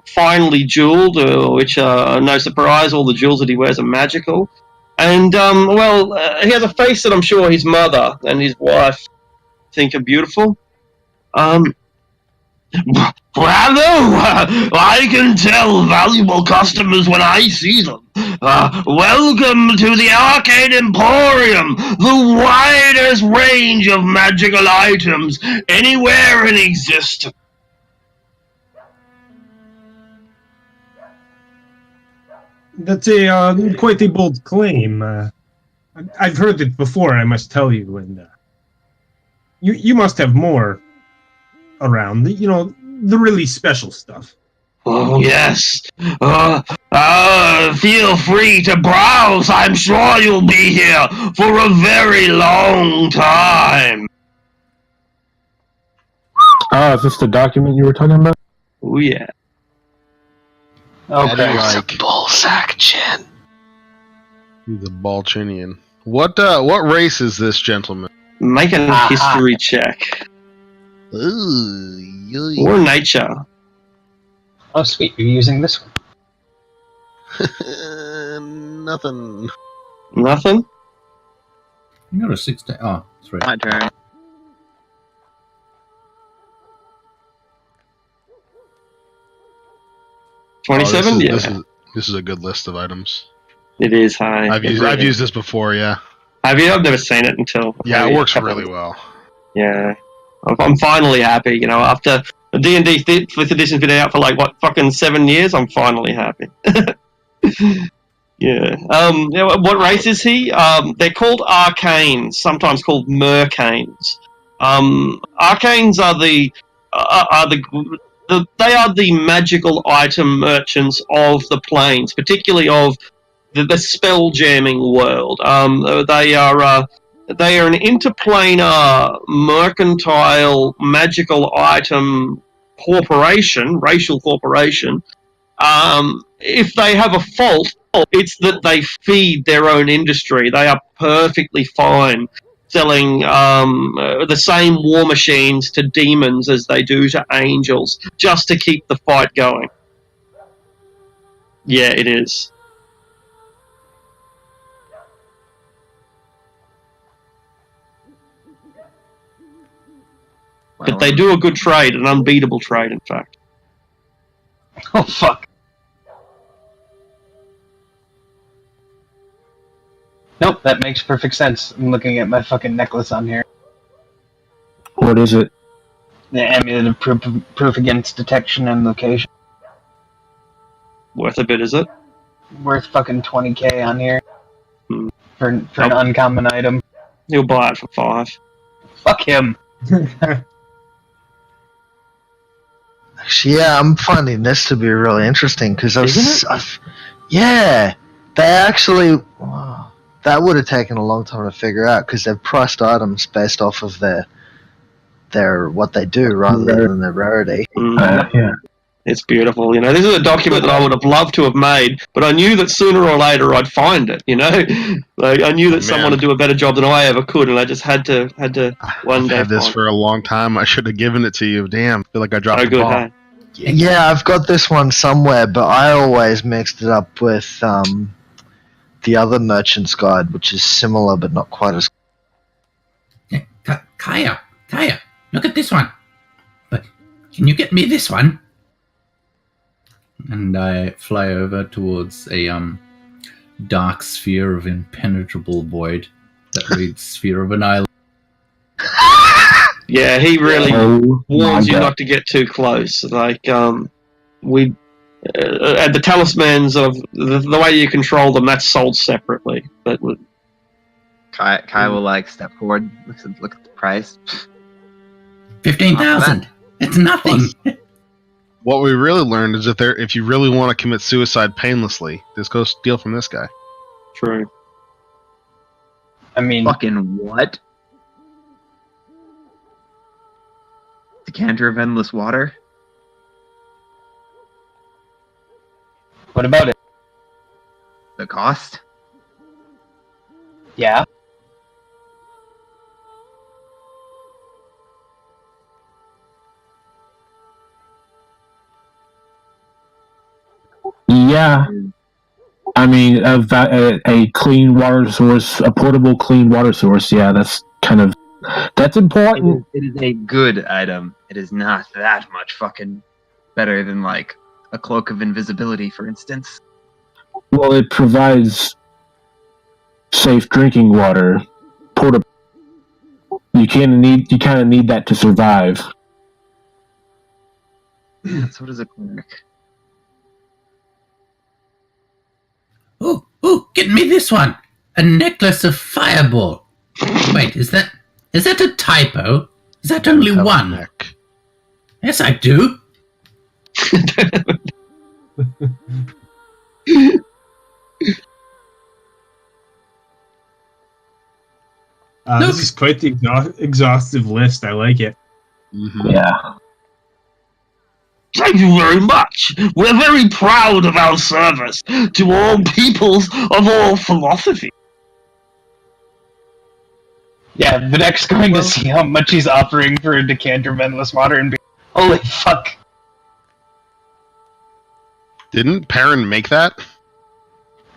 finely jeweled, which no surprise, all the jewels that he wears are magical. And he has a face that I'm sure his mother and his wife think are beautiful. Bravo! I can tell valuable customers when I see them. Welcome to the Arcade Emporium, the widest range of magical items anywhere in existence. That's quite a bold claim. I've heard it before, I must tell you, and you must have more around. The really special stuff. Oh, yes. Feel free to browse. I'm sure you'll be here for a very long time. Is this the document you were talking about? Oh, yeah. Okay. Like, Ballsack chin. he's a Balchinian. What race is this gentleman? Make a history check. Ooh, Or nature. Oh, sweet. You're using this one. Nothing. Nothing? You got a 16. Oh, that's right. My turn. Oh, 27? this is a good list of items. It is high. I've used this before, yeah. Have you? I've never seen it until. Yeah, maybe it works a couple really of- well. Yeah. I'm finally happy, after the D&D 5th edition's been out for fucking 7 years, I'm finally happy. Yeah. What race is he? They're called arcanes, sometimes called mercanes. Arcanes are they are the magical item merchants of the planes, particularly of the spell jamming world. They are an interplanar mercantile magical item corporation, racial corporation. If they have a fault, it's that they feed their own industry. They are perfectly fine selling the same war machines to demons as they do to angels, just to keep the fight going. Yeah, it is. But they do a good trade, an unbeatable trade, in fact. Oh, fuck. Nope, that makes perfect sense. I'm looking at my fucking necklace on here. What is it? The amulet of proof against detection and location. Worth a bit, is it? Worth fucking 20k on here. Hmm. For an uncommon item. He'll buy it for 5. Fuck him. Actually, yeah, I'm finding this to be really interesting because yeah, they actually that would have taken a long time to figure out because they've priced items based off of their what they do rather than their rarity. Yeah. It's beautiful. This is a document that I would have loved to have made, but I knew that sooner or later I'd find it. I knew that someone would do a better job than I ever could, and I just had to one day. I've had this for a long time. I should have given it to you. Damn, I feel like I dropped So the good, ball. hey? Yeah, I've got this one somewhere, but I always mixed it up with the other Merchant's Guide, which is similar but not quite as. Kaya, look at this one. But can you get me this one? And I fly over towards a dark sphere of impenetrable void that reads Sphere of Annihilation. Yeah, he really Oh warns you my God. not to get too close. Like, we and the talismans of the way you control them, that's sold separately. But Kai will like step forward, look at the price. 15,000. It's nothing. What we really learned is if you really want to commit suicide painlessly, just go steal from this guy. true. I mean, Fucking what? Decanter of endless water? what about it? The cost? Yeah. Yeah, I mean, a clean water source, a portable clean water source. Yeah, that's important. It is a good item. It is not that much fucking better than like a cloak of invisibility, for instance. Well, it provides safe drinking water. Portable. You kind of need that to survive. So does a cleric. Ooh, get me this one. A necklace of fireball. Wait, is that a typo? Is that only Have a one? neck. Yes, I do. This is quite the exhaustive list. I like it. Mm-hmm. Yeah. Thank you very much. We're very proud of our service to all peoples of all philosophy. Yeah, Vinek's going to see how much he's offering for a decanter of endless water and be, holy fuck. Didn't Perrin make that?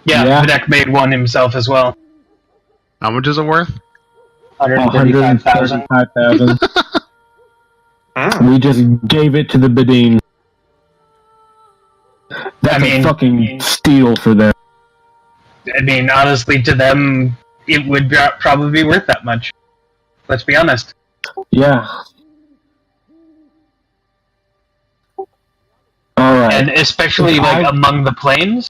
Yeah, Vinek made one himself as well. How much is it worth? 135,000. 135,000. We just gave it to the Bedine. That's a fucking steal for them. I mean, honestly, to them, it would probably be worth that much. Let's be honest. Yeah. Alright. And especially, like, among the planes,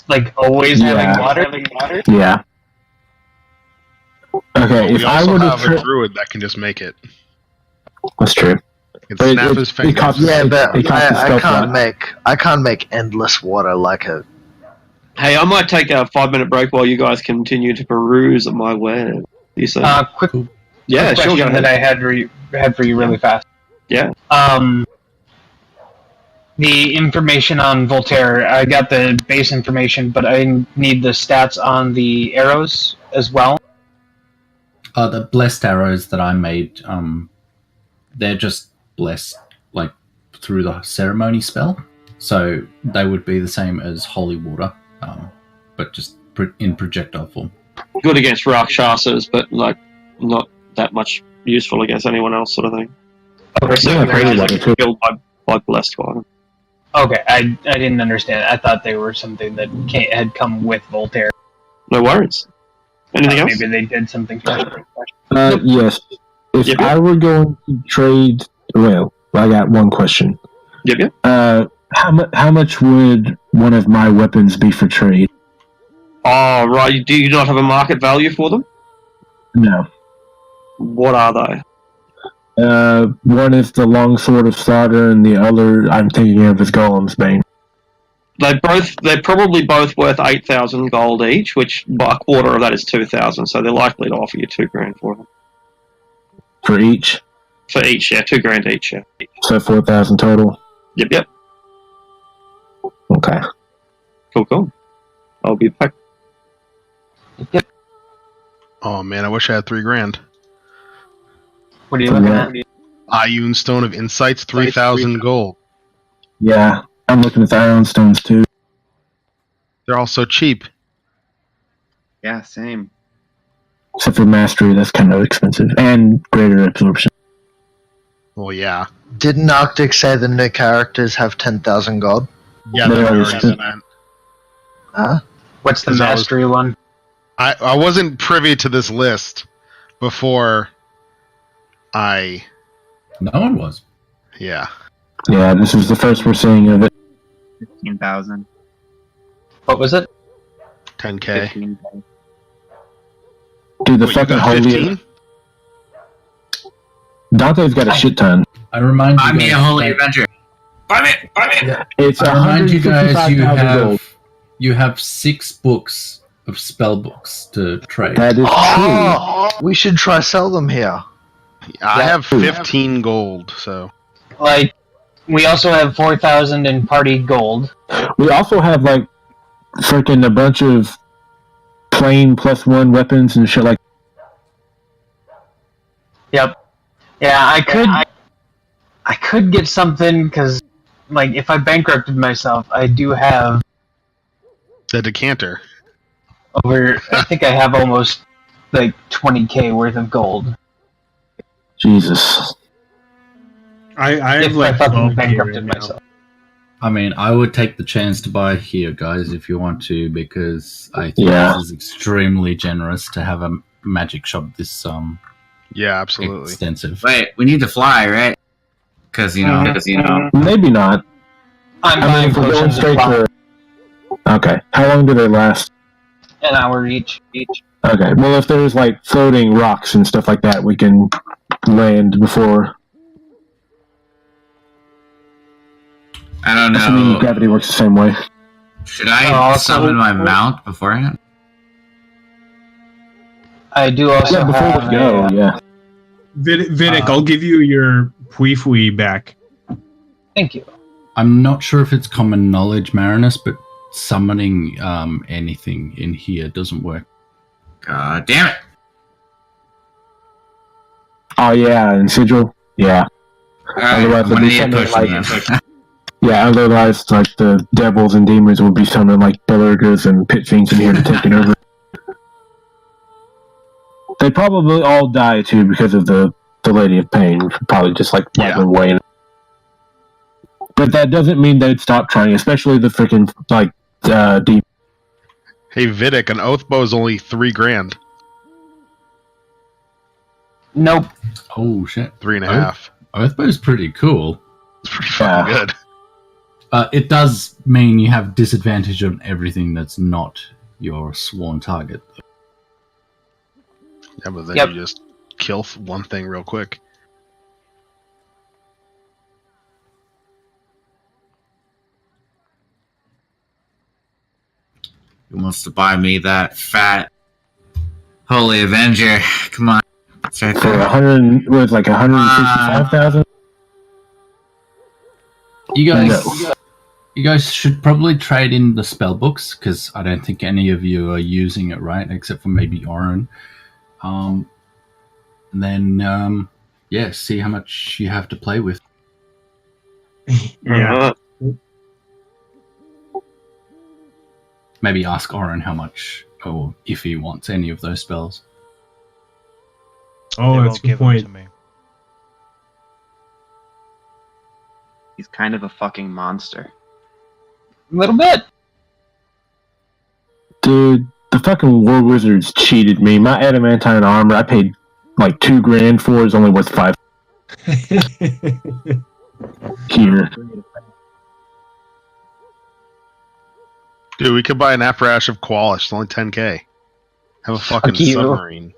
like, always having water. Yeah. Okay, But if we I also were to have a druid that can just make it. That's true. Can snap his fingers. Yeah, but I can't make endless water like a. Hey, I might take a 5-minute break while you guys continue to peruse my web. You say? Quick Yeah, sure. question Go ahead. that I had for you really fast. Yeah. The information on Voltaire, I got the base information, but I need the stats on the arrows as well. The blessed arrows that I made, they're just blessed, like, through the ceremony spell. So they would be the same as holy water, but just in projectile form. Good against Rakshasas, but like not that much useful against anyone else, sort of thing. Killed by blessed water. Okay, I didn't understand. I thought they were something that had come with Voltaire. No worries. Anything else? Maybe they did something special. Yes. If I were going to trade, well, I got one question. Yep. How much would one of my weapons be for trade? Oh, right. Do you not have a market value for them? No. What are they? One is the longsword of slaughter, and the other I'm thinking of is Golem's Bane. They're probably both worth 8,000 gold each, which by a quarter of that is 2,000. So they're likely to offer you $2,000 for them. For each? For each, yeah, $2,000 each, yeah. So 4,000 total. Yep. Okay. Cool. I'll be back. Yep. Oh man, I wish I had $3,000. What are you looking at? Ioun Stone of Insights, 3,000 gold. Yeah, I'm looking at the iron stones too. They're all so cheap. Yeah, same. Except for mastery, that's kind of expensive. And greater absorption. Well, yeah. Didn't Arctic say the new characters have 10,000 gold? Yeah, They that's what I always already spent- spent. Huh? What's the 'Cause I was- mastery one? I wasn't privy to this list before I... No one was. Yeah. Yeah, this is the first we're seeing of it. 15,000. What was it? 10k. 15,000. Dude, the What, you fucking got holy... 15? Dante's got a shit ton. I remind you Buy me a guys holy that- adventure. Buy me. It's I remind you guys 155,000 gold. you have 6 books of spell books to trade. That is Oh, we should try sell them here. I have 15 gold, so... Like, we also have 4,000 in party gold. true. We also have, like, freaking a bunch of plain +1 weapons and shit like Yep. Yeah, I could get something because, like, if I bankrupted myself, I do have The decanter. over. I think I have almost like 20k worth of gold. Jesus. I have If like I fucking 12K bankrupted right now. myself. I mean, I would take the chance to buy here, guys, if you want to, because I think Yeah. this is extremely generous to have a magic shop this Yeah, absolutely. extensive. Wait, we need to fly, right? Because you know, Maybe not. I'm I mean, buying if we're going potions straight of to... Okay. How long do they last? an hour each. Okay. Well, if there's, like, floating rocks and stuff like that, we can land before... I don't Assuming know. gravity works the same way. Should I Also- summon my mount beforehand? I do also Yeah, before have we go, yeah. Vidic, I'll give you your Pui Fui back. Thank you. I'm not sure if it's common knowledge, Marinus, but summoning anything in here doesn't work. God damn it! Oh, yeah, and Sigil? Yeah. Alright, Otherwise, I'm it'd gonna be need a something potion like- then. Yeah, otherwise, like, the devils and demons would be summoning, like, Belurgas and Pit Fiends in here to take it over. They'd probably all die, too, because of the Lady of Pain, which would probably just, like, wipe them away. But that doesn't mean they'd stop trying, especially the freaking, like, demons. Hey, Vidic, an oath bow is only 3 grand. Nope. Oh, shit. 3.5. Oathbow's pretty cool. It's pretty fucking good. It does mean you have disadvantage on everything that's not your sworn target. Yeah, but then Yep. you just kill one thing real quick. Who wants to buy me that fat Holy Avenger? Come on. It's right For there. 165,000? You guys should probably trade in the spell books, because I don't think any of you are using it, right? Except for maybe Oren. And then, see how much you have to play with. Yeah. Maybe ask Oren how much, or if he wants any of those spells. Oh, They that's won't a good give point. them to me. He's kind of a fucking monster. A little bit. Dude, the fucking War Wizards cheated me. My adamantine armor I paid like $2,000 for is only worth 5 here. Dude, we could buy an apparatus of Qualish. It's only 10k. Have a fucking you. submarine.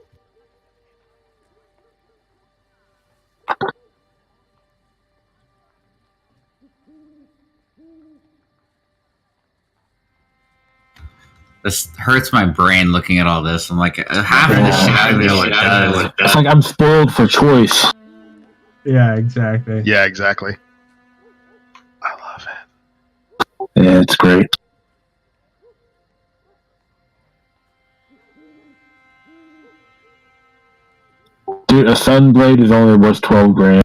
This hurts my brain looking at all this. I'm like, half of this shit I don't even know what it does. It's like I'm spoiled for choice. Yeah, exactly. Yeah, exactly. I love it. Yeah, it's great. Dude, a Sunblade is only worth $12,000.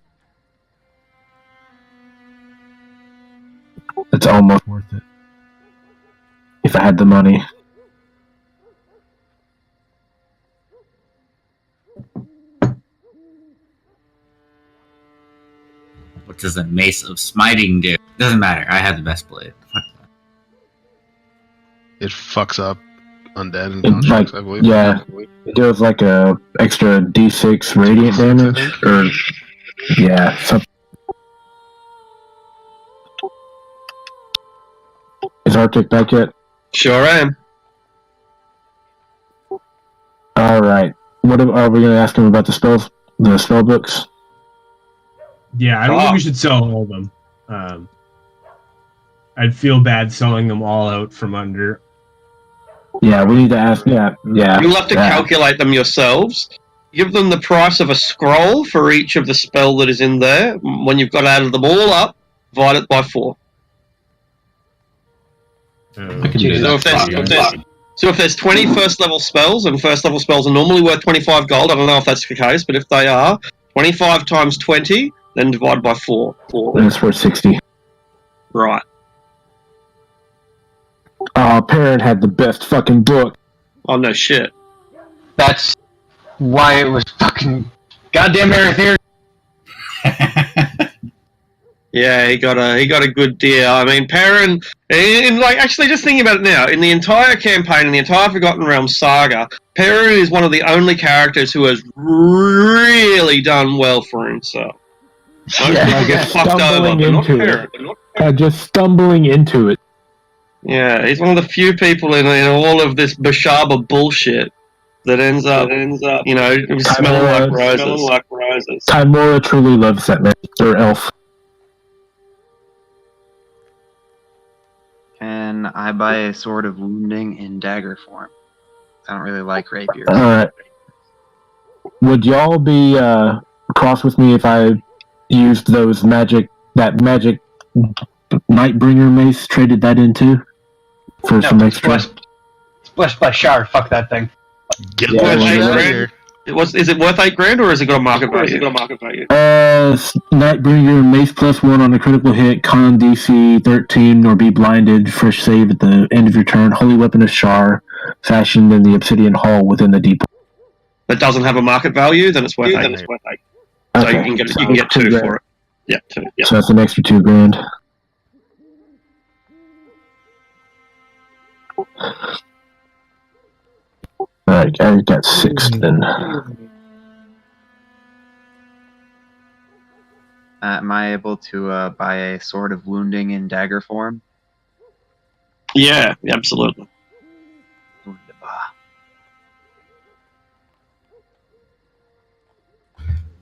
almost worth it. If I had the money. What does a Mace of Smiting do? Doesn't matter. I had the best blade. Fuck that. It fucks up undead and It, constructs, I believe. yeah, it does like a extra D6 radiant damage, or yeah, something. Is Arctic back yet? Sure am. All right. What are we going to ask him about the spells, the spell books? Yeah, I don't think we should sell all of them. I'd feel bad selling them all out from under. Yeah, we need to ask. Yeah. You'll have to calculate them yourselves. Give them the price of a scroll for each of the spell that is in there. When you've got added them all up, divide it by 4. I can do that. So if there's 20 first level spells, and first level spells are normally worth 25 gold, I don't know if that's the case, but if they are, 25 times 20, then divide by 4. That's worth 60. Right. Oh, Parent had the best fucking book. Oh, no shit. That's why it was fucking goddamn Arethyr. Yeah, he got a good deal. I mean, Perrin, actually, just thinking about it now, in the entire campaign, in the entire Forgotten Realms saga, Perrin is one of the only characters who has really done well for himself. Yeah, Get fucked over, but not Perrin. Just stumbling into it. Yeah, he's one of the few people in all of this Bashaba bullshit that ends up, you know, smelling like roses. Timora truly loves that man, or elf. Can I buy a sword of wounding in dagger form? I don't really like rapiers. Alright. Would y'all be cross with me if I used that magic Nightbringer mace, traded that into? For some extra? Splash Shard, fuck that thing. Get Yeah, that shit well, out of here. Is it worth 8 grand, or has it got a market value? Nightbringer mace +1 on a critical hit, con DC 13, or be blinded. Fresh save at the end of your turn. Holy weapon of Shar, fashioned in the Obsidian Hall within the deep. That doesn't have a market value, then it's worth 8. So you can get 2 for it. Yeah, 2. Yeah. So that's an extra 2 grand. Alright, I got 6 then. Am I able to buy a sword of wounding in dagger form? Yeah, absolutely.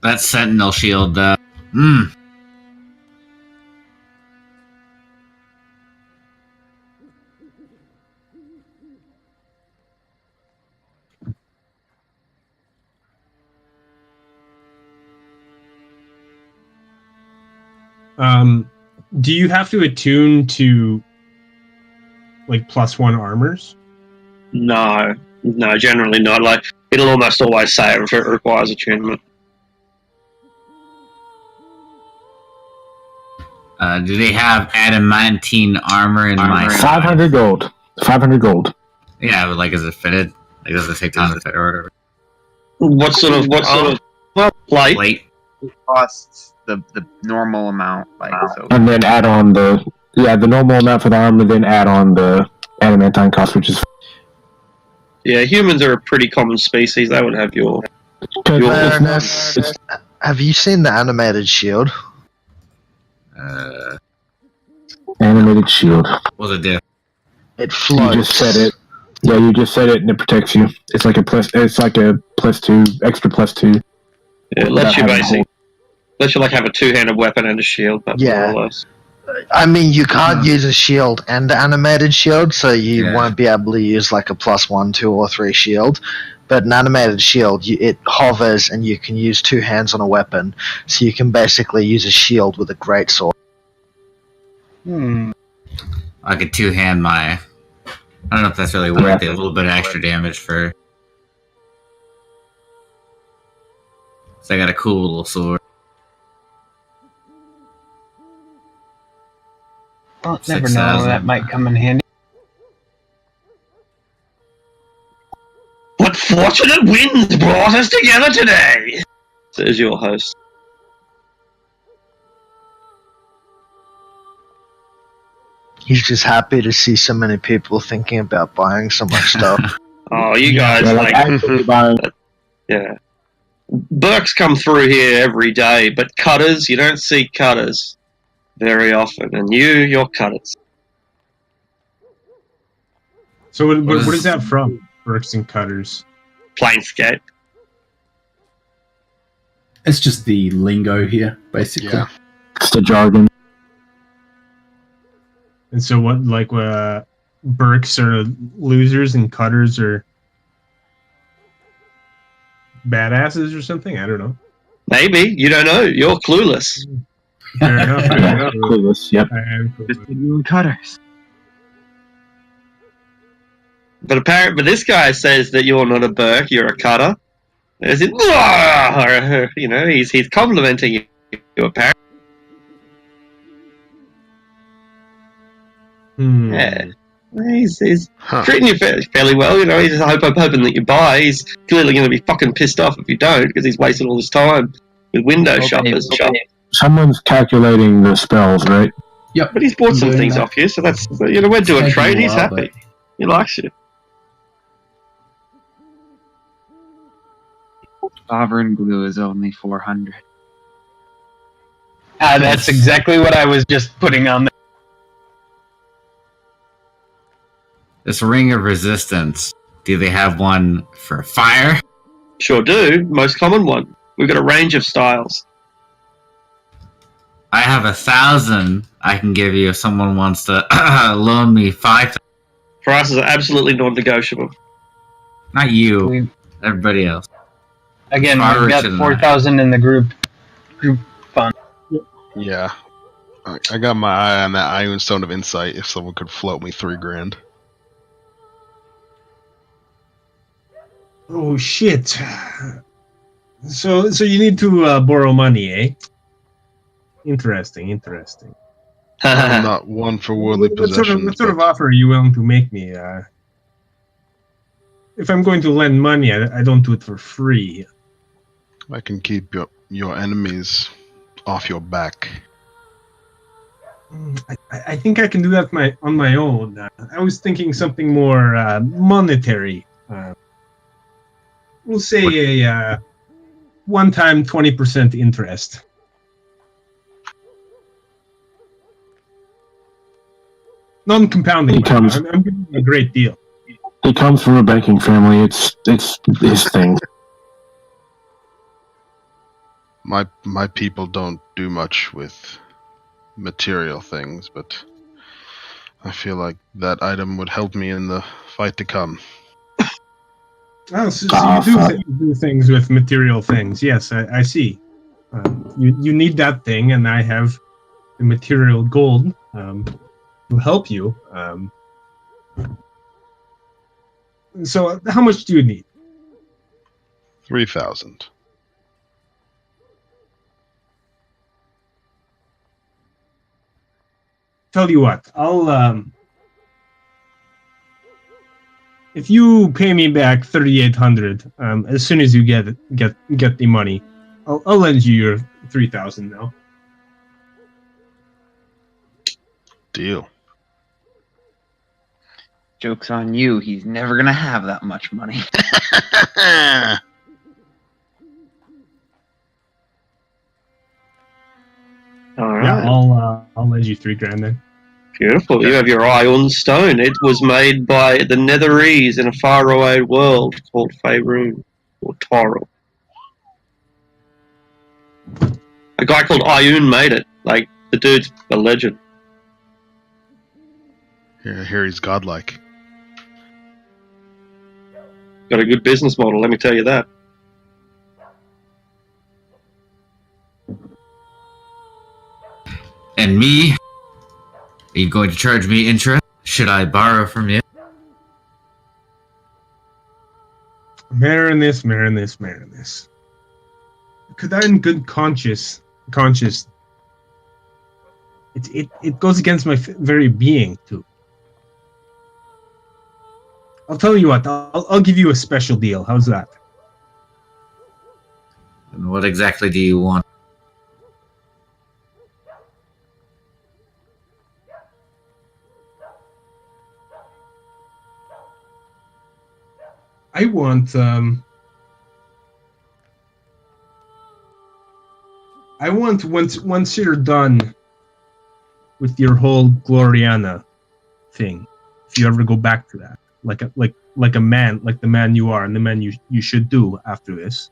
That sentinel shield, though. Do you have to attune to like +1 armors? No, generally not. Like, it'll almost always say if it requires attunement. Do they have adamantine armor in my 500 gold. 500 gold. Yeah, but like, is it fitted? Like, does it take time to fit or whatever? What sort of plate? It costs the normal amount, like so. And then add on the normal amount for the armor, then add on the adamantine cost, which is. Yeah, humans are a pretty common species. They would have your. Have you seen the animated shield? Animated shield. What's it do? It floats. You just said it. Yeah, you just said it, and it protects you. It's like a +2, extra +2. Yeah, it lets you like have a 2-handed weapon and a shield. But Yeah. more or less. I mean, you can't use a shield and animated shield, so you won't be able to use like a +1, 2, or 3 shield. But an animated shield, it hovers and you can use 2 hands on a weapon, so you can basically use a shield with a greatsword. I could 2-hand my. I don't know if that's really worth it. A little bit of extra damage for. So I got a cool little sword. Well, never know. 6,000. That might come in handy. What fortunate winds brought us together today? Says your host. He's just happy to see so many people thinking about buying so much stuff. Oh, you guys actually buying. Yeah. Burks come through here every day, but cutters, you don't see cutters very often. And you're cutters. So what is that from? Burks and Cutters. Planescape. It's just the lingo here, basically. Yeah. It's the jargon. And so what, like, Burks are losers and Cutters are badasses or something? I don't know. Maybe. You don't know. You're clueless. Fair enough. Yeah, clueless. Yep. I am Just clueless. you and Cutters. But this guy says that you're not a Burke, you're a cutter. As in, you know, he's complimenting you, apparently. Yeah. He's treating you fairly well, you know. He's hoping that you buy. He's clearly going to be fucking pissed off if you don't, because he's wasted all this time with window shoppers. Someone's calculating the spells, right? Yep. But he's bought some Doing things that. off you, so that's, you know, we're doing Taking trade. a He's while, happy. but- He likes you. Sovereign glue is only 400. That's exactly what I was just putting on there. This ring of resistance. Do they have one for fire? Sure do. Most common one. We've got a range of styles. I have 1,000 I can give you if someone wants to loan me 5,000. For us, it's absolutely non-negotiable. Not you, everybody else. Again, Far we've got richer than 4,000 in the group fund. Yeah. I got my eye on that Iron Stone of Insight if someone could float me $3,000. Oh shit! So you need to borrow money, eh? Interesting. I'm not one for worldly What possessions. sort of offer are you willing to make me? If I'm going to lend money, I don't do it for free. I can keep your enemies off your back. I think I can do that on my own. I was thinking something more monetary. We'll say a one-time 20% interest. Non-compounding. Becomes- I'm giving you a great deal. He comes from a banking family. It's his thing. My people don't do much with material things, but I feel like that item would help me in the fight to come. Oh, so you do things with material things. Yes, I see. You need that thing, and I have the material gold to help you. So how much do you need? 3,000. Tell you what, I'll if you pay me back 3,800 as soon as you get the money, I'll lend you your 3,000 now. Deal. Joke's on you. He's never gonna have that much money. All right. Yeah, I'll lend you $3,000 then. Beautiful. You have your Ion Stone. It was made by the Netherese in a faraway world called Faerun, or Toril. A guy called Ioun made it. Like, the dude's a legend. Here he's godlike. Got a good business model, let me tell you that. And me? Are you going to charge me interest? Should I borrow from you? Marinus. Could I in good conscience It goes against my very being too. I'll tell you what. I'll give you a special deal. How's that? And what exactly do you want? I want once you're done with your whole Gloriana thing, if you ever go back to that, like a man, like the man you are and the man you should do after this,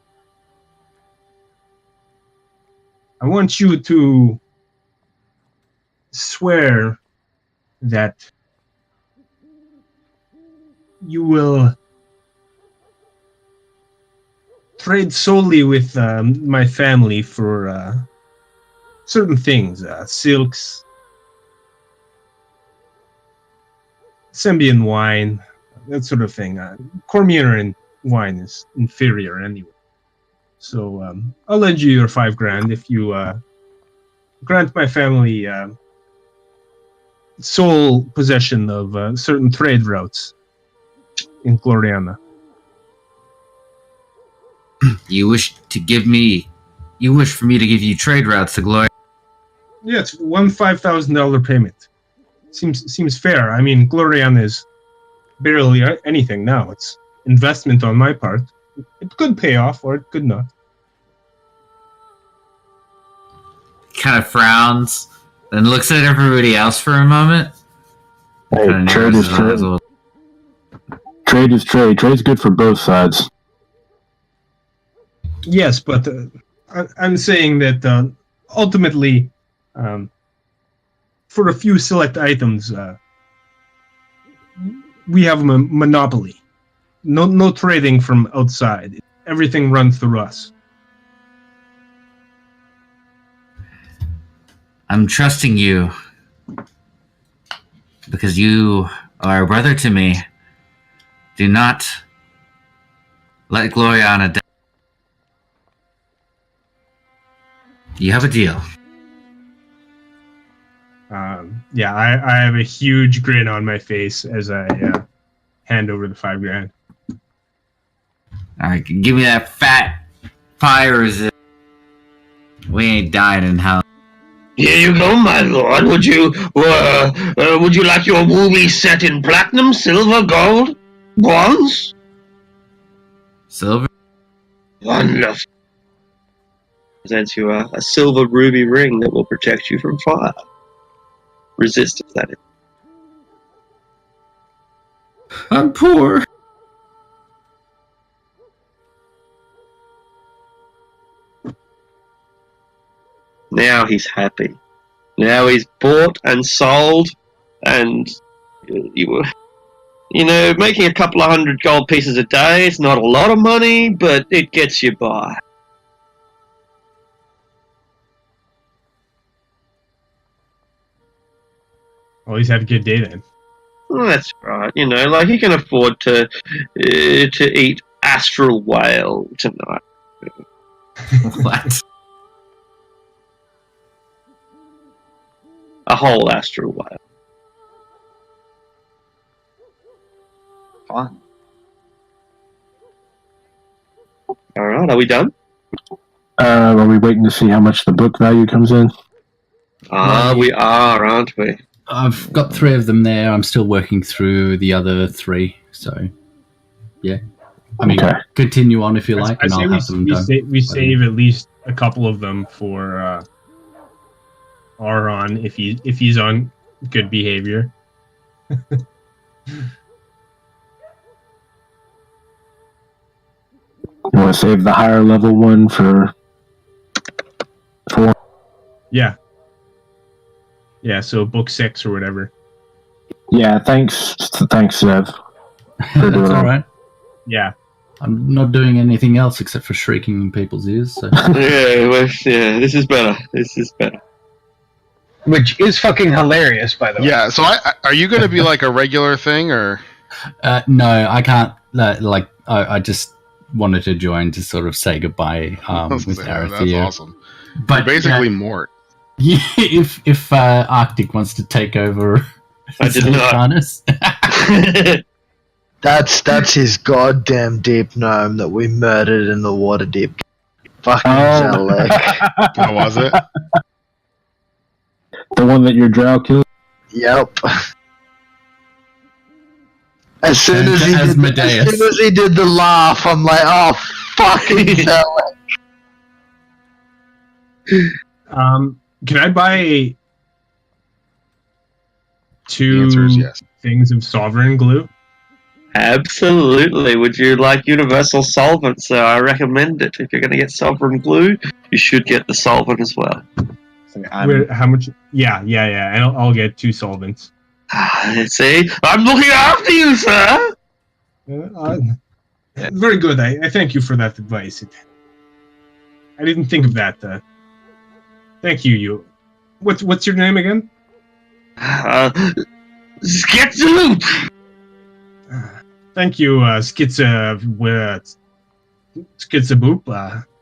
I want you to swear that you will trade solely with my family for certain things, silks, Sembian wine, that sort of thing. Cormier wine is inferior anyway. So I'll lend you your $5,000 if you grant my family sole possession of certain trade routes in Gloriana. You wish for me to give you trade routes to Glory? Yeah, it's one $5,000 payment. Seems fair. I mean, Gloriana is barely anything now. It's investment on my part. It could pay off, or it could not. Kind of frowns, then looks at everybody else for a moment. Hey, trade is trade. Trade is trade. Trade's good for both sides. Yes, but I'm saying that ultimately, for a few select items, we have a monopoly. No trading from outside. Everything runs through us. I'm trusting you because you are a brother to me. Do not let Gloriana die. You have a deal. Yeah, I have a huge grin on my face as I hand over the $5,000. All right, give me that fat fire resist. We ain't dying in hell. Here you go, my lord. Would you like your movie set in platinum, silver, gold, bronze? Silver? Wonderful. Presents you a silver ruby ring that will protect you from fire. Resistance, that is. I'm poor. Now he's happy. Now he's bought and sold, and making a couple of 100 gold pieces a day is not a lot of money, but it gets you by. Well, he's had a good day then. Well, that's right. He can afford to eat astral whale tonight. What? A whole astral whale. Fun. All right, are we done? Are we waiting to see how much the book value comes in? We are, aren't we? I've got 3 of them there. I'm still working through the other 3. So, yeah. I mean, continue on if you like, and I'll have them done. We save at least a couple of them for Aron if he's on good behavior. You want to save the higher level one for? Yeah. Yeah, so book 6 or whatever. Yeah, thanks, Zev. That's all right. Yeah. I'm not doing anything else except for shrieking in people's ears. So. Yeah, this is better. Which is fucking hilarious, by the way. Yeah, so are you going to be like a regular thing, or? No, I can't. I just wanted to join to sort of say goodbye with Arathea. That's awesome. But you're basically Mort. Yeah, if Arctic wants to take over, I did not. Harness. That's his goddamn deep gnome that we murdered in the water deep. Fucking Oh. Zalek. What was it? The one that your drow killed? Yep. As soon as he did the laugh, I'm like, oh fucking Zalek. Can I buy The two answer is yes. things of sovereign glue? Absolutely. Would you like universal solvent? So I recommend it. If you're going to get sovereign glue, you should get the solvent as well. How much? Yeah. And I'll get 2 solvents. See, I'm looking after you, sir. Very good. I thank you for that advice. I didn't think of that. Thank you. You. What's your name again? Skitzoop. Thank you, Skitzaboop.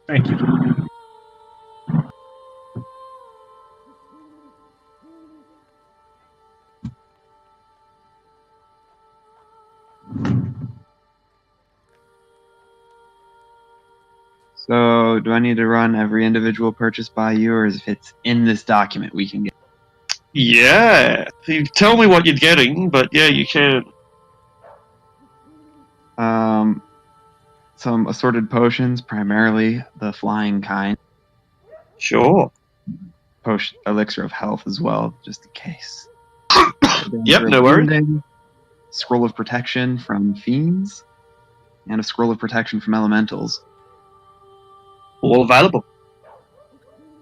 Thank you. So, do I need to run every individual purchase by you, or if it's in this document we can get? Yeah. You tell me what you're getting, but yeah, you can. Some assorted potions, primarily the flying kind. Sure. Elixir of health as well, just in case. Yep, no worries. Scroll of protection from fiends, and a scroll of protection from elementals. All available.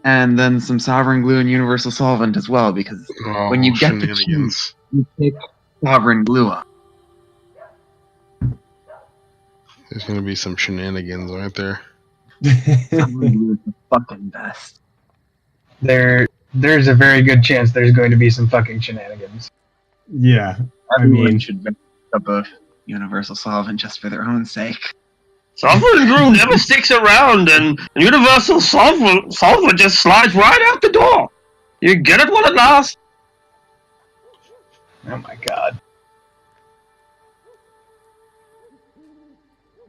And then some sovereign glue and universal solvent as well, because when you get the keys, you pick sovereign glue up. There's gonna be some shenanigans right there. Sovereign glue is the fucking best. There's a very good chance there's going to be some fucking shenanigans. Yeah, Everyone should pick up a universal solvent just for their own sake. Sovereign glue never sticks around, and universal solvent just slides right out the door. You get it while it lasts. Oh my god.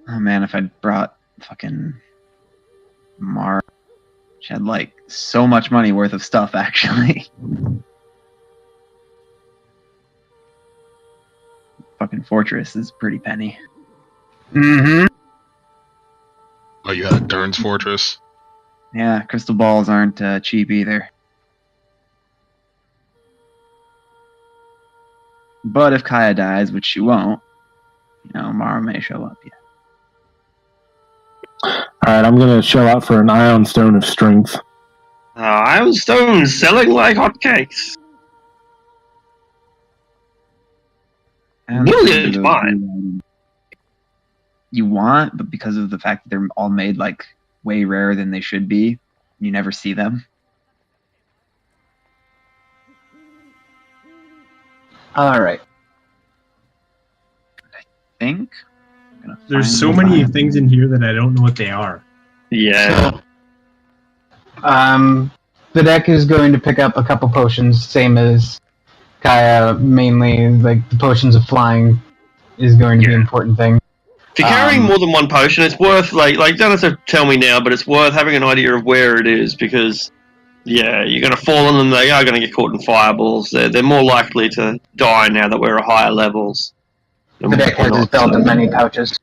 Oh man, if I'd brought fucking Mar, she had like so much money worth of stuff actually. Fucking fortress is pretty penny. Mm-hmm. Oh, you had a Dern's Fortress? Yeah, crystal balls aren't cheap either. But if Kaya dies, which she won't, Mara may show up yet. Alright, I'm gonna shell out for an Ion Stone of Strength. Iron stones selling like hotcakes. Brilliant mine. You want, but because of the fact that they're all made like way rarer than they should be, you never see them. Alright. I think there's so many things in here that I don't know what they are. Yeah. The deck is going to pick up a couple potions, same as Kaya. Mainly, like the potions of flying is going to be an important thing. If you're carrying more than one potion, it's worth like don't have to tell me now, but it's worth having an idea of where it is because yeah, you're going to fall on them. They are going to get caught in fireballs. They're more likely to die now that we're at higher levels. The deck has its belt of many pouches.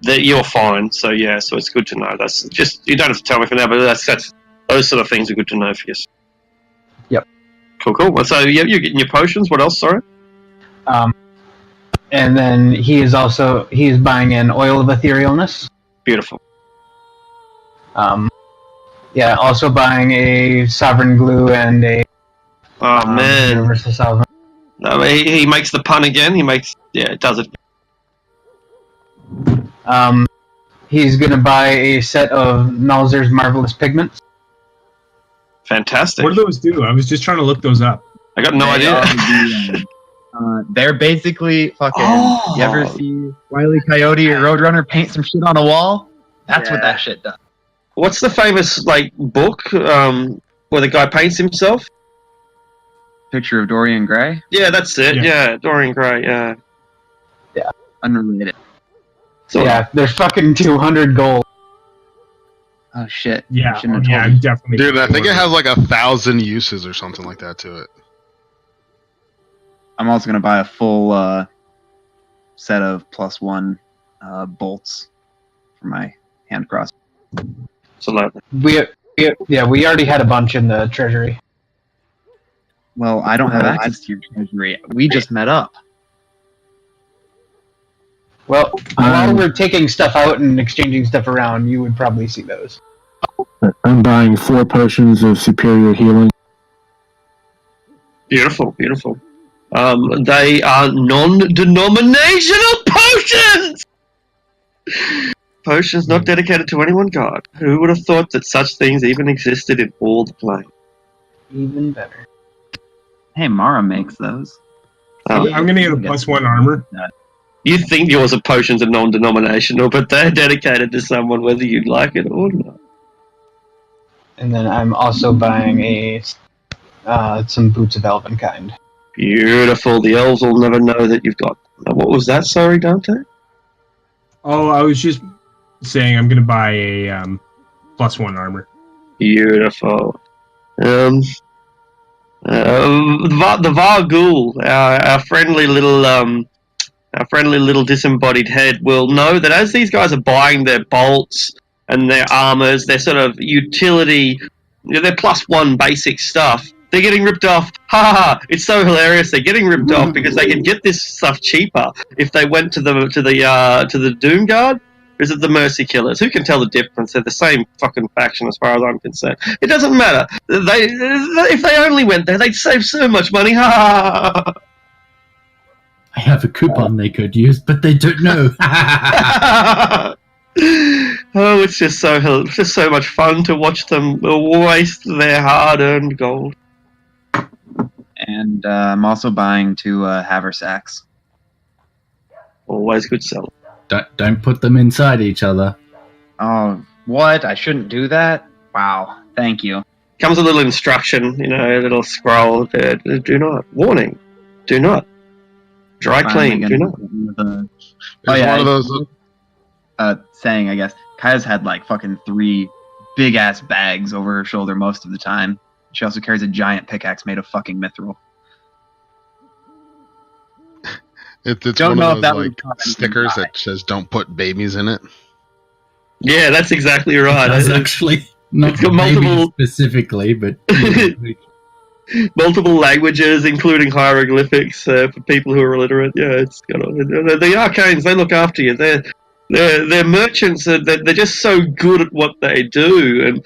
You're fine. So yeah, so it's good to know. That's just you don't have to tell me for now, but that's those sort of things are good to know for you. Yep. Cool. So you're getting your potions. What else? Sorry. And then he is buying an oil of etherealness. Beautiful. Yeah, also buying a sovereign glue and a man, universal solvent. No, he makes the pun again. It does it. He's gonna buy a set of Nalzer's marvelous pigments. Fantastic. What do those do? I was just trying to look those up. I got no idea. They're basically fucking. You ever see Wile E. Coyote or Roadrunner paint some shit on a wall? That's what that shit does. What's the famous book? where the guy paints himself. Picture of Dorian Gray? Yeah, that's it. Yeah, Dorian Gray. Yeah. Yeah, unrelated. So, yeah, they're fucking 200 gold. Oh shit. Yeah, I shouldn't have told you. definitely. Dude, I think it has like 1,000 uses or something like that to it. I'm also gonna buy a full set of +1 bolts for my hand cross. Absolutely. We already had a bunch in the treasury. Well, I don't have access to your treasury. We just met up. Well, while we're taking stuff out and exchanging stuff around, you would probably see those. I'm buying 4 potions of superior healing. Beautiful, beautiful. They are non-denominational potions! Potions not dedicated to any one god. Who would have thought that such things even existed in all the plane? Even better. Hey, Mara makes those. I'm gonna get a +1 armor. You think yours are potions are non-denominational, but they're dedicated to someone whether you like it or not. And then I'm also buying some boots of Elvenkind. Beautiful. The elves will never know that you've got them. What was that? Sorry, Dante? Oh, I was just saying I'm gonna buy a +1 armor. Beautiful. The Vargul, our friendly little disembodied head, will know that as these guys are buying their bolts and their armors, their sort of utility, their +1 basic stuff, they're getting ripped off. Ha ha ha! It's so hilarious. They're getting ripped off because they can get this stuff cheaper if they went to the Doom Guard. Or is it the Mercy Killers? Who can tell the difference? They're the same fucking faction as far as I'm concerned. It doesn't matter. If they only went there, they'd save so much money. Ha ha ha! I have a coupon they could use, but they don't know. Oh, it's just so much fun to watch them waste their hard-earned gold. And I'm also buying 2 haversacks. Always good selling. Don't put them inside each other. Oh, what? I shouldn't do that? Wow, thank you. Comes a little instruction, a little scroll. Do not. Warning. Do not. Dry clean. Do not. One of those. Saying, I guess, Kaya's had like fucking 3 big ass bags over her shoulder most of the time. She also carries a giant pickaxe made of fucking mithril. It's Don't one know of if those that like would stickers that says "Don't put babies in it." Yeah, that's exactly right. That's actually not it's got multiple specifically, but multiple languages, including hieroglyphics for people who are illiterate. Yeah, it's got the arcanes. They look after you. They're merchants. They're just so good at what they do, and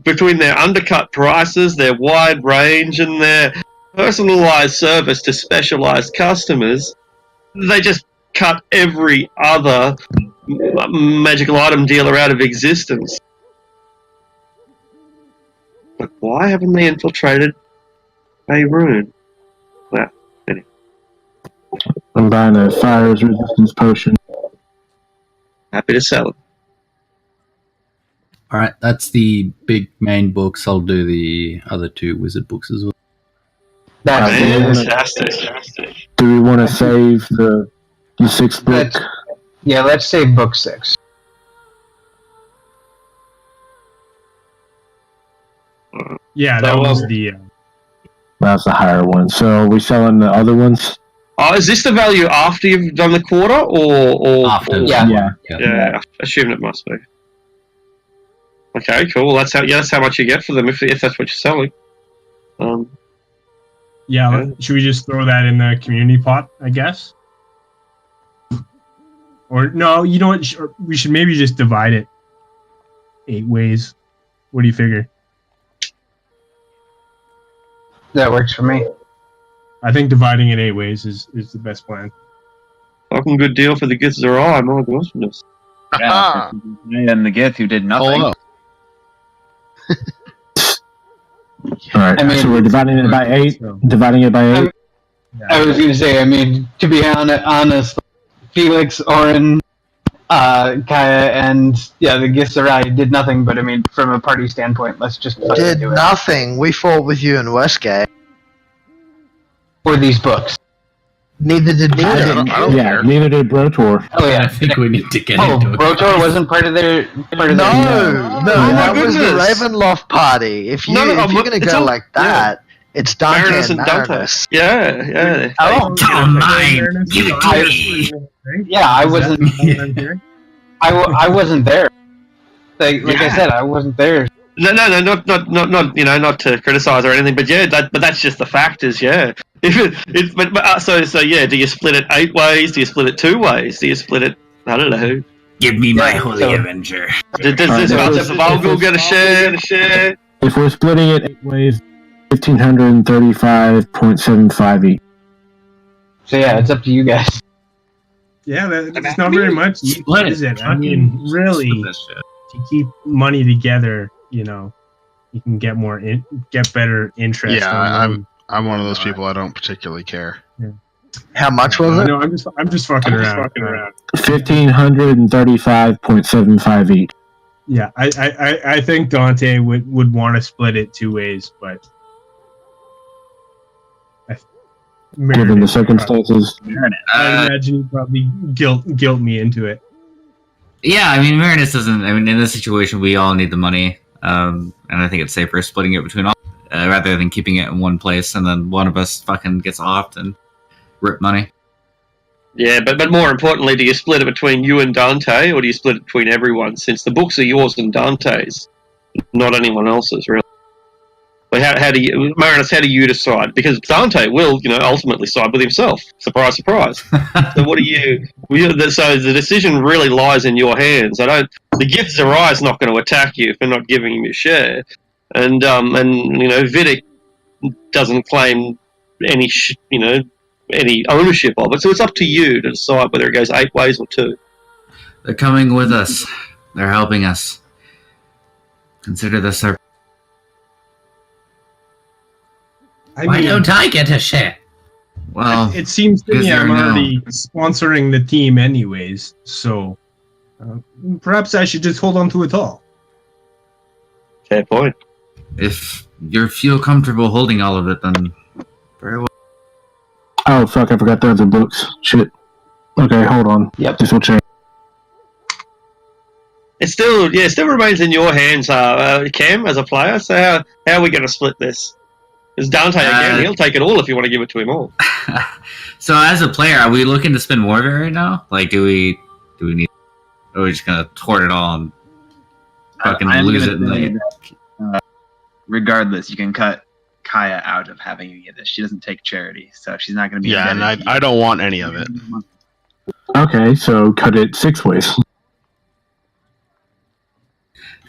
between their undercut prices, their wide range, and their personalized service to specialized customers, they just cut every other magical item dealer out of existence. But why haven't they infiltrated Faerun? Well, anyway. I'm buying a fire's resistance potion. Happy to sell it. all right. That's the big main books. I'll do the other 2 wizard books as well. That's Fantastic. Do we want to save the 6th book? Yeah, let's say book 6. Yeah, that was the. That's the higher one. So are we selling the other ones? Is this the value after you've done the quarter, or After, or- Yeah. Yeah, I assume it must be. Okay, cool. That's how much you get for them if that's what you're selling. Yeah, should we just throw that in the community pot, I guess? Or no, you know what? We should maybe just divide it 8 ways. What do you figure? That works for me. I think dividing it 8 ways is the best plan. Fucking good deal for the Giths are all. My goodness. Yeah, and the Gith who did nothing. Hello. All right. I mean- so we're dividing it by 8. Dividing it by 8. I was going to say, to be honest, Felix, Oren, Kaya and the Gissarai did nothing, but I mean, from a party standpoint, let's just Did do it. nothing. We fought with you in Westgate. For these books. Neither did I Vidic. don't care. Neither did Brotor. Oh yeah, I think we need to get oh, into it. Brotor wasn't part of their. No, that was the Ravenloft party. If you're gonna it's go all- like that, it's Dante Marinus and and Dante. Marinus. Yeah. Oh, Don't mind. Give it to me. yeah, I wasn't. I wasn't there. Like I said, I wasn't there. No, not not to criticize or anything, but but that's just the factors, yeah. So yeah, do you split it 8 ways? Do you split it 2 ways? Do you split it? I don't know. Give me my Holy Avenger. Does this concept of Volgul get a share? If we're splitting it 8 ways, 1,535.75 each. So yeah, it's up to you guys. Yeah, that's not very much, Split is it. it? I mean, really, Split that shit. to keep money together, you can get get better interest. Yeah, I'm one of those people. I don't particularly care. How much was it? No, I'm just fucking around. 1,535.75 each. Yeah, I think Dante would want to split it 2 ways, but Given the circumstances. I imagine you probably guilt me into it. Yeah, I mean, Marinus doesn't. I mean, in this situation, we all need the money, and I think it's safer splitting it between all, rather than keeping it in one place and then one of us fucking gets offed and rip money. Yeah, but more importantly, do you split it between you and Dante, or do you split it between everyone? Since the books are yours and Dante's, not anyone else's, really. Like how do you, Marinus? How do you decide? Because Dante will, ultimately side with himself. Surprise, surprise. So what do you? So the decision really lies in your hands. The Githzerai is not going to attack you for not giving him your share, and Vidic doesn't claim any any ownership of it. So it's up to you to decide whether it goes 8 ways or 2. They're coming with us. They're helping us. Consider this our. Why don't I get a share? Well, it seems to me I'm already sponsoring the team anyways, so perhaps I should just hold on to it all. Fair point. If you feel comfortable holding all of it, then very well. Oh, fuck, I forgot the other books. Shit. Okay, hold on. Yep. This will change. It still remains in your hands, Cam, as a player. So how are we going to split this? Because Dante, again, he'll take it all if you want to give it to him all. So as a player, are we looking to spend more of it right now? Like, do we need... Or are we just going to hoard it all and fucking lose it? Regardless, you can cut Kaya out of having any of this. She doesn't take charity, so she's not going to be... Yeah, and I don't want any of it. Okay, so cut it 6 ways.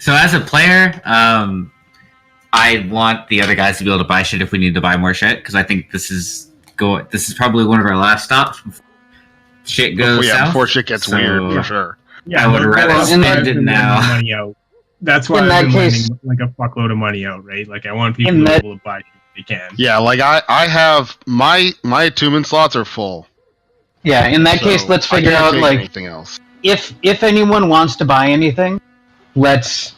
So as a player, I want the other guys to be able to buy shit if we need to buy more shit, because I think this is probably one of our last stops. Shit goes south. Before shit gets weird, for sure. Yeah, I would rather spend it now. Money out. That's why I've been lending like a fuckload of money out, right? Like I want people to be able to buy shit if they can. Yeah, like I have my attunement slots are full. Yeah, in that case, let's figure out like anything else. If anyone wants to buy anything, let's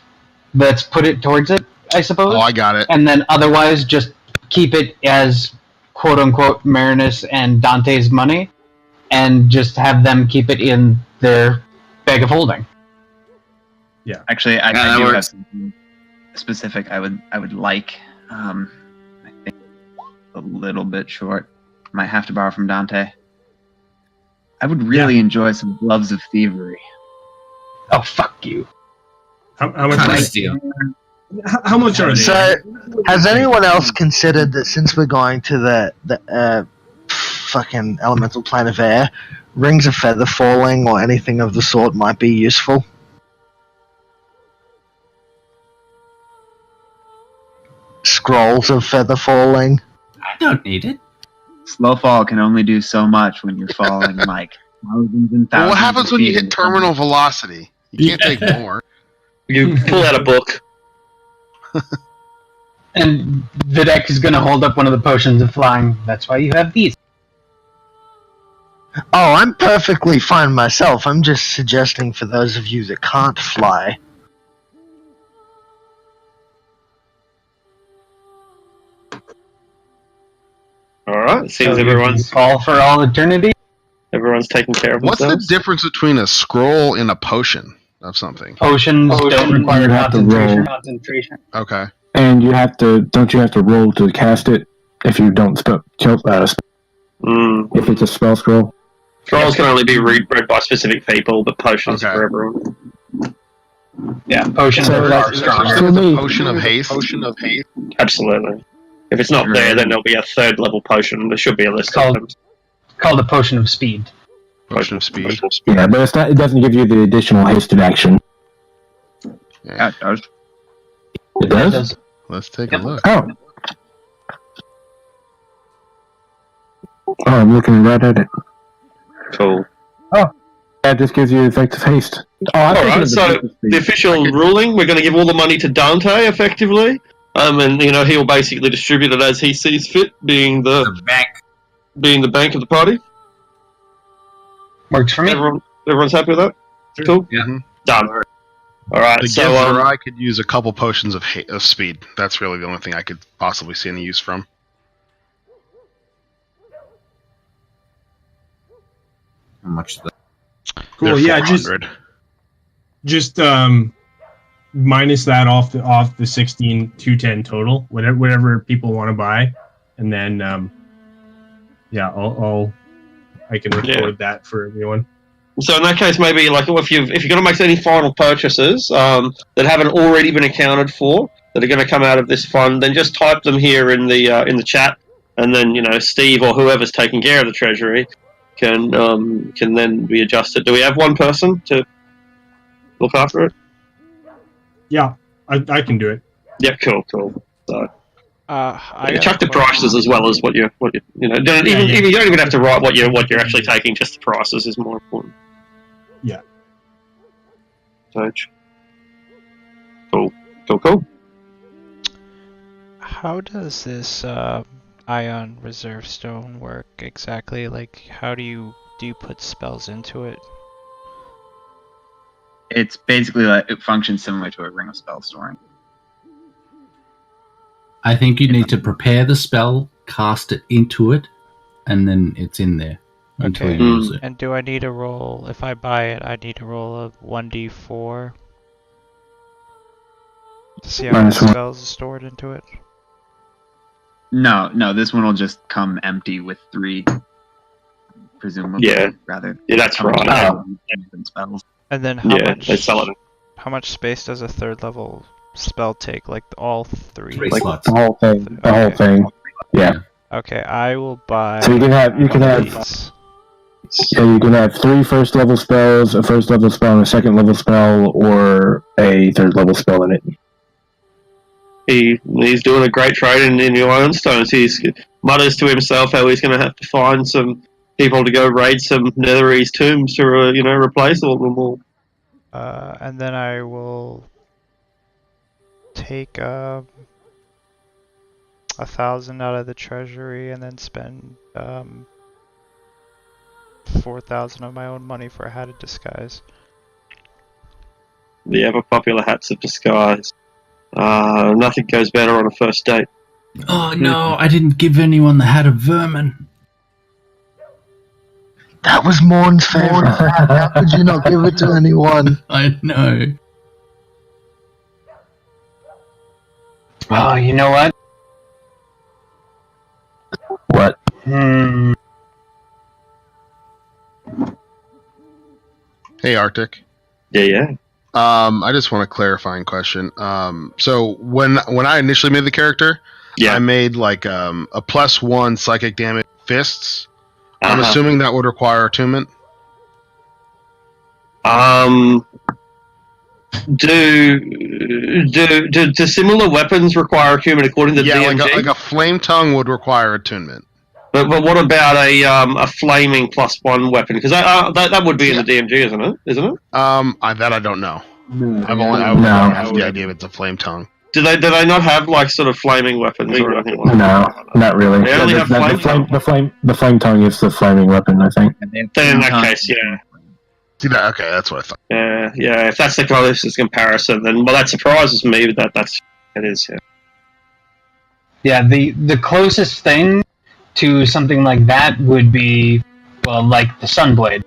put it towards it, I suppose. Oh, I got it. And then otherwise, just keep it as quote unquote Marinus and Dante's money, and just have them keep it in their bag of holding. Yeah, actually, I do have something specific. I would like. I think a little bit short. Might have to borrow from Dante. I would really enjoy some gloves of thievery. Oh, fuck you. How much? How much are they? So, has anyone else considered that since we're going to the fucking elemental plane of air, rings of feather falling or anything of the sort might be useful? Scrolls of feather falling. I don't need it. Slow fall can only do so much when you're falling like thousands and thousands. Well, what happens when you hit terminal velocity? You can't take more. You pull out a book. And Vidic is going to hold up one of the potions of flying. That's why you have these. Oh, I'm perfectly fine myself. I'm just suggesting for those of you that can't fly. All right. Seems So you everyone's fall for all eternity. taking care of What's the themselves. difference between a scroll and a potion of something? Potions don't require you have to concentration. roll. Okay. And you have to, don't you have to roll to cast it if you don't if it's a spell scroll? Scrolls can only be read by specific people, but potions Okay. for everyone. Yeah, potions So, are like, far stronger. for me, Potion of haste. Absolutely. If it's not there, then there'll be a third level potion. There should be a list of them. Called a potion of speed. Potion of speed. yeah, but it's not, it doesn't give you the additional hasted action. Yeah, it does. It does? Let's take a look. Oh. Oh, I'm looking right at it. Cool. Oh. That just gives you effective haste. Oh, I'm thinking Alright, of so the official ruling, we're going to give all the money to Dante, effectively. And, he'll basically distribute it as he sees fit, being the bank of the party. Works for me. Everyone's happy with that? Cool? Yeah. Done. Alright, The so... Gizzerai could use a couple potions of speed. That's really the only thing I could possibly see any use from. How much? Cool. They're Yeah, 400. just minus that off the 16,210 total, whatever people want to buy, and then I can record that for everyone. So in that case, maybe like if you're going to make any final purchases that haven't already been accounted for, that are going to come out of this fund, then just type them here in the chat, and then Steve or whoever's taking care of the treasury can then be adjusted. Do we have one person to look after it? Yeah, I can do it. Yeah, cool. So. I chuck the prices as well as what you you don't even have to write what you're actually taking. Just the prices is more important. Yeah. Cool. How does this Ion Reserve Stone work exactly? Like, how do you put spells into it? It's basically like it functions similar to a ring of spell storing. I think you need to prepare the spell, cast it into it, and then it's in there until you use it. And do I need to roll, if I buy it, I need to roll a 1d4 to see how many spells are stored into it? No, this one will just come empty with 3, presumably. Yeah, that's right. Spells. And then how much space does a third level spell take? Like all 3? Like slots. The whole thing. Yeah. Okay, I will buy. So you can have 3 first level spells, a first level spell, and a second level spell, or a third level spell in it. He's doing a great trade in the Ironstones. He mutters to himself how he's going to have to find some people to go raid some Netherese tombs to replace all of them all. And then I will take 1,000 out of the treasury and then spend 4,000 of my own money for a hat of disguise. The ever popular hats of disguise. Nothing goes better on a first date. Oh no, I didn't give anyone the hat of vermin. That was Morn's favorite hat. How could you not give it to anyone? I know. Oh, you know what? What? Hey, Arctic. Yeah. I just want a clarifying question. So when I initially made the character, I made like a +1 psychic damage fists. I'm assuming that would require attunement. Do similar weapons require attunement according to the DMG? like a flame tongue would require attunement. But what about a flaming +1 weapon? Because that would be in the DMG, isn't it? That I don't know. I have the idea if it's a flame tongue. Do they not have like sort of flaming weapons or anything like No, not really. They only have the flame tongue is the flaming weapon, I think. Then in that case, yeah. See that? Okay, that's what I thought. Yeah. If that's the closest comparison, then that surprises me. It is. Yeah. Yeah, the closest thing to something like that would be, well, like the Sunblade.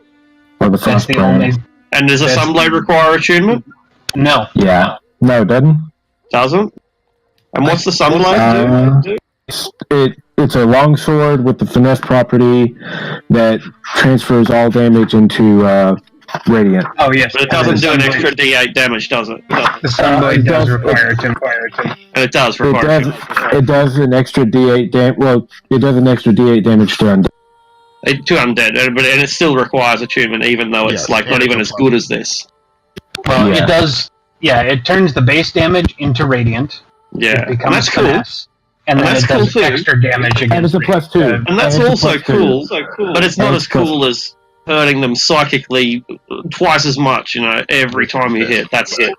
Or the That's the only. And does a Sunblade require attunement? No. Yeah. No, it doesn't. Doesn't? And what's the Sunblade do? It's a longsword with the finesse property that transfers all damage into radiant. Oh yes, but it doesn't do an extra D8 damage, does it? The Sunblade does require attunement. And it does require attunement. It does an extra D8 damage. Well, it does an extra D8 damage to undead. To undead, and it still requires attunement, even though it's not even as good as this. Well, it does. Yeah, it turns the base damage into radiant. Yeah, it becomes and that's finesse, cool. And then that's it does cool extra damage against. And it's a +2. And that's also cool, but it's not as cool as hurting them psychically twice as much. Every time you hit. That's it.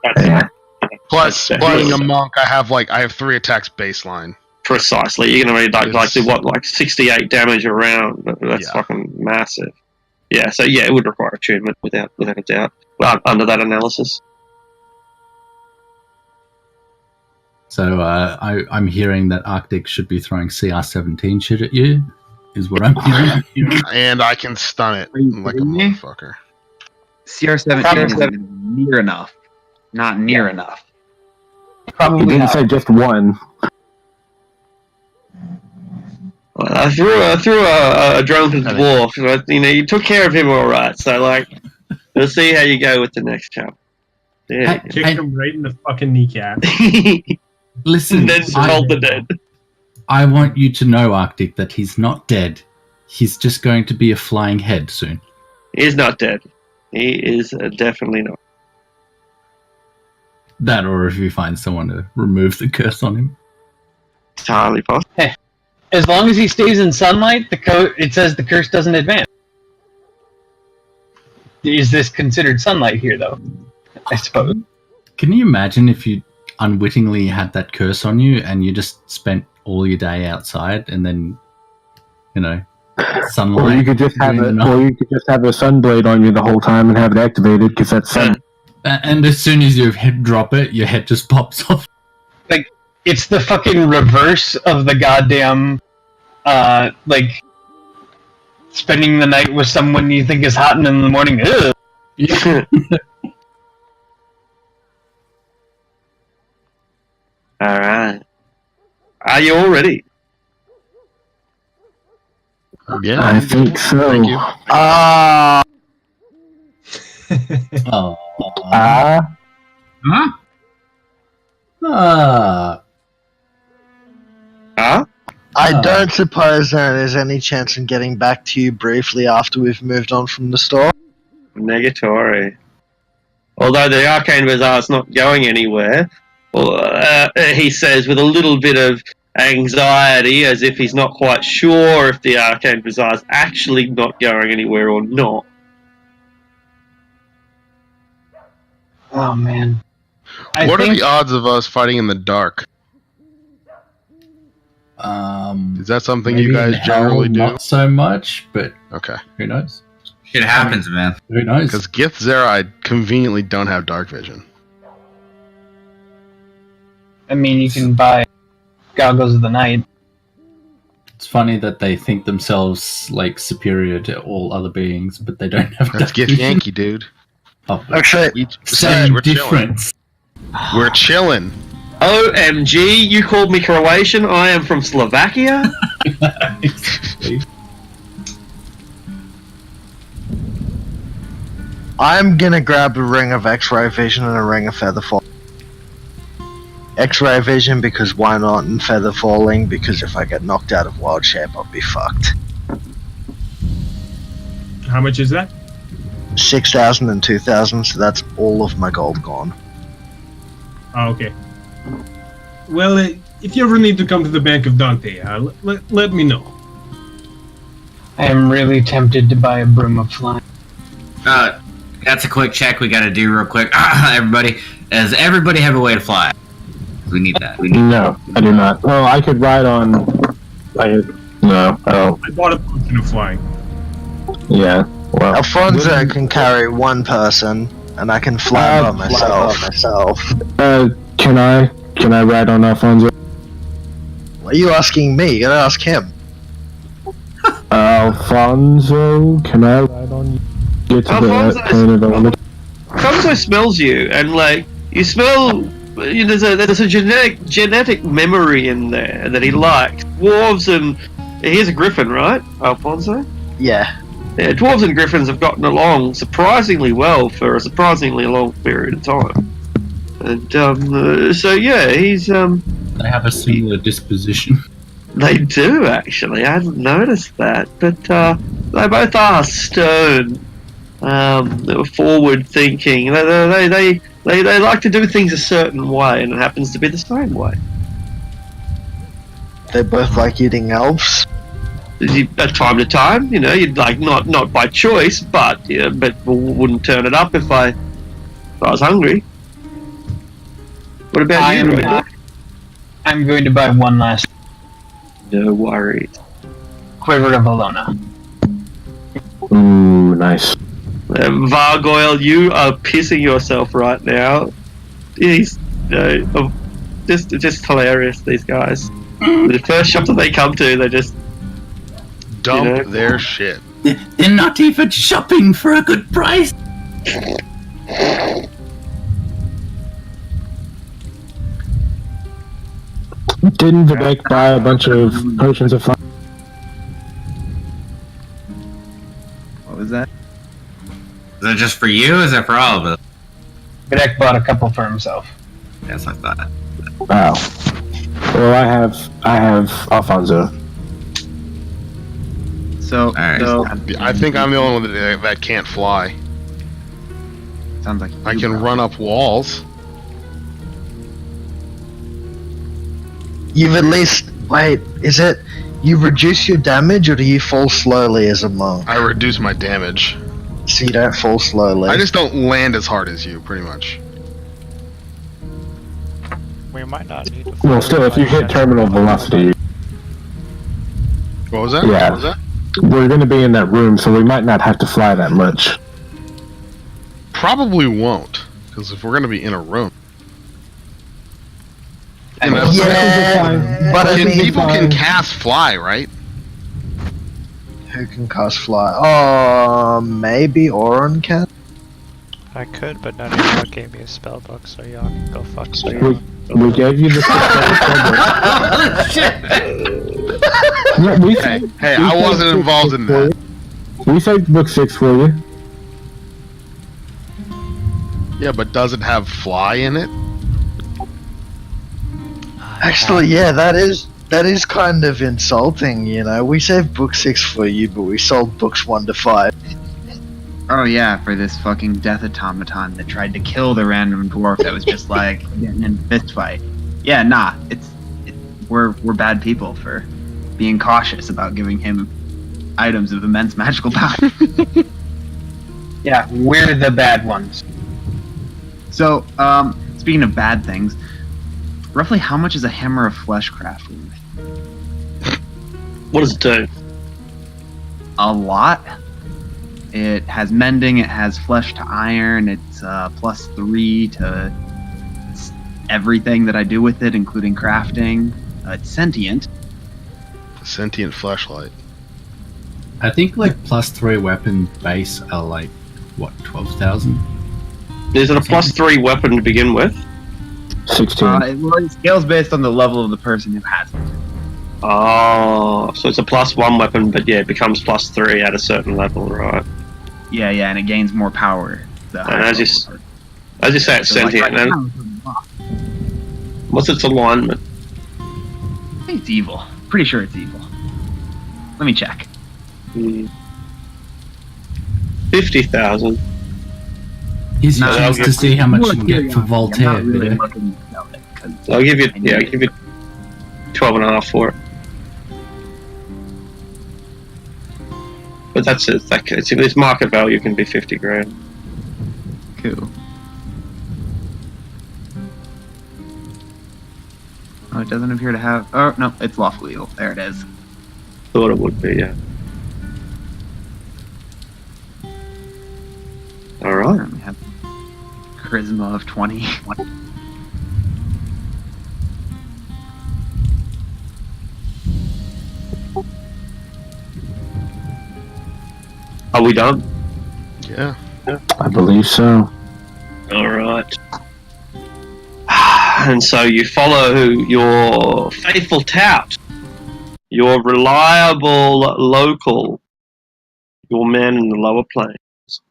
Plus, being a monk, I have 3 attacks baseline. Precisely, you're gonna do 68 damage a round. That's fucking massive. Yeah, so it would require attunement without a doubt. Well, under that analysis. So I'm hearing that Arctic should be throwing CR17 shit at you, is what I'm hearing. And I can stun it like a motherfucker. CR17 isn't near enough. Not near enough. Probably didn't say just one. Well, I threw a drunken dwarf. You took care of him all right. So we'll see how you go with the next chap. Yeah. Kicked him right in the fucking kneecap. Listen, and then hold the dead. I want you to know, Arctic, that he's not dead. He's just going to be a flying head soon. He's not dead. He is definitely not. That, or if you find someone to remove the curse on him. Entirely possible. Hey, as long as he stays in sunlight, it says the curse doesn't advance. Is this considered sunlight here, though? I suppose. Can you imagine if you unwittingly had that curse on you and you just spent all your day outside and then, sunlight? Or you could just have a sunblade on you the whole time and have it activated because that's sun. And as soon as you drop it, your head just pops off. It's the fucking reverse of the goddamn, spending the night with someone you think is hot and in the morning, ugh. Alright. Are you all ready? Yeah, I think so. Thank you. I don't suppose there is any chance in getting back to you briefly after we've moved on from the store? Negatory. Although the Arcane Bazaar's not going anywhere, he says with a little bit of anxiety, as if he's not quite sure if the Arcane Bazaar's actually not going anywhere or not. Oh, man. What are the odds of us fighting in the dark? Is that something you guys generally do? Not so much, but okay. Who knows? Shit happens, man. Who knows? Because Githzera, I conveniently don't have dark vision. I mean, you can buy Goggles of the Night. It's funny that they think themselves superior to all other beings, but they don't have. That's Gith Yankee, dude. Oh, actually, same we're difference. We're chilling. OMG, you called me Croatian? I am from Slovakia? I'm gonna grab a ring of X-ray vision and a ring of feather fall. X-ray vision because why not, and feather falling because if I get knocked out of wild shape I'll be fucked. How much is that? 6,000 and 2,000, so that's all of my gold gone. Oh, okay. Well, if you ever need to come to the Bank of Dante, let me know. I am really tempted to buy a broom of flying. That's a quick check we gotta do real quick. Everybody, does everybody have a way to fly? We need that. No, I do not. Oh, I could ride on. No, I don't. I bought a potion of flying. Yeah. Well, Alfonso can carry one person, and I can fly by myself. Can I ride on Alfonso? What are you asking me? You gotta ask him. Alfonso, can I ride on you? Get to the planet element. Alfonso smells you, and like you smell. There's a genetic memory in there that he likes. Dwarves and he's a griffin, right, Alfonso? Yeah. Yeah, dwarves and griffins have gotten along surprisingly well for a surprisingly long period of time. And so yeah, he's They have a similar disposition. They do actually. I hadn't noticed that, but they both are stern. They were forward thinking. They like to do things a certain way, and it happens to be the same way. They both like eating elves. At time to time, you'd like not by choice, but wouldn't turn it up if I was hungry. What about you? I'm going to buy one last. No worries. Quiver of Alona. Ooh, nice. Vargoyle, you are pissing yourself right now. He's just hilarious. These guys. The first shop that they come to, they just dump their shit. They're not even shopping for a good price. Didn't Vivek buy a bunch of potions of fire? What was that? Is that just for you, or is that for all of us? Bedek bought a couple for himself. Yes, I thought. Wow. Well, I have Alfonso. So, I think I'm the only one that can't fly. Sounds like I can run up walls. You've at least is it you reduce your damage or do you fall slowly as a monk? I reduce my damage. So you don't fall slowly. I just don't land as hard as you, pretty much. We might not need to. Well, still, if you hit terminal velocity. What was that? Yeah. What was that? We're going to be in that room, so we might not have to fly that much. Probably won't, because if we're going to be in a room. Yeah, but I mean, people can cast fly, right? Who can cast fly? Maybe Orin can. I could, but none of y'all gave me a spell book, so y'all can go fuck yourself. We gave you the Hey, I wasn't involved in that. We saved book 6 for you. Yeah, but does it have fly in it? Actually, yeah, that is kind of insulting, We saved book 6 for you, but we sold books 1 to 5. Oh yeah, for this fucking death automaton that tried to kill the random dwarf that was just like getting in a fist fight. Yeah, nah, we're bad people for being cautious about giving him items of immense magical power. Yeah, we're the bad ones. So, speaking of bad things, roughly how much is a hammer of fleshcraft worth? What does it do? A lot. It has mending, it has flesh to iron, it's +3 to everything that I do with it, including crafting. It's sentient. A sentient fleshlight. I think +3 weapon base are 12,000? Is it a +3 weapon to begin with? 16. It scales based on the level of the person who has it. Oh, so it's a +1 weapon, but yeah, it becomes +3 at a certain level, right? Yeah, and it gains more power. And as you say, it's sentient. What's its alignment? I think it's evil. Pretty sure it's evil. Let me check. 50,000. Here's your chance to see how much you can get for Voltaire. I'll give you 12.5 for it. But that's it. Its market value can be 50 grand. Cool. Oh, it doesn't appear to have. Oh no, it's lawful evil. There it is. Thought it would be, yeah. All right. Currently have charisma of 20. Are we done? Yeah. I believe so. All right. And so you follow your faithful tout, your reliable local, your man in the lower plains.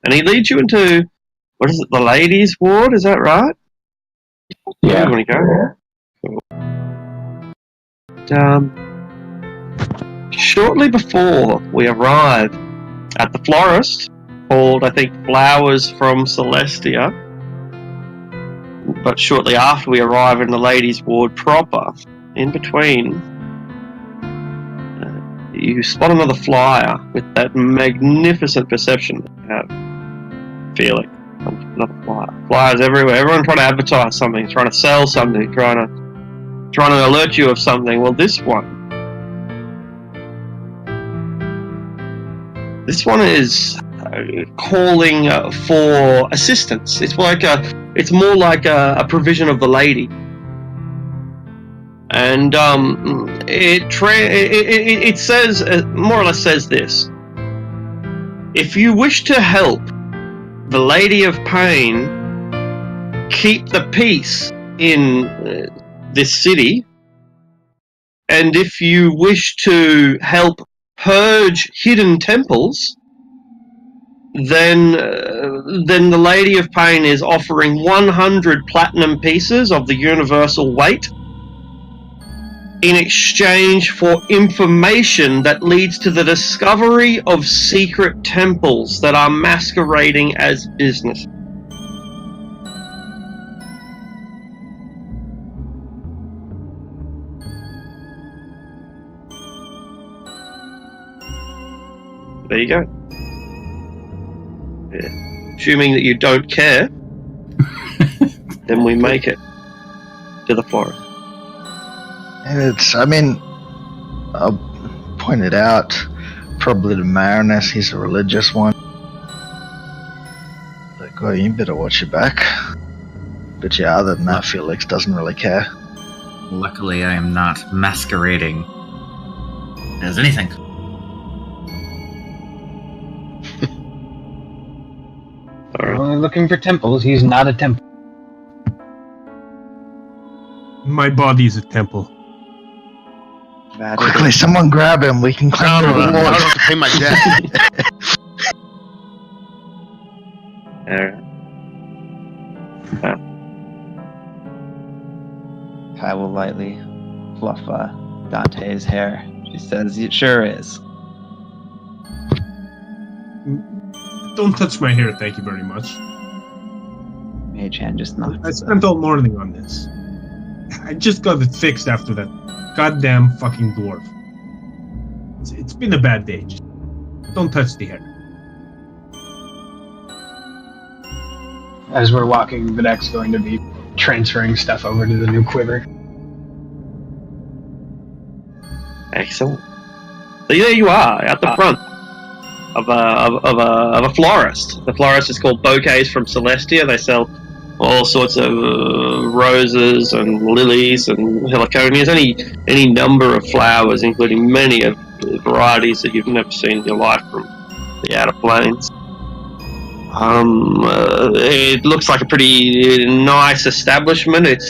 And he leads you into, what is it, the ladies' ward, is that right? Yeah. You want to go? Cool. Shortly before we arrive at the florist, called, I think, Flowers from Celestia, but shortly after we arrive in the ladies' ward proper, in between, you spot another flyer with that magnificent perception that you have. Felix, another flyer. Flyers everywhere. Everyone trying to advertise something, trying to sell something, trying to alert you of something. Well, this one is calling for assistance. It's more like a provision of the lady, and it says more or less says this: if you wish to help the Lady of Pain keep the peace in this city, and if you wish to help purge hidden temples, then the Lady of Pain is offering 100 platinum pieces of the universal weight in exchange for information that leads to the discovery of secret temples that are masquerading as business. There you go. Yeah. Assuming that you don't care, then we make it to the forest. I'll point it out, probably to Marinus, he's a religious one. Like, oh, you better watch your back. But yeah, other than that, Felix doesn't really care. Luckily, I am not masquerading as anything. We're only looking for temples. He's not a temple. My body's a temple. Quickly, someone grab him. We can climb I the don't wall. have to pay my debt. Kai will lightly fluff Dante's hair. She says, "It sure is." Don't touch my hair, thank you very much. Mage hand just nods. I spent all morning on this. I just got it fixed after that goddamn fucking dwarf. It's been a bad day. Just don't touch the hair. As we're walking, Videk's going to be transferring stuff over to the new quiver. Excellent. So there you are, at the front of a florist. The florist is called Bouquets from Celestia. They sell all sorts of roses and lilies and heliconias, any number of flowers, including many of the varieties that you've never seen in your life from the Outer Plains. It looks like a pretty nice establishment. It's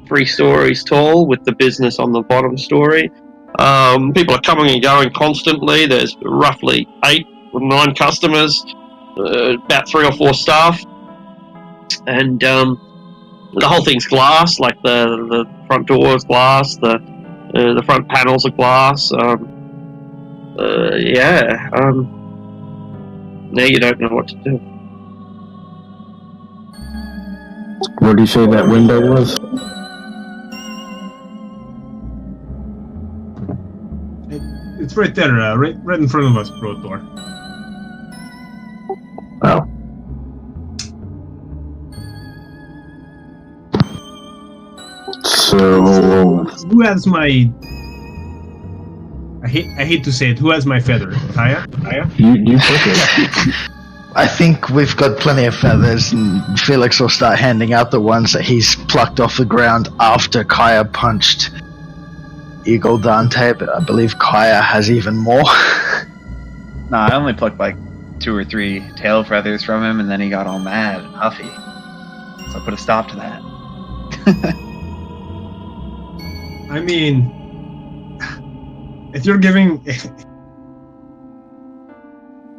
3 stories tall with the business on the bottom story. People are coming and going constantly. There's roughly 8 or 9 customers, about 3 or 4 staff, and the whole thing's glass. Like the front door is glass, the front panels are glass. Now you don't know what to do. Where do you say that window was? It's right there, right in front of us, Protor. Oh. So Who has my? I hate to say it. Who has my feather? Kaya? You took it. I think we've got plenty of feathers, and Felix will start handing out the ones that he's plucked off the ground after Kaya punched Eagle Dante, but I believe Kaya has even more. Nah, I only plucked like 2 or 3 tail feathers from him, and then he got all mad and huffy. So I put a stop to that. I mean, if you're giving...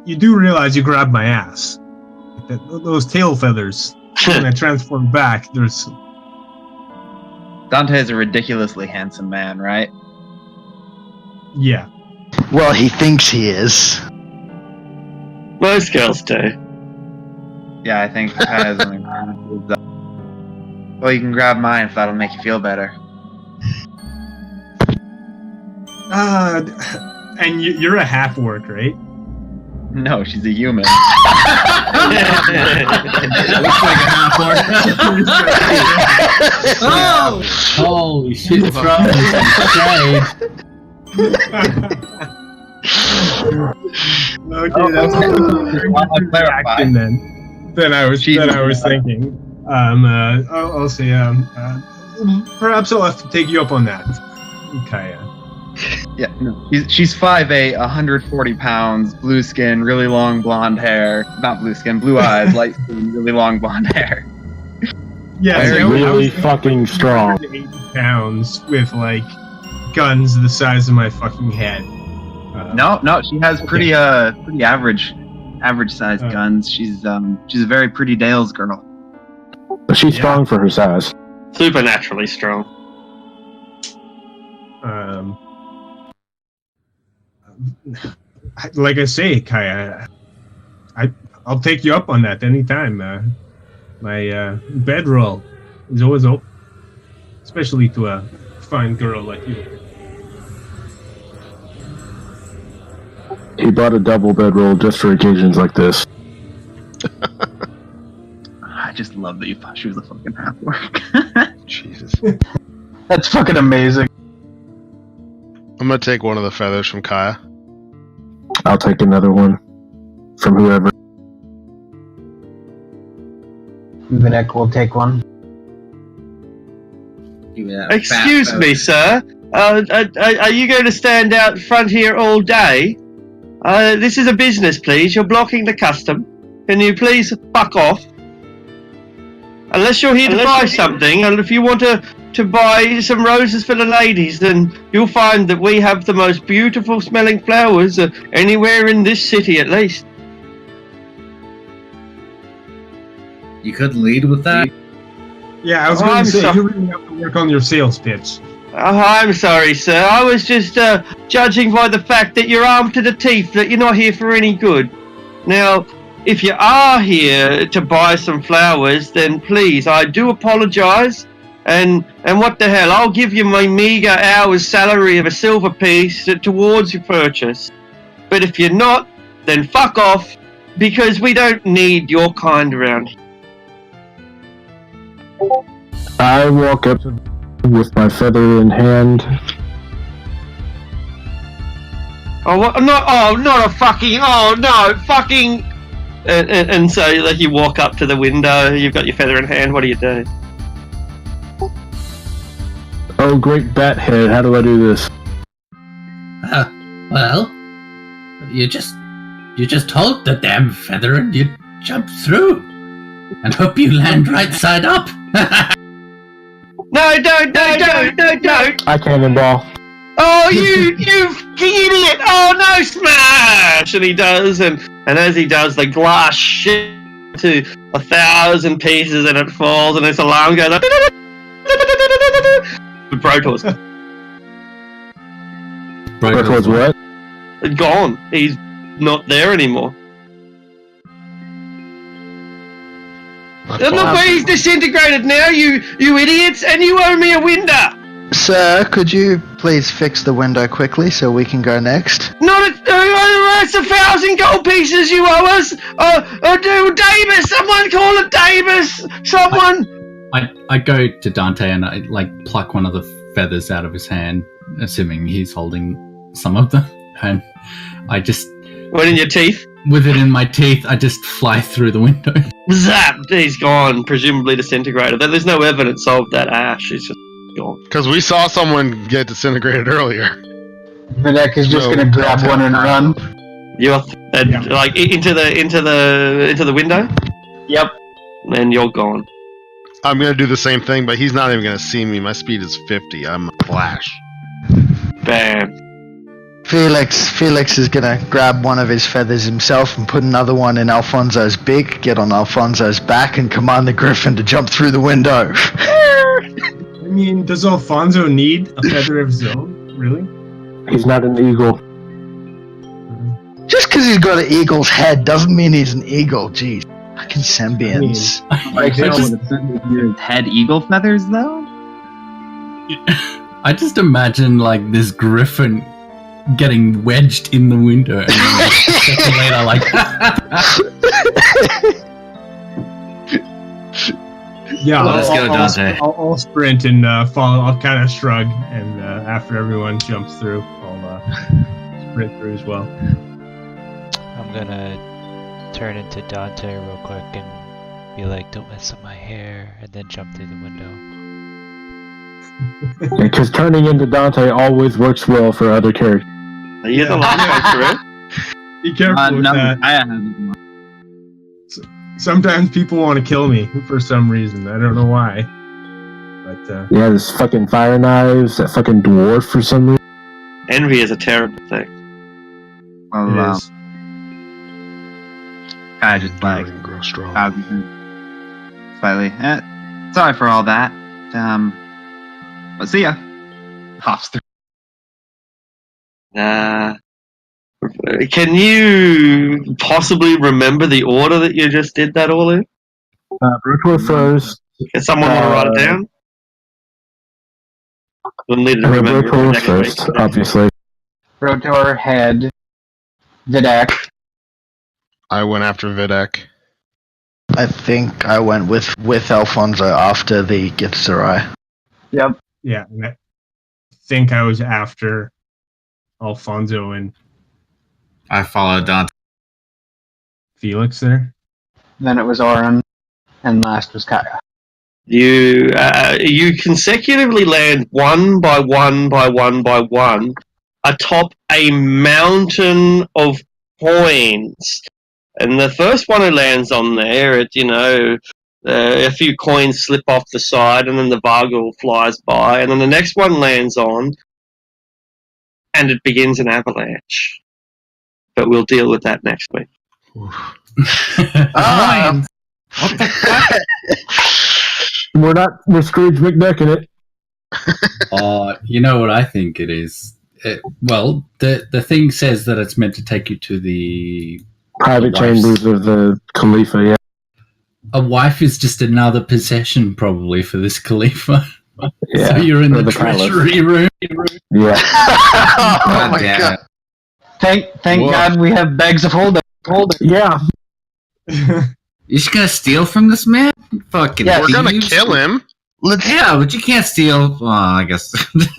You do realize you grabbed my ass. Those tail feathers, when I transform back, there's... Dante is a ridiculously handsome man, right? Yeah. Well, he thinks he is. Most girls do. Yeah, I think Kaya's only... Well, you can grab mine if that'll make you feel better. And you're a half-orc, right? No, she's a human. Looks like a half-orc. Oh! Holy shit, it's wrong. Okay, that's action then I was thinking. I'll say perhaps I'll have to take you up on that, Kaya. Yeah, no. She's 5'8", 140 pounds, blue skin, really long blonde hair. Not blue skin, blue eyes, light skin, really long blonde hair. Yeah, really fucking strong. 80 pounds with like guns the size of my fucking head. No, she has pretty average sized guns. She's a very pretty Dales girl. But she's strong for her size. Supernaturally strong. Like I say, Kaya, I'll take you up on that anytime. My bedroll is always open, especially to a fine girl like you. He bought a double bedroll just for occasions like this. I just love that you thought she was a fucking half-orc. Jesus. That's fucking amazing. I'm gonna take one of the feathers from Kaya. I'll take another one from whoever. Vinek will take one. Excuse me, sir. Are you going to stand out front here all day? This is a business, please. You're blocking the custom. Can you please fuck off? Unless you're here to buy something, and if you want to buy some roses for the ladies, then you'll find that we have the most beautiful smelling flowers anywhere in this city, at least. You couldn't lead with that? Yeah, I was going to say, you really have to work on your sales pitch. I'm sorry, sir. I was just judging by the fact that you're armed to the teeth, that you're not here for any good. Now, if you are here to buy some flowers, then please, I do apologize. And what the hell, I'll give you my meager hour's salary of a silver piece towards your purchase. But if you're not, then fuck off, because we don't need your kind around here. I walk up with my feather in hand. And so like you walk up to the window, you've got your feather in hand, what do you do? Oh, great bat head, how do I do this? Well, you just hold the damn feather and you jump through. And hope you land right side up. No, don't. I cannonball. Oh, you fucking idiot! Oh no, smash! And he does, and as he does, the glass shit to 1,000 pieces, and it falls, and this alarm goes up. Brotor's what? Gone. He's not there anymore. And look where he's disintegrated now, you idiots, and you owe me a window! Sir, could you please fix the window quickly so we can go next? It's 1,000 gold pieces you owe us! Davis, someone call it Davis! Someone! I go to Dante and I pluck one of the feathers out of his hand, assuming he's holding some of them, and I just What in your teeth? with it in my teeth, I just fly through the window. Zap! He's gone, presumably disintegrated. There's no evidence of that ash. It's just gone. Because we saw someone get disintegrated earlier. Videk is just going to grab one and run. You're like into the window. Yep. And you're gone. I'm going to do the same thing, but he's not even going to see me. My speed is 50. I'm a flash. Bam. Felix is gonna grab one of his feathers himself and put another one in Alfonso's beak, get on Alfonso's back, and command the griffin to jump through the window. I mean, does Alfonso need a feather of his own? Really? He's not an eagle. Just because he's got an eagle's head doesn't mean he's an eagle. Jeez. Fucking Sembians. Head eagle feathers, though? I just imagine this griffin getting wedged in the window and then a second later Yeah, Let's go, Dante. I'll sprint and follow. I'll kind of shrug, and after everyone jumps through, I'll sprint through as well. I'm gonna turn into Dante real quick and be like, "Don't mess up my hair," and then jump through the window. Because turning into Dante always works well for other characters. Are you the last one through? Be careful with that. I haven't. Sometimes people want to kill me for some reason. I don't know why. But Yeah, this fucking fire knives, that fucking dwarf for some reason. Envy is a terrible thing. Well, it is. I just Grow strong. slightly. Sorry for all that. But see ya. Hops through. Can you possibly remember the order that you just did that all in? Brotor first. Can someone want to write it down? We'll need to remember Brotor next first, week. obviously. Rotor, head, Videk. I went after Videk. I think I went with Alfonso after the Gitzerai. Yep. Yeah, and I think I was after Alfonso and I followed Dante. Felix there. Then it was Oren, and last was Kaya. You consecutively land one by one by one by one atop a mountain of coins. And the first one who lands on there, a few coins slip off the side, and then the Vargul flies by, and then the next one lands on, and it begins an avalanche. But we'll deal with that next week. What the fuck? We're Scrooge McDuck in it. You know what I think it is? The thing says that it's meant to take you to the Private chambers of the Khalifa, yeah. A wife is just another possession, probably, for this Khalifa. Yeah, so you're in the caliph. treasury room. Yeah. Oh my god. Thank God we have bags of holding. Yeah. You're just gonna steal from this man? Fucking Yeah, We're gonna thieves? kill him. Yeah, but you can't steal. Well, I guess. That's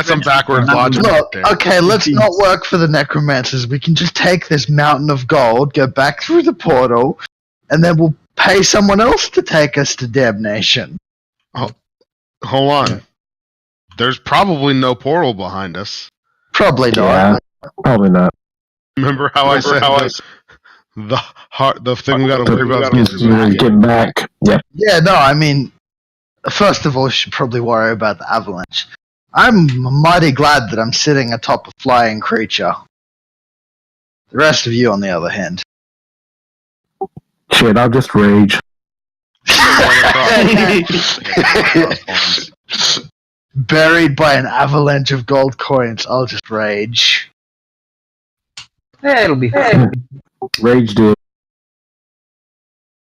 some backwards logic. Look, right there. okay, let's not work for the necromancers. We can just take this mountain of gold, go back through the portal, and then we'll pay someone else to take us to damnation. Hold on. There's probably no portal behind us. Probably not. Yeah, probably not. Remember how I said the thing we gotta worry about is Get back. Yep. Yeah, no, I mean, first of all, you should probably worry about the avalanche. I'm mighty glad that I'm sitting atop a flying creature. The rest of you, on the other hand. Shit, I'll just rage. Buried by an avalanche of gold coins, I'll just rage. It'll be fine. Rage, dude.